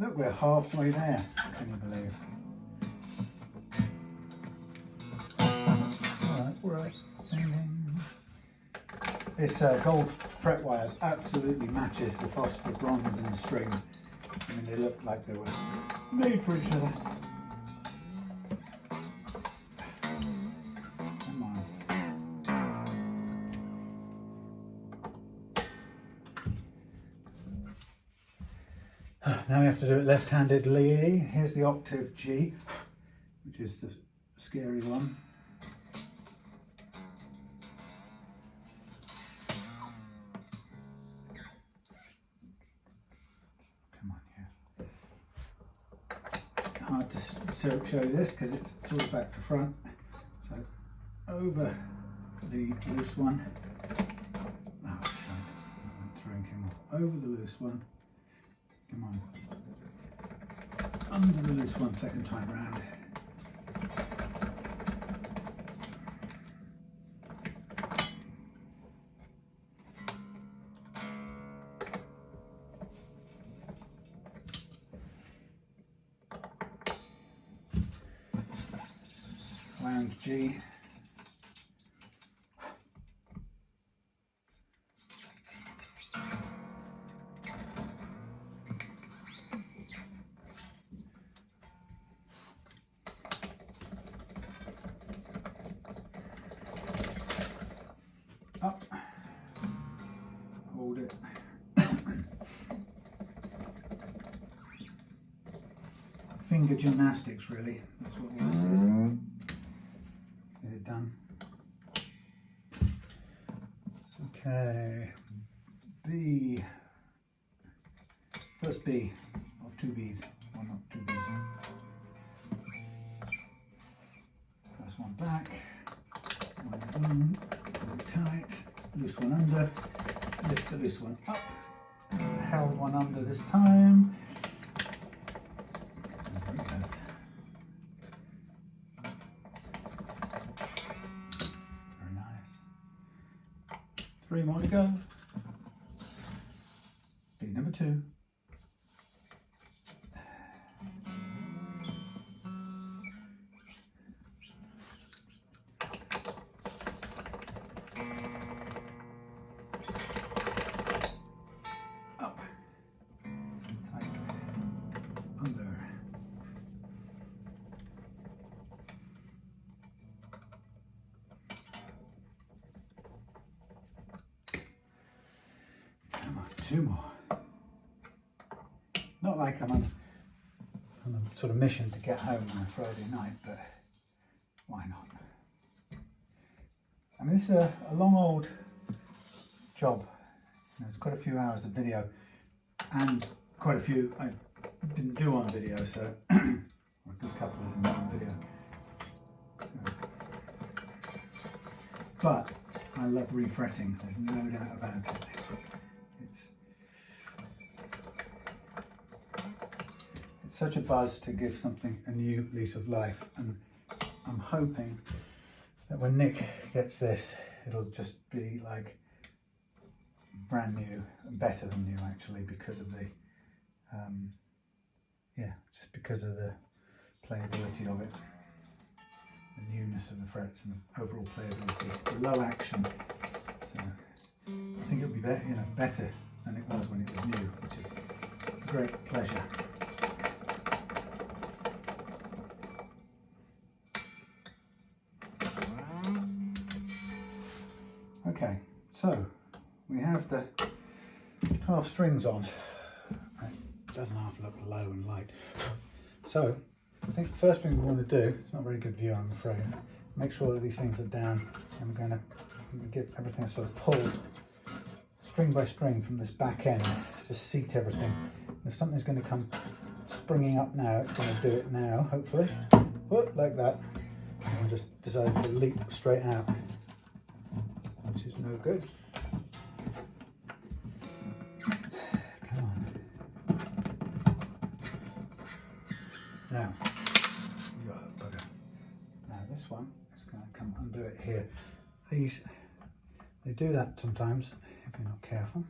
Speaker 1: Look, we're halfway there, can you believe? Oh, This gold fret wire absolutely matches the phosphor bronze and the strings. I mean, they look like they were made for each other. Come on. Now we have to do it left-handedly. Here's the octave G, which is the scary one. Hard to show this because it's sort of back to front. So over the loose one. Oh, I'm throwing him off. Over the loose one. Come on. Under the loose one, second time round. Wound G. Up. Hold it. Finger gymnastics, really. That's what all this is. Get it done. Okay, B. First B of two B's, or not two B's. First one back, one in, really tight, loose one under, lift the loose one up, the held one under this time. There it goes. Very nice. 3 more to go. B number 2. Up, tight, under. Come on, 2 more. Not like I'm on a sort of mission to get home on a Friday night, but why not? I mean, it's a long old job. You know, it's quite a few hours of video, and quite a few I didn't do on video, so or a good couple of them on video. So, but I love refretting. There's no doubt about it. It's such a buzz to give something a new lease of life, and I'm hoping that when Nick gets this, it'll just be like brand new and better than new, actually, because of the just because of the playability of it, the newness of the frets and the overall playability, the low action. So I think it'll be better, better than it was when it was new, which is a great pleasure. Okay, so we have the 12 strings on. It doesn't have to look low and light. So I think the first thing we want to do, it's not a very good view, I'm afraid, make sure that these things are down, and we're going to give everything a sort of pull string by string from this back end to seat everything. If something's going to come springing up now, it's going to do it now, hopefully. Whoop, like that. And I just decided to leap straight out, which is no good. Come on. Now, bugger. Now this one is going to come undo it here. These, they do that sometimes if you're not careful.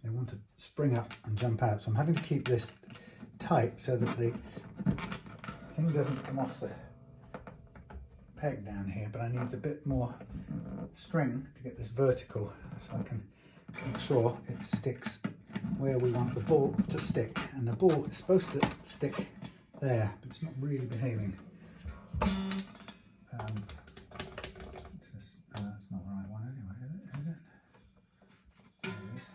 Speaker 1: They want to spring up and jump out. So I'm having to keep this tight so that the thing doesn't come off the peg down here, but I need a bit more string to get this vertical so I can make sure it sticks where we want the ball to stick. And the ball is supposed to stick there, but it's not really behaving. That's not the right one anyway, is it? There it is.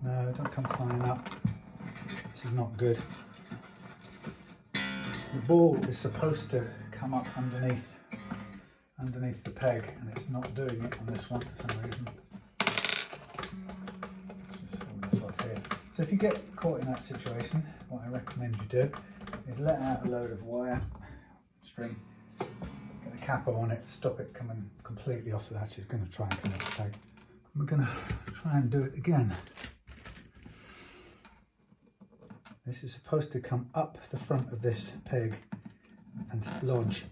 Speaker 1: No, don't come flying up. This is not good. The ball is supposed to come up underneath the peg, and it's not doing it on this one for some reason. Let's just hold this off here. So if you get caught in that situation, what I recommend you do is let out a load of wire, string, get the capo on it, stop it coming completely off. That is going to try and come off the peg. We're going to try and do it again. This is supposed to come up the front of this peg and lodge.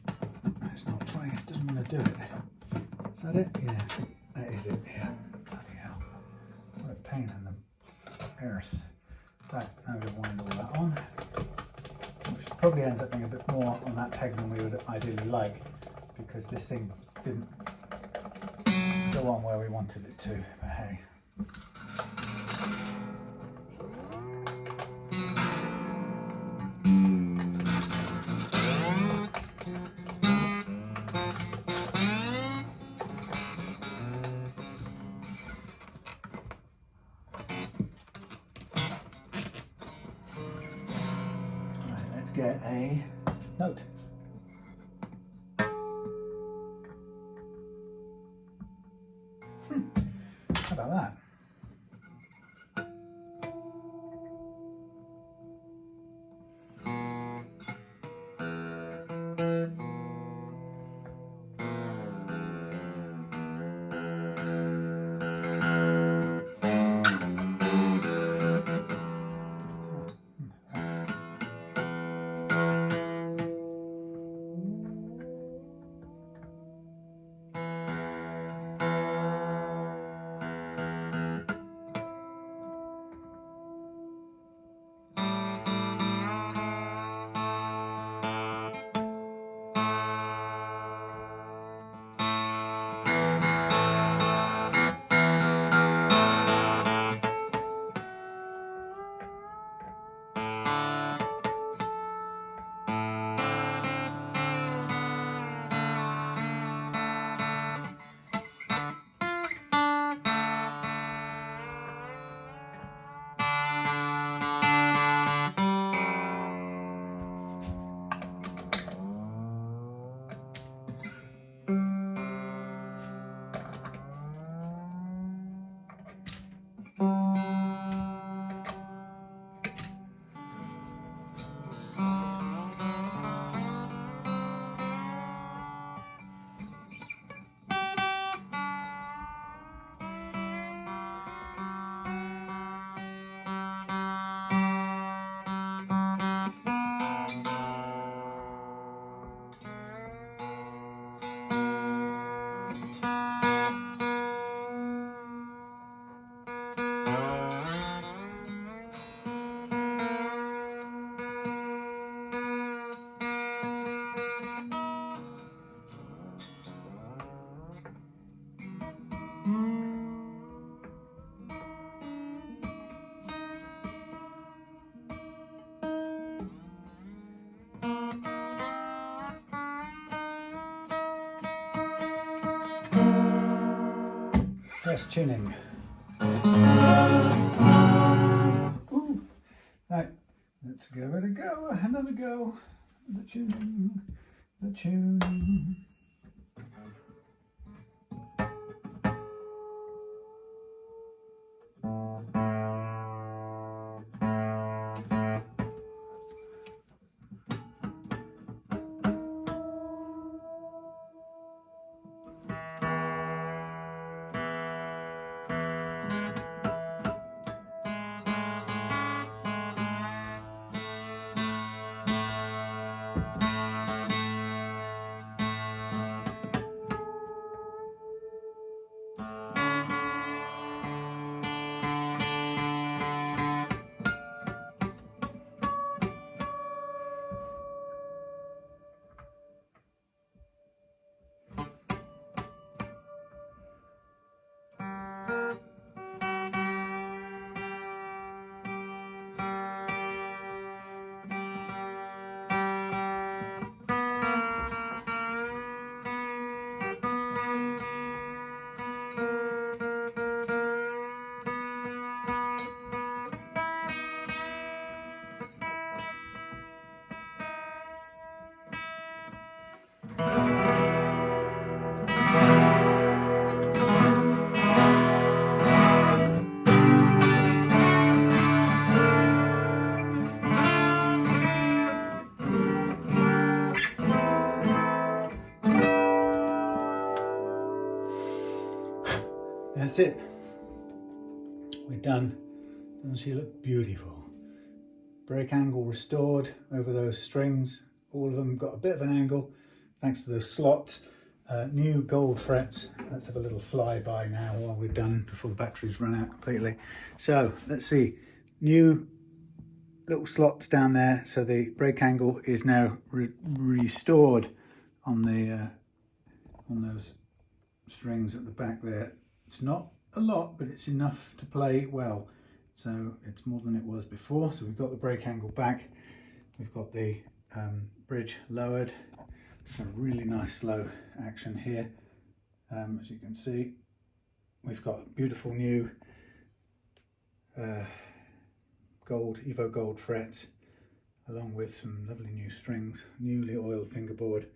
Speaker 1: It's not trying, it doesn't want to do it. Is that it? Yeah, that is it. Yeah, bloody hell. What a pain in the earth. Right, now we'll wind all that on, which probably ends up being a bit more on that peg than we would ideally like, because this thing didn't go on where we wanted it to, but hey. Get a note. How about that? Press tuning. Ooh. Right, let's give it a go. Another go. The tuning. The tuning. That's it. We're done. Doesn't she look beautiful? Brake angle restored over those strings. All of them got a bit of an angle thanks to those slots. New gold frets. Let's have a little flyby now while we're done before the batteries run out completely. So let's see. New little slots down there. So the brake angle is now restored on the on those strings at the back there. It's not a lot, but it's enough to play well. So it's more than it was before. So we've got the brake angle back. We've got the bridge lowered. It's a really nice slow action here. As you can see, we've got beautiful new gold, Evo gold frets, along with some lovely new strings, newly oiled fingerboard.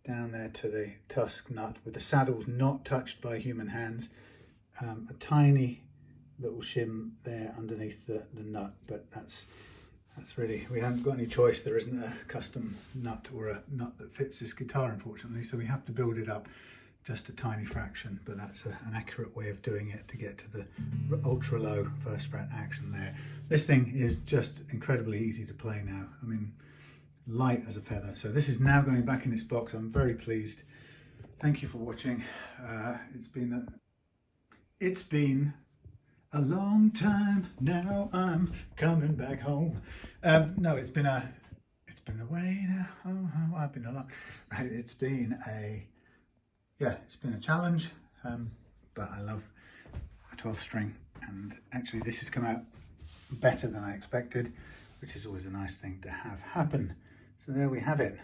Speaker 1: Down there to the Tusq nut with the saddles not touched by human hands. A tiny little shim there underneath the nut, but that's really, we haven't got any choice. There isn't a custom nut or a nut that fits this guitar, unfortunately, so we have to build it up just a tiny fraction, but that's an accurate way of doing it to get to the ultra low first fret action there. This thing is just incredibly easy to play now. I mean, light as a feather. So this is now going back in its box. I'm very pleased. Thank you for watching. It's been a long time. Now I'm coming back home. No, it's been away now. Oh, I've been along. Right, it's been a challenge. But I love a 12 string, and actually this has come out better than I expected, which is always a nice thing to have happen. So there we have it.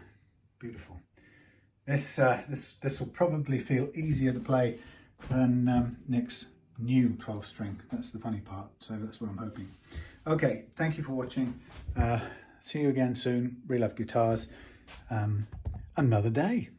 Speaker 1: Beautiful. This will probably feel easier to play than Nick's new 12 string. That's the funny part. So that's what I'm hoping. Okay, thank you for watching. See you again soon. Relove Guitars. Another day.